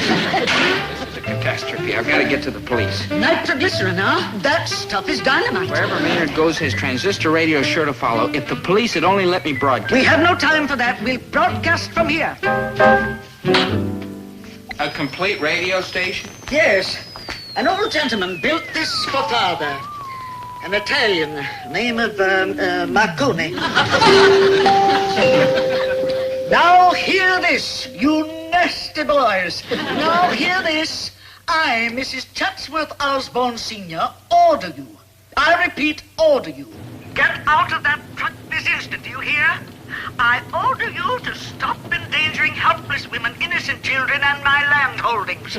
It's a catastrophe. I've got to get to the police. Nitroglycerin, huh? That stuff is dynamite. Wherever Maynard goes, his transistor radio is sure to follow. If the police had only let me broadcast. We have no time for that. We'll broadcast from here. A complete radio station? Yes. An old gentleman built this for father. An Italian, name of Marconi. Now hear this, you nasty boys. Now hear this. I, Mrs. Chatsworth Osborne Sr., order you. I repeat, order you. Get out of that truck this instant, do you hear? I order you to stop endangering helpless women, innocent children, and my land holdings.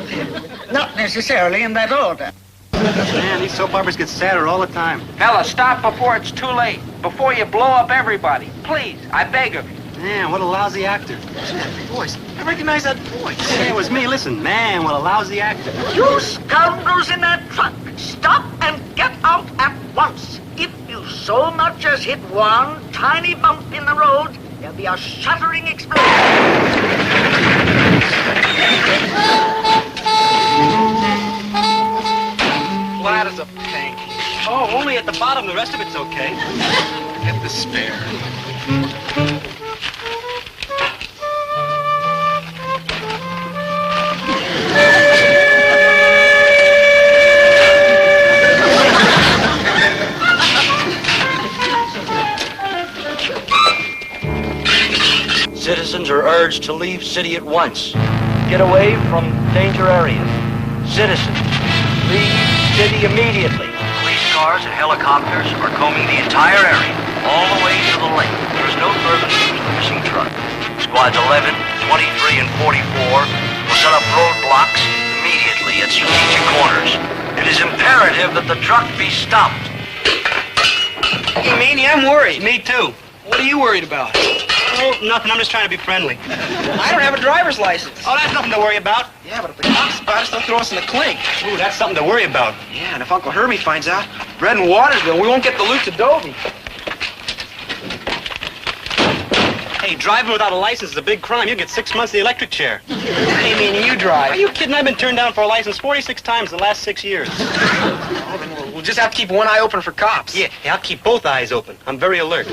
Not necessarily in that order. Man, these soap operas get sadder all the time. Fella, stop before it's too late. Before you blow up everybody. Please, I beg of you. Man, what a lousy actor. Listen to that voice. I recognize that voice. Yeah, it was me. Listen, man, what a lousy actor. You scoundrels in that truck, stop and get out at once. archers hit one tiny bump in the road, there'll be a shattering explosion. Flat as a pancake. Oh, only at the bottom. The rest of it's okay. Get the spare. Citizens are urged to leave city at once. Get away from danger areas. Citizens, leave city immediately. Police cars and helicopters are combing the entire area, all the way to the lake. There is no further news of the missing truck. Squads 11, 23, and 44 will set up roadblocks immediately at strategic corners. It is imperative that the truck be stopped. Hey, Maney, I'm worried. Me too. What are you worried about? Oh, nothing. I'm just trying to be friendly. I don't have a driver's license. Oh, that's nothing to worry about. Yeah, but if the cops spot us, they'll throw us in the clink. Ooh, that's something to worry about. Yeah, and if Uncle Herbie finds out, bread and Watersville, we won't get the loot to Dobie. Hey, driving without a license is a big crime. You'll get 6 months in the electric chair. Hey, Maney, you drive. Are you kidding? I've been turned down for a license 46 times in the last 6 years. Oh, then we'll just have to keep one eye open for cops. Yeah, I'll keep both eyes open. I'm very alert.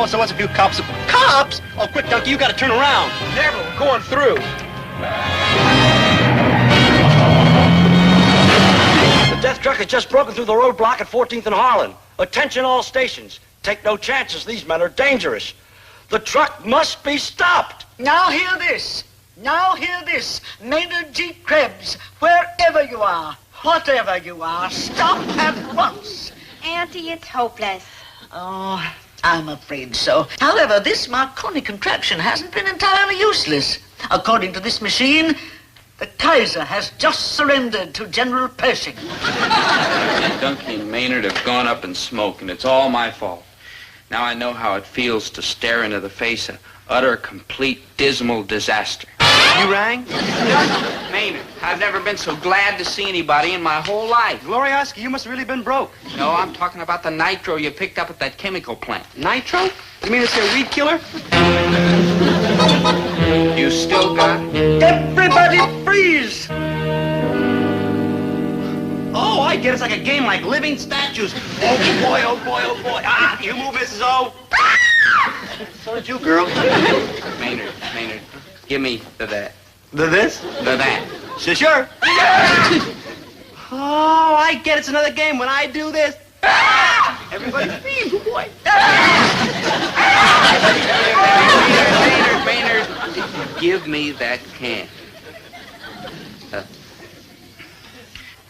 So what's a few cops? Cops? Oh, quick, Donkey, you gotta turn around. Never, we're going through. The death truck has just broken through the roadblock at 14th and Harlan. Attention all stations. Take no chances. These men are dangerous. The truck must be stopped. Now hear this. Now hear this. Maynard G. Krebs, wherever you are, whatever you are, stop at once. Auntie, it's hopeless. Oh, I'm afraid so. However, this Marconi contraption hasn't been entirely useless. According to this machine, the Kaiser has just surrendered to General Pershing. Dunky and Maynard have gone up in smoke, and it's all my fault. Now I know how it feels to stare into the face of utter, complete, dismal disaster. You rang? Maynard, I've never been so glad to see anybody in my whole life. Glorioski, you must have really been broke. No, I'm talking about the nitro you picked up at that chemical plant. Nitro? You mean it's a weed killer? You still got it? Everybody freeze! Oh, I get it. It's like a game like living statues. Oh, boy, oh, boy, oh, boy. Ah, you move, Mrs. O. So did you, girl. Maynard, give me the that. The this? The that. Sure. Oh, I get it. It's another game. When I do this, everybody freeze, oh, boy. Maynard, give me that can.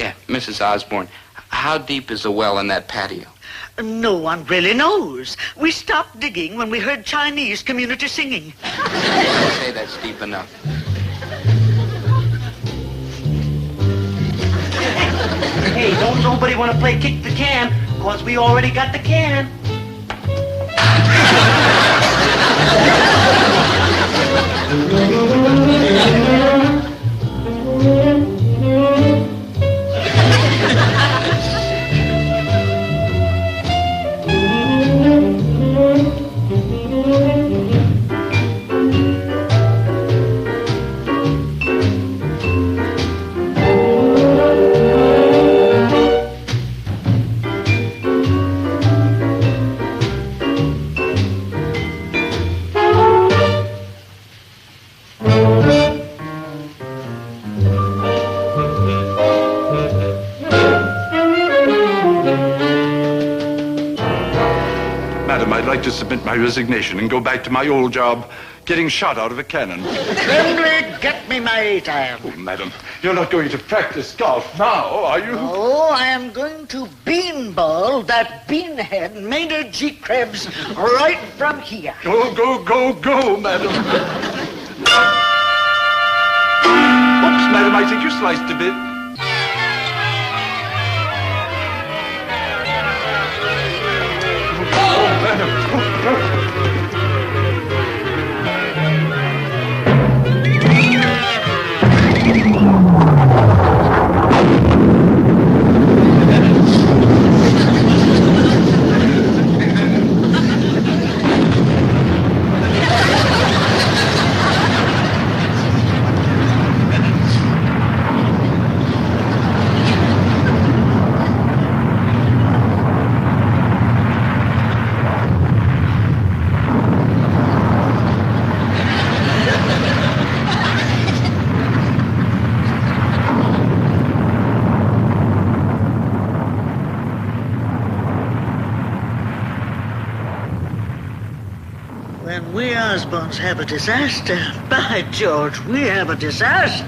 Yeah, Mrs. Osborne, how deep is the well in that patio? No one really knows. We stopped digging when we heard Chinese community singing. I'd say that's deep enough. Hey, don't nobody want to play kick the can, because we already got the can. Madam, I'd like to submit my resignation and go back to my old job, getting shot out of a cannon. Trembly, get me my 8 iron. Oh, madam, you're not going to practice golf now, are you? Oh, I am going to beanball that beanhead Maynard G. Krebs right from here. Go, go, go, madam. Oops, madam, I think you sliced a bit. Oh, madam. When we Osborns have a disaster, by George, we have a disaster.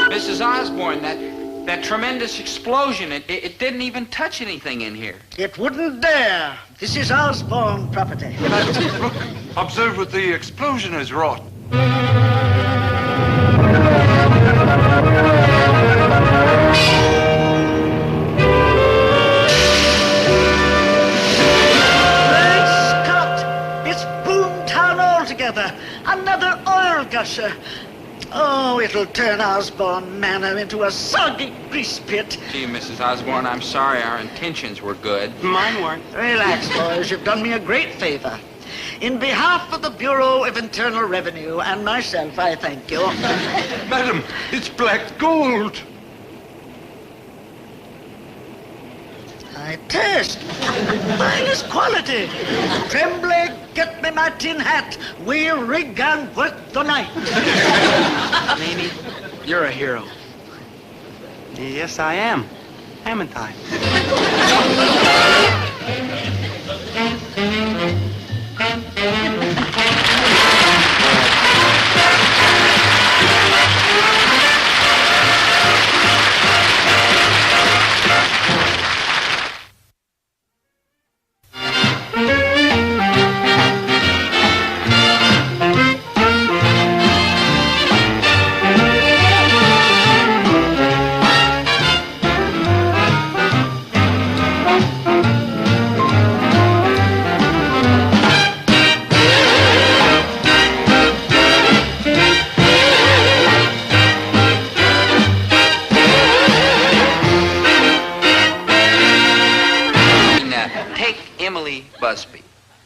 Mrs. Osborne, that tremendous explosion, it didn't even touch anything in here. It wouldn't dare. This is Osborne property. Look, observe what the explosion has wrought. Great Scott! It's boomtown altogether. Another oil gusher. Oh, it'll turn Osborne Manor into a soggy grease pit. Gee, Mrs. Osborne, I'm sorry. Our intentions were good. Mine weren't. Relax, boys. You've done me a great favor. In behalf of the Bureau of Internal Revenue and myself, I thank you. Madam, it's black gold. I test. Finest quality. Tremblay, get me my tin hat. We'll rig and work the night. Mamie, you're a hero. Yes, I am. Haven't I?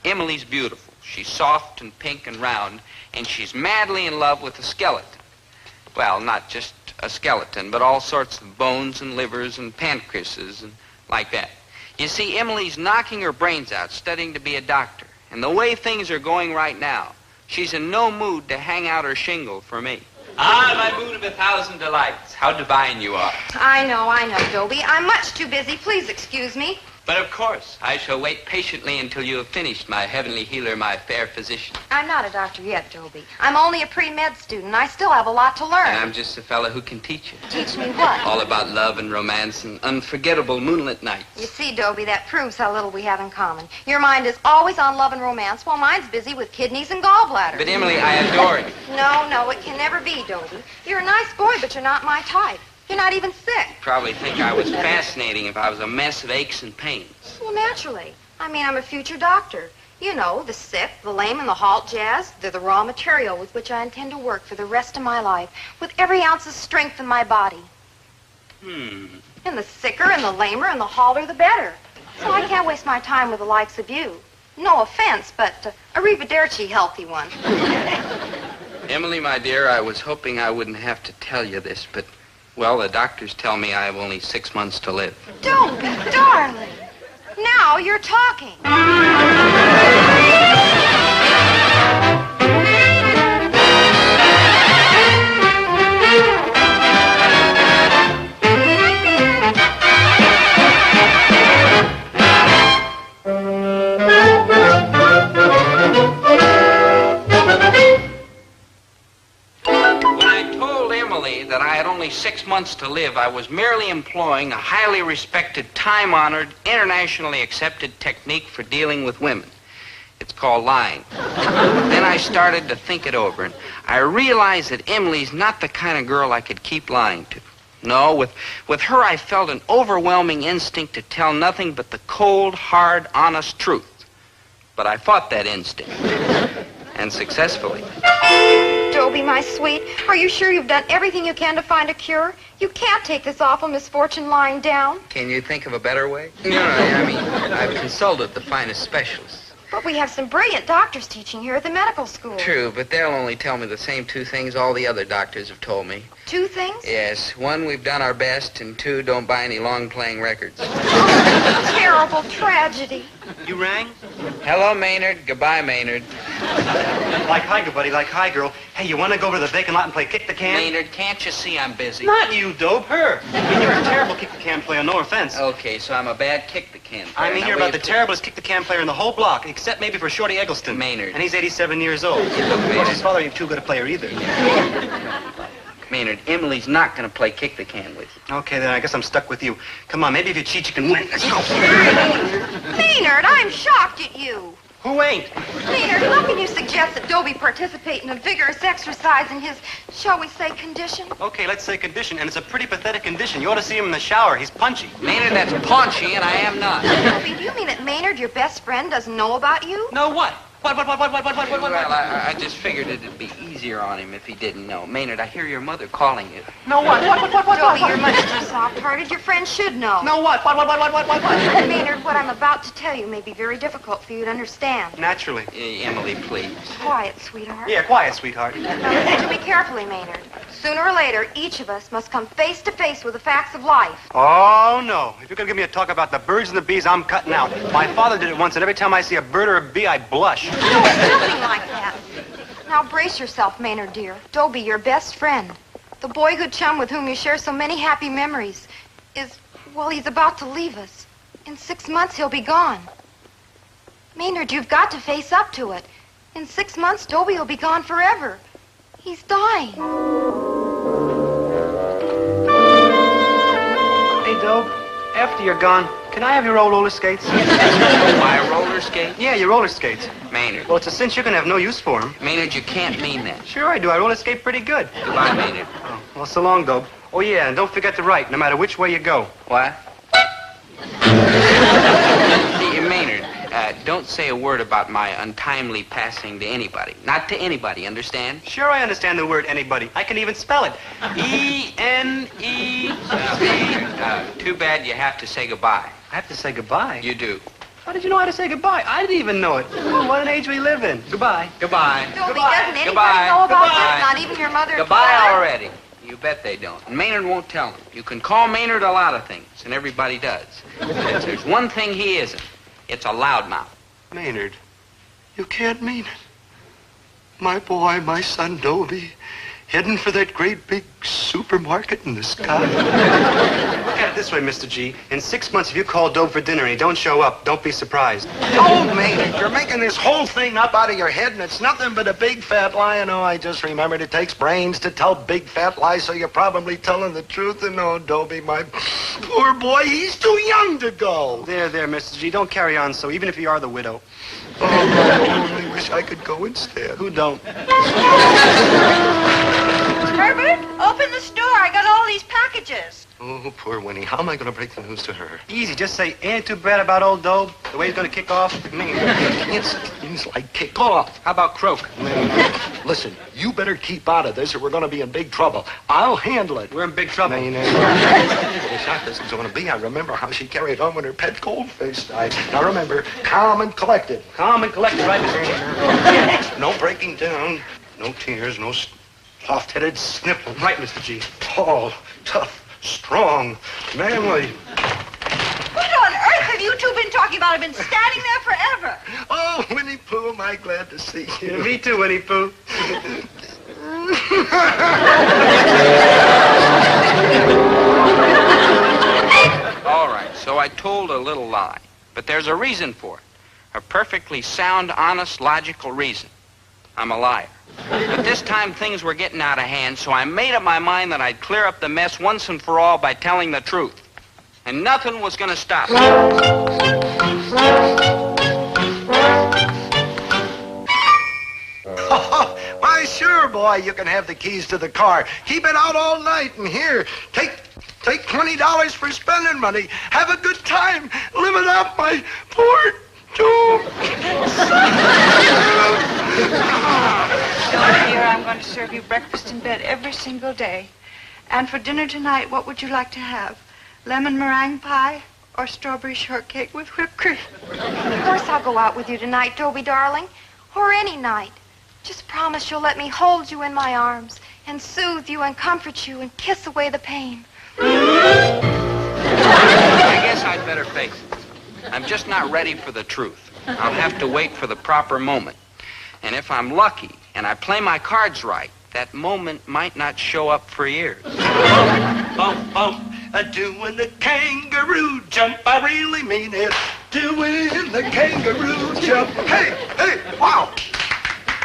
Emily's beautiful. She's soft and pink and round, and she's madly in love with a skeleton. Well, not just a skeleton, but all sorts of bones and livers and pancreases and like that. You see, Emily's knocking her brains out studying to be a doctor. And the way things are going right now, she's in no mood to hang out her shingle for me. Ah, my moon of 1,000 delights. How divine you are. I know, Dobie. I'm much too busy. Please excuse me. But of course, I shall wait patiently until you have finished, my heavenly healer, my fair physician. I'm not a doctor yet, Dobie. I'm only a pre-med student. I still have a lot to learn. And I'm just a fellow who can teach you. Teach me what? All about love and romance and unforgettable moonlit nights. You see, Dobie, that proves how little we have in common. Your mind is always on love and romance, while mine's busy with kidneys and gallbladder. But Emily, I adore you. No, it can never be, Dobie. You're a nice boy, but you're not my type. You're not even sick. Probably think I was fascinating if I was a mess of aches and pains. Well, naturally. I mean, I'm a future doctor. You know, the sick, the lame, and the halt jazz, they're the raw material with which I intend to work for the rest of my life, with every ounce of strength in my body. And the sicker and the lamer and the halter, the better. So I can't waste my time with the likes of you. No offense, but arrivederci, healthy one. Emily, my dear, I was hoping I wouldn't have to tell you this, but, well, the doctors tell me I have only 6 months to live. Don't be, darling. Now you're talking. That I had only 6 months to live, I was merely employing a highly respected, time-honored, internationally accepted technique for dealing with women. It's called lying. Then I started to think it over, and I realized that Emily's not the kind of girl I could keep lying to. No, with her I felt an overwhelming instinct to tell nothing but the cold, hard, honest truth. But I fought that instinct, and successfully. Dobie, my sweet, are you sure you've done everything you can to find a cure? You can't take this awful misfortune lying down. Can you think of a better way? No, I mean, I've consulted the finest specialists. But we have some brilliant doctors teaching here at the medical school. True, but they'll only tell me the same two things all the other doctors have told me. Two things? Yes. One, we've done our best, and two, don't buy any long-playing records. Terrible tragedy. You rang? Hello, Maynard. Goodbye, Maynard. Like hi, good buddy. Like hi, girl. Hey, you want to go over to the vacant lot and play kick the can? Maynard, can't you see I'm busy? Not you, Dope. Her. I mean, you're a terrible kick the can player, no offense. Okay, so I'm a bad kick the can player. I mean, you're about the terriblest kick the can player in the whole block, except maybe for Shorty Eggleston. Maynard. And he's 87 years old. Of course, his father ain't too good a player either. Maynard, Emily's not going to play kick the can with you. Okay, then I guess I'm stuck with you. Come on, maybe if you cheat, you can win. Let's go. Maynard, I'm shocked at you. Who ain't? Maynard, how can you suggest that Dobie participate in a vigorous exercise in his, shall we say, condition? Okay, let's say condition, and it's a pretty pathetic condition. You ought to see him in the shower. He's punchy. Maynard, that's paunchy, and I am not. Dobie, do you mean that Maynard, your best friend, doesn't know about you? Know what? What? Well, I just figured it'd be easier on him if he didn't know. Maynard, I hear your mother calling you. No what? Dobie, you're much too soft-hearted. Your friend should know. No what? What? Maynard, what I'm about to tell you may be very difficult for you to understand. Naturally. Emily, please. Quiet, sweetheart. Yeah, quiet, sweetheart. Now listen to me carefully, Maynard. Sooner or later, each of us must come face to face with the facts of life. Oh, no. If you're going to give me a talk about the birds and the bees, I'm cutting out. My father did it once, and every time I see a bird or a bee, I blush. No, it's nothing like that. Now brace yourself, Maynard, dear. Dobie, your best friend, the boyhood chum with whom you share so many happy memories, well, he's about to leave us. In 6 months, he'll be gone. Maynard, you've got to face up to it. In 6 months, Dobie will be gone forever. He's dying. Hey, Dope, after you're gone, can I have your old roller skates? My roller skates? Yeah, your roller skates. Maynard. Well, it's a cinch you're going to have no use for them. Maynard, you can't mean that. Sure I do. I roller skate pretty good. Goodbye, Maynard. Oh, well, so long, Dope. Oh, yeah, and don't forget to write, no matter which way you go. What? Maynard, don't say a word about my untimely passing to anybody. Not to anybody, understand? Sure, I understand the word anybody. I can even spell it. E-N-E-C. Too bad you have to say goodbye. I have to say goodbye? You do. How did you know how to say goodbye? I didn't even know it. Oh, what an age we live in. Goodbye. Goodbye. Dobie, doesn't anybody Goodbye. know about Goodbye. this? Not even your mother and Goodbye father? already. You bet they don't. And Maynard won't tell them. You can call Maynard a lot of things, and everybody does. But if there's one thing he isn't, it's a loudmouth. Maynard, you can't mean it. My boy, my son Dobie, heading for that great big supermarket in the sky. Look at it this way, Mr. G. In 6 months, if you call Dope for dinner and he don't show up, don't be surprised. Oh, Maynard, you're making this whole thing up out of your head, and it's nothing but a big fat lie. And oh, I just remembered it takes brains to tell big fat lies, so you're probably telling the truth. And oh, Dobie, my poor boy, he's too young to go. There, Mr. G. Don't carry on so, even if you are the widow. Oh, I only wish I could go instead. Who don't? Herbert, open the store. I got all these packages. Oh, poor Winnie. How am I going to break the news to her? Easy. Just say, ain't it too bad about old Dope? The way he's going to kick off? Can't say things like kick off. How about croak? Listen, you better keep out of this or we're going to be in big trouble. I'll handle it. We're in big trouble. The shot this is going to be. I remember how she carried on when her pet goldfish died. Now remember, calm and collected. Calm and collected, right, Mr. G? No breaking down, no tears, no soft-headed sniffle. Right, Mr. G. Tall, tough, strong, manly. What on earth have you two been talking about? I've been standing there forever. Oh, Winnie Pooh, am I glad to see you. Me too, Winnie Pooh. All right, so I told a little lie. But there's a reason for it. A perfectly sound, honest, logical reason. I'm a liar. But this time things were getting out of hand, so I made up my mind that I'd clear up the mess once and for all by telling the truth. And nothing was going to stop me. Why, sure, boy, you can have the keys to the car. Keep it out all night, and here, take $20 for spending money. Have a good time. Live it up, my poor Dobie. Dobie, dear, I'm going to serve you breakfast in bed every single day. And for dinner tonight, what would you like to have? Lemon meringue pie or strawberry shortcake with whipped cream? Of course I'll go out with you tonight, Dobie, darling. Or any night. Just promise you'll let me hold you in my arms and soothe you and comfort you and kiss away the pain. I guess I'd better face it. I'm just not ready for the truth. I'll have to wait for the proper moment. And if I'm lucky and I play my cards right, that moment might not show up for years. Bump, bump, doing the kangaroo jump. I really mean it. Doing the kangaroo jump. Hey, wow.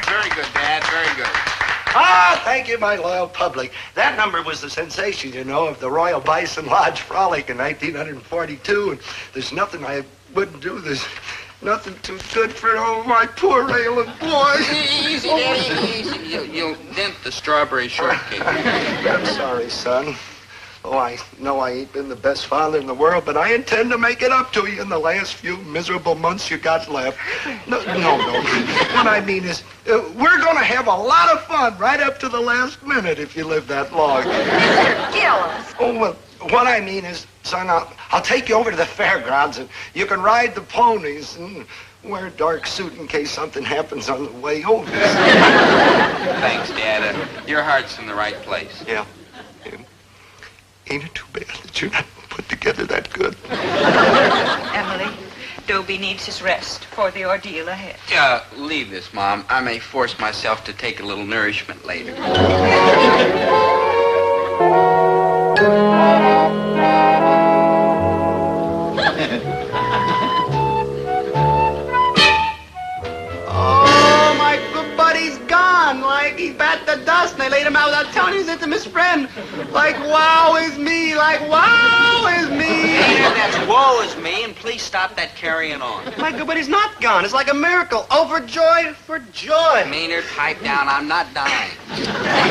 Very good, Dad, very good. Ah, thank you, my loyal public. That number was the sensation, you know, of the Royal Bison Lodge Frolic in 1942. And there's nothing I wouldn't do. There's nothing too good for all my poor ailing boys. Easy, Daddy, easy. You'll dent the strawberry shortcake. I'm sorry, son. Oh, I know I ain't been the best father in the world, but I intend to make it up to you in the last few miserable months you got left. No. What I mean is, we're going to have a lot of fun right up to the last minute if you live that long. Gillis. Oh, well, what I mean is, son, I'll take you over to the fairgrounds, and you can ride the ponies and wear a dark suit in case something happens on the way over. Thanks, Dad. Your heart's in the right place. Yeah. Ain't it too bad that you're not put together that good? Emily, Dobie needs his rest for the ordeal ahead. Leave this, Mom. I may force myself to take a little nourishment later. Oh, my good buddy's gone. Like he's bat the dust, and they laid him out without telling his intimate friend. Like, wow is me. Like, wow is me. Maynard, that's woe is me, and please stop that carrying on. My good buddy's not gone. It's like a miracle. Overjoyed for joy. Maynard, pipe down. I'm not dying.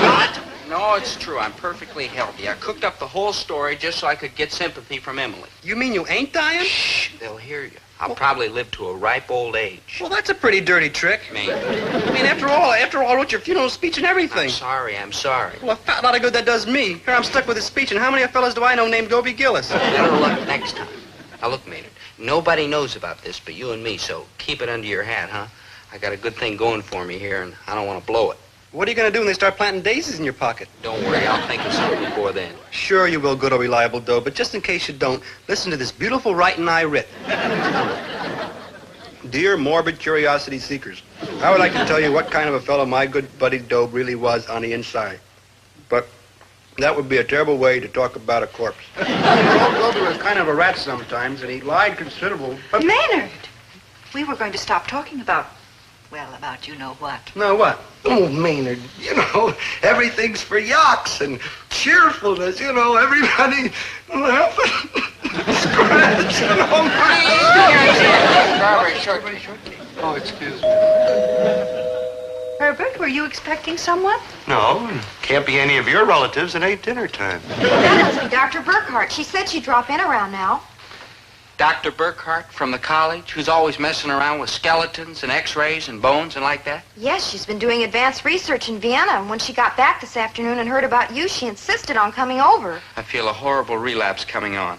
What? No, it's true. I'm perfectly healthy. I cooked up the whole story just so I could get sympathy from Emily. You mean you ain't dying? Shh, they'll hear you. I'll probably live to a ripe old age. Well, that's a pretty dirty trick. Maynard. I mean, after all, I wrote your funeral speech and everything. I'm sorry. Well, a fat lot of good that does me. Here I'm stuck with his speech, and how many fellas do I know named Dobie Gillis? Better luck next time. Now, look, Maynard, nobody knows about this but you and me, so keep it under your hat, huh? I got a good thing going for me here, and I don't want to blow it. What are you going to do when they start planting daisies in your pocket? Don't worry, I'll think of something before then. Sure you will, good or reliable Doe, but just in case you don't, listen to this beautiful writing I writ. Dear morbid curiosity seekers, I would like to tell you what kind of a fellow my good buddy Dobe really was on the inside. But that would be a terrible way to talk about a corpse. Dobie was kind of a rat sometimes, and he lied considerable. But Maynard, we were going to stop talking about you know what. No, what? Oh, Maynard, you know, everything's for yaks and cheerfulness, you know, everybody laughing, scratch, you know. Strawberry shortcake. Oh, excuse me. Herbert, were you expecting someone? No, can't be any of your relatives. It ain't dinner time. That must be Dr. Burkhart. She said she'd drop in around now. Dr. Burkhart from the college, who's always messing around with skeletons and x-rays and bones and like that? Yes, she's been doing advanced research in Vienna, and when she got back this afternoon and heard about you, she insisted on coming over. I feel a horrible relapse coming on.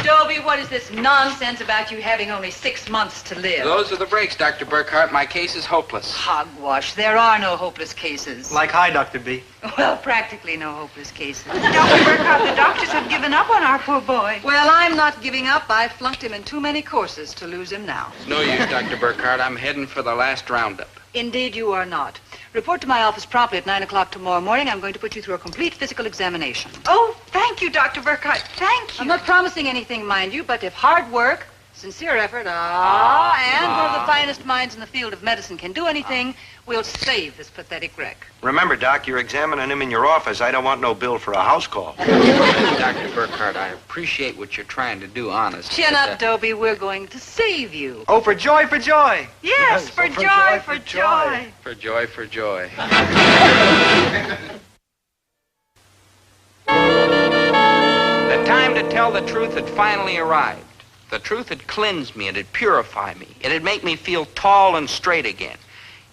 Dobie, what is this nonsense about you having only 6 months to live? Those are the breaks, Dr. Burkhart. My case is hopeless. Hogwash. There are no hopeless cases. Like hi, Dr. B. Well, practically no hopeless cases. Dr. Burkhart, the doctors have given up on our poor boy. Well, I'm not giving up. I flunked him in too many courses to lose him now. No use, Dr. Burkhart. I'm heading for the last roundup. Indeed, you are not. Report to my office promptly at 9 o'clock tomorrow morning. I'm going to put you through a complete physical examination. Oh, thank you, Dr. Burkhart. Thank you. I'm not promising anything, mind you, but if hard work, sincere effort, and one of the finest minds in the field of medicine can do anything, we'll save this pathetic wreck. Remember, Doc, you're examining him in your office. I don't want no bill for a house call. Dr. Burkhart, I appreciate what you're trying to do, honest. Chin up, Dobie. We're going to save you. Oh, for joy, for joy. Yes, for joy, for joy. For joy, for joy. The time to tell the truth had finally arrived. The truth had cleansed me, it'd purify me. It'd make me feel tall and straight again.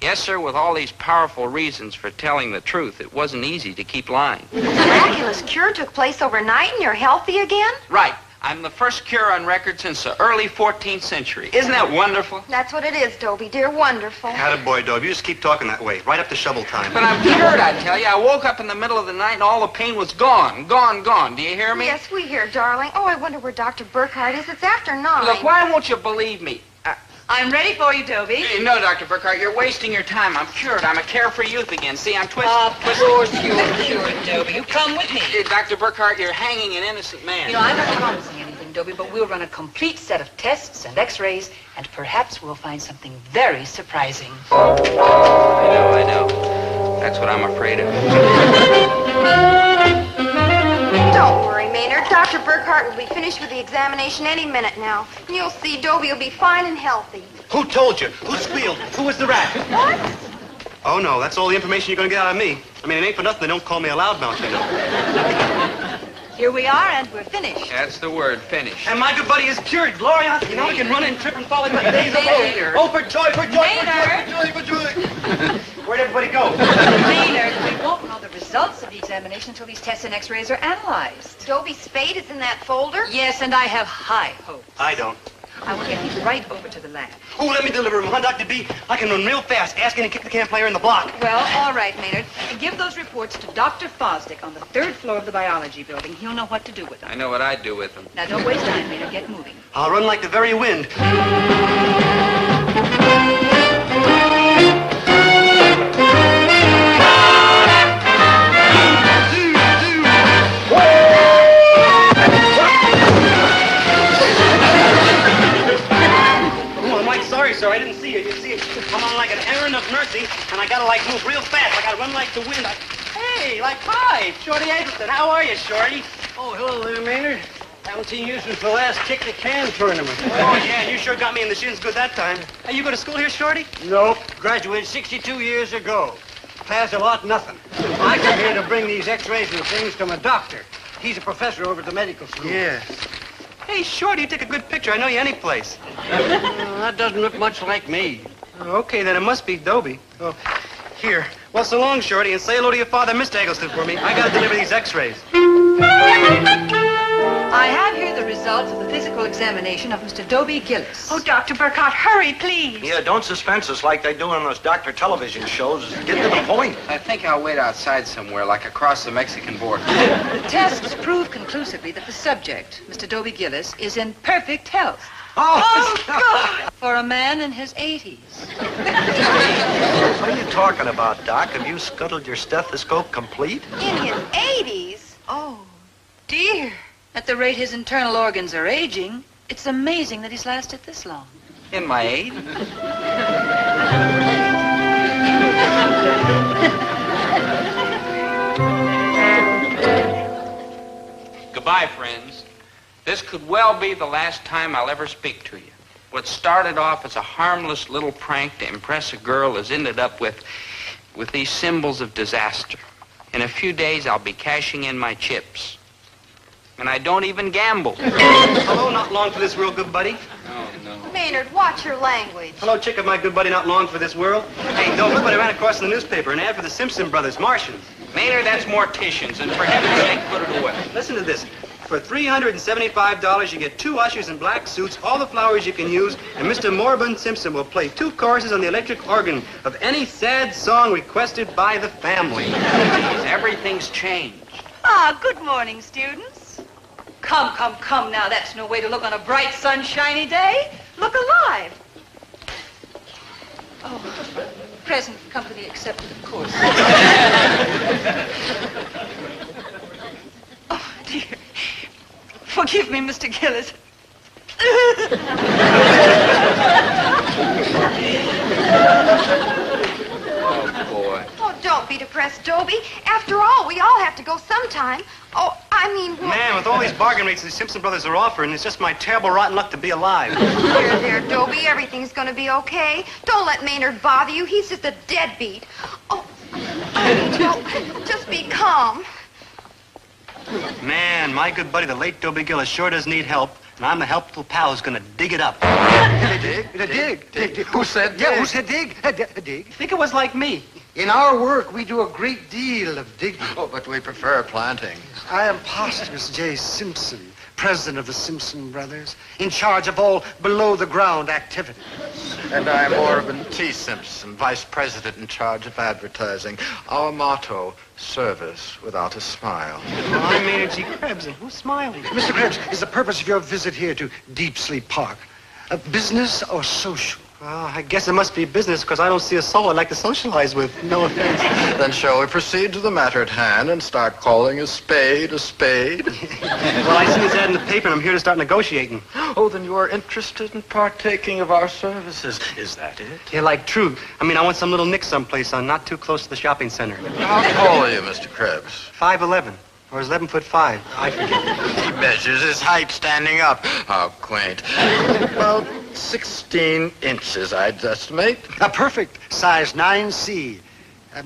Yes, sir, with all these powerful reasons for telling the truth, it wasn't easy to keep lying. The miraculous cure took place overnight and you're healthy again? Right. I'm the first cure on record since the early 14th century. Isn't that wonderful? That's what it is, Dobie, dear. Wonderful. Attaboy, Dobie. You just keep talking that way. Right up to shovel time. But I'm cured, I tell you. I woke up in the middle of the night and all the pain was gone. Gone. Do you hear me? Yes, we hear, darling. Oh, I wonder where Dr. Burkhart is. It's after 9. Look, why won't you believe me? I'm ready for you, Dobie. No, Dr. Burkhart, you're wasting your time. I'm cured. I'm a carefree youth again. See, I'm twisted. Of course you're cured, Dobie. You come with me. Dr. Burkhart, you're hanging an innocent man. You know, I'm not promising anything, Dobie, but we'll run a complete set of tests and x-rays, and perhaps we'll find something very surprising. I know. That's what I'm afraid of. Don't worry, Maynard. Dr. Burkhart will be finished with the examination any minute now. And you'll see Dobie will be fine and healthy. Who told you? Who squealed? Who was the rat? What? Oh, no, that's all the information you're going to get out of me. I mean, it ain't for nothing they don't call me a loudmouth, you know. Here we are, and we're finished. That's the word, finish. And my good buddy is cured. Gloria, you know, he can run and trip and fall like that. Maynard. Oh, for joy, for joy, Maynard. for joy, for joy. Where'd everybody go? Maynard, we won't know the results of the examination until these tests and x-rays are analyzed. Dobie's spade is in that folder? Yes, and I have high hopes. I don't. I will get these right over to the lab. Oh, let me deliver him, huh, Dr. B? I can run real fast. Ask any kick-the-can player in the block. Well, all right, Maynard. Give those reports to Dr. Fosdick on the 3rd floor of the biology building. He'll know what to do with them. I know what I'd do with them. Now, don't waste time, Maynard. Get moving. I'll run like the very wind. Sir, I didn't see you. You see it come on like an errand of mercy, and I gotta like move real fast. I gotta run like the wind. Hey, like hi, Shorty Eggleston. How are you, Shorty? Oh, hello there, Maynard. Haven't seen you since the last kick-the-can tournament. Oh yeah, you sure got me in the shins good that time. Hey, you go to school here, Shorty? Nope. Graduated 62 years ago. Class a lot, nothing. I come here to bring these x-rays and things to my doctor. He's a professor over at the medical school. Yes. Hey, Shorty, you take a good picture. I know you any place. That doesn't look much like me. Oh, okay, then it must be Dobie. Oh, here. Well, so long, Shorty, and say hello to your father, Mr. Eggleston, for me. I gotta deliver these x-rays. I have here the results of the physical examination of Mr. Dobie Gillis. Oh, Dr. Burkhart, hurry, please. Yeah, don't suspense us like they do on those doctor television shows. Get to the point. I think I'll wait outside somewhere, like across the Mexican border. The tests prove conclusively that the subject, Mr. Dobie Gillis, is in perfect health. Oh, God! For a man in his 80s. What are you talking about, Doc? Have you scuttled your stethoscope complete? In his 80s? Oh, dear. At the rate his internal organs are aging, it's amazing that he's lasted this long. In my 80s? Goodbye, friends. This could well be the last time I'll ever speak to you. What started off as a harmless little prank to impress a girl has ended up with these symbols of disaster. In a few days, I'll be cashing in my chips. And I don't even gamble. Hello, not long for this world, good buddy. No. Maynard, watch your language. Hello, chick of my good buddy, not long for this world. Hey, no, look what I ran across in the newspaper, an ad for the Simpson Brothers, Martians. Maynard, that's morticians, and for heaven's sake, put it away. Listen to this. For $375, you get 2 ushers in black suits, all the flowers you can use, and Mr. Morburn Simpson will play 2 choruses on the electric organ of any sad song requested by the family. Everything's changed. Ah, good morning, students. Come now. That's no way to look on a bright, sunshiny day. Look alive. Oh, present company accepted, of course. Oh, dear. Forgive me, Mr. Gillis. Boy. Oh, don't be depressed, Dobie. After all, we all have to go sometime. Oh, I mean... Man, with all these bargain rates the Simpson brothers are offering, it's just my terrible rotten luck to be alive. There, Dobie. Everything's going to be okay. Don't let Maynard bother you. He's just a deadbeat. Oh, I mean, well, just be calm. Man, my good buddy, the late Dobie Gillis, sure does need help, and I'm a helpful pal who's gonna dig it up. Dig. Who said dig? Yeah, who said dig? Dig. I think it was like me. In our work, we do a great deal of digging. Oh, but we prefer planting. I am Posthumus J. Simpson, president of the Simpson Brothers, in charge of all below-the-ground activities. And I'm Orban T. Simpson, vice president in charge of advertising. Our motto, service without a smile. Well, I'm Maynard G. Krebs, and who's smiling? Mr. Krebs, is the purpose of your visit here to Deep Sleep Park business or social? Well, I guess it must be business, because I don't see a soul I'd like to socialize with. No offense. Then shall we proceed to the matter at hand and start calling a spade a spade? Well, I see this ad in the paper, and I'm here to start negotiating. Oh, then you are interested in partaking of our services. Is that it? Yeah, like true. I mean, I want some little nick someplace not too close to the shopping center. How tall are you, Mr. Krebs? 5'11", or 11'5". I forget. He measures his height standing up. How quaint. About 16 inches, I'd estimate. Perfect. Size 9C.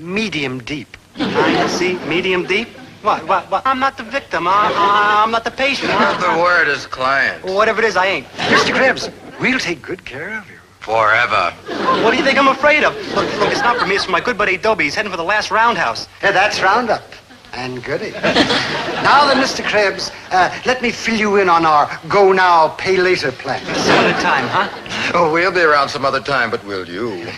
Medium deep. 9C? Medium deep? What? I'm not the victim. I'm not the patient. The word is client. Well, whatever it is, I ain't. Mr. Krebs, we'll take good care of you. Forever. What do you think I'm afraid of? Look, it's not for me. It's for my good buddy Dobie. He's heading for the last roundhouse. Yeah, that's roundup. And goody. Now then, Mr. Krebs, let me fill you in on our go now, pay later plan. Some other time, huh? Oh, we'll be around some other time, but will you?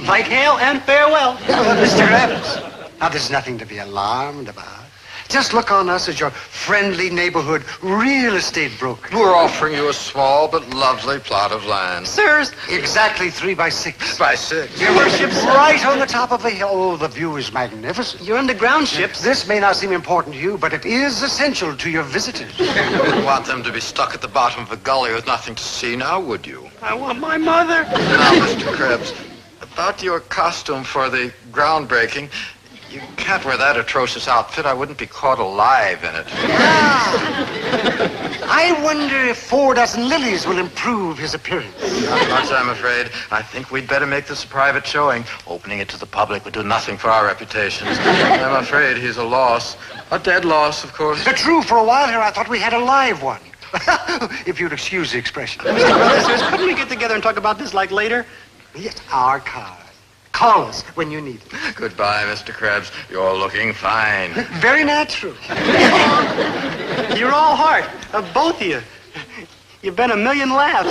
Like hail and farewell. Mr. Krebs, now there's nothing to be alarmed about. Just look on us as your friendly neighborhood real estate broker. We're offering you a small but lovely plot of land. Sirs, exactly 3 by 6. By 6. Your worship's right on the top of a hill. Oh, the view is magnificent. You're underground ships. This may not seem important to you, but it is essential to your visitors. You wouldn't want them to be stuck at the bottom of a gully with nothing to see now, would you? I want my mother. Now, Mr. Krebs, about your costume for the groundbreaking, you can't wear that atrocious outfit. I wouldn't be caught alive in it. I wonder if 4 dozen lilies will improve his appearance. Not much, I'm afraid. I think we'd better make this a private showing. Opening it to the public would do nothing for our reputations. I'm afraid he's a loss. A dead loss, of course. True, for a while here I thought we had a live one. If you'd excuse the expression. Mr. Brothers, couldn't we get together and talk about this like later? Yes, our cars. Call us when you need it. Goodbye, Mr. Krebs. You're looking fine. Very natural. You're all heart, both of you. You've been a million laughs.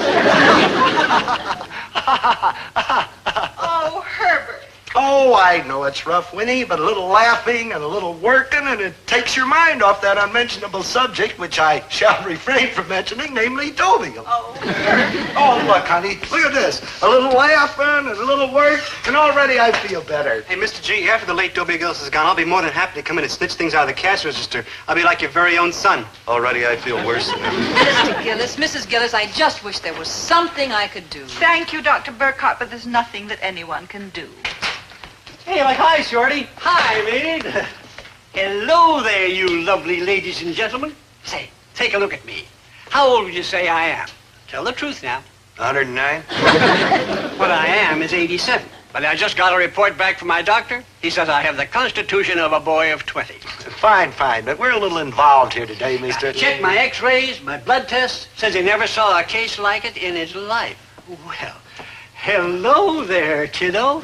Oh, Herbert. Oh, I know it's rough, Winnie, but a little laughing and a little working, and it takes your mind off that unmentionable subject, which I shall refrain from mentioning, namely Dobie. Oh, look, honey, look at this. A little laughing and a little work, and already I feel better. Hey, Mr. G, after the late Dobie Gillis is gone, I'll be more than happy to come in and snitch things out of the cash register. I'll be like your very own son. Already I feel worse than him. Mr. Gillis, Mrs. Gillis, I just wish there was something I could do. Thank you, Dr. Burkhart, but there's nothing that anyone can do. Hey, like, hi, Shorty. Hi, Maynard. Hello there, you lovely ladies and gentlemen. Say, take a look at me. How old would you say I am? Tell the truth now. 109? What I am is 87. But I just got a report back from my doctor. He says I have the constitution of a boy of 20. Fine, but we're a little involved here today, mister. Checked my x-rays, my blood tests. Says he never saw a case like it in his life. Well, hello there, kiddo.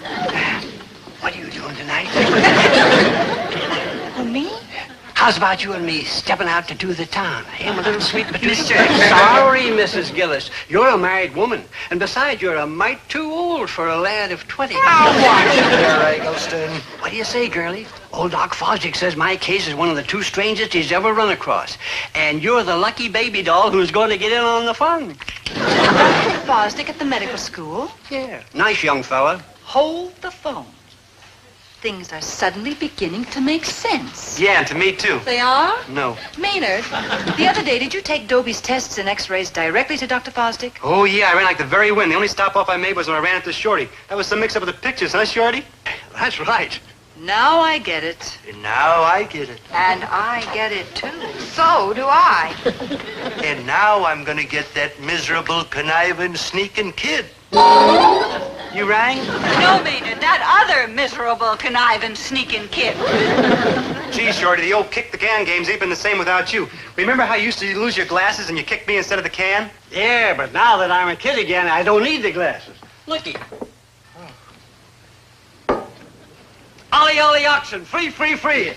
What are you doing tonight? Oh, me? How's about you and me stepping out to do the town? I am a little sweet between Sorry, Mrs. Gillis. You're a married woman. And besides, you're a mite too old for a lad of 20. Watch it there, Eggleston. What do you say, girlie? Old Doc Fosdick says my case is one of the 2 strangest he's ever run across. And you're the lucky baby doll who's going to get in on the fun. Dr. Fosdick at the medical school? Yeah. Nice young fella. Hold the phone. Things are suddenly beginning to make sense. Yeah, and to me, too. They are? No. Maynard, the other day, did you take Dobie's tests and x-rays directly to Dr. Fosdick? Oh, yeah, I ran like the very wind. The only stop-off I made was when I ran into Shorty. That was some mix-up with the pictures, huh, Shorty? That's right. Now I get it. And now I get it. And I get it, too. So do I. And now I'm gonna get that miserable, conniving, sneaking kid. You rang? No, Maynard, that other miserable, conniving, sneaking kid. Gee, Shorty, the old kick-the-can games ain't been the same without you. Remember how you used to lose your glasses and you kicked me instead of the can? Yeah, but now that I'm a kid again, I don't need the glasses. Looky. Ollie, ollie, oxen. Free, free, free.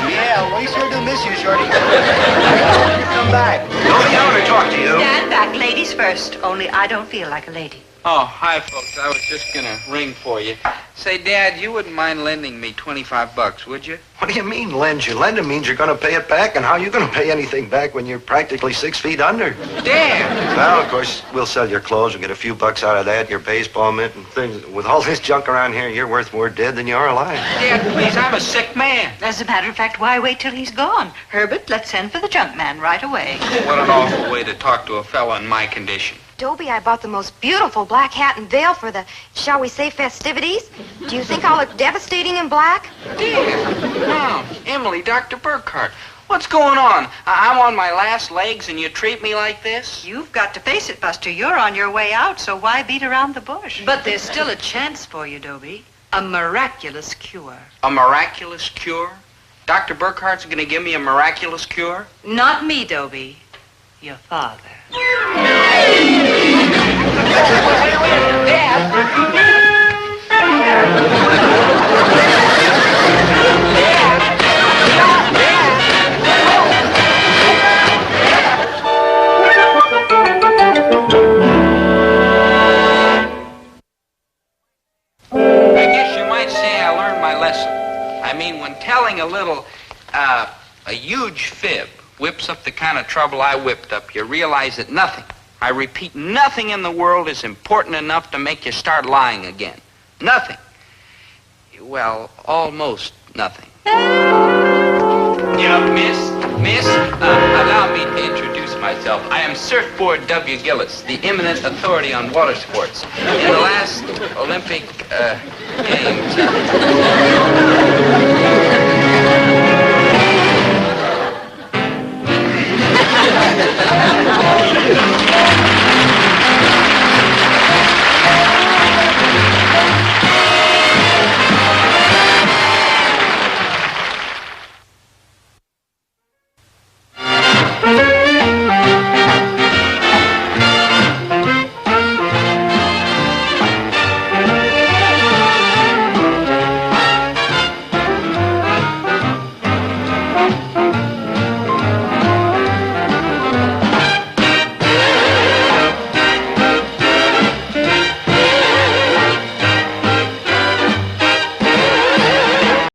Yeah, we sure do miss you, Shorty. Come back. Dobie, I want to talk to you. Stand back, ladies first. Only I don't feel like a lady. Oh, hi, folks. I was just gonna ring for you. Say, Dad, you wouldn't mind lending me $25, would you? What do you mean, lend you? Lending means you're going to pay it back, and how are you going to pay anything back when you're practically 6 feet under? Dad! Well, of course, we'll sell your clothes and get a few bucks out of that, your baseball mitt and things. With all this junk around here, you're worth more dead than you are alive. Dad, please, I'm a sick man. As a matter of fact, why wait till he's gone? Herbert, let's send for the junk man right away. What an awful way to talk to a fella in my condition. Dobie, I bought the most beautiful black hat and veil for the, shall we say, festivities. Do you think I'll look devastating in black? Dear, Mom, Emily, Dr. Burkhart, what's going on? I'm on my last legs and you treat me like this? You've got to face it, Buster. You're on your way out, so why beat around the bush? But there's still a chance for you, Dobie. A miraculous cure. A miraculous cure? Dr. Burkhart's gonna give me a miraculous cure? Not me, Dobie. Your father. I guess you might say I learned my lesson. I mean, when telling a little, a huge fib whips up the kind of trouble I whipped up, you realize that nothing, I repeat, nothing in the world is important enough to make you start lying again. Nothing. Well, almost nothing. Yeah, miss, allow me to introduce myself. I am Surfboard Dobie Gillis, the eminent authority on water sports. In the last Olympic Games...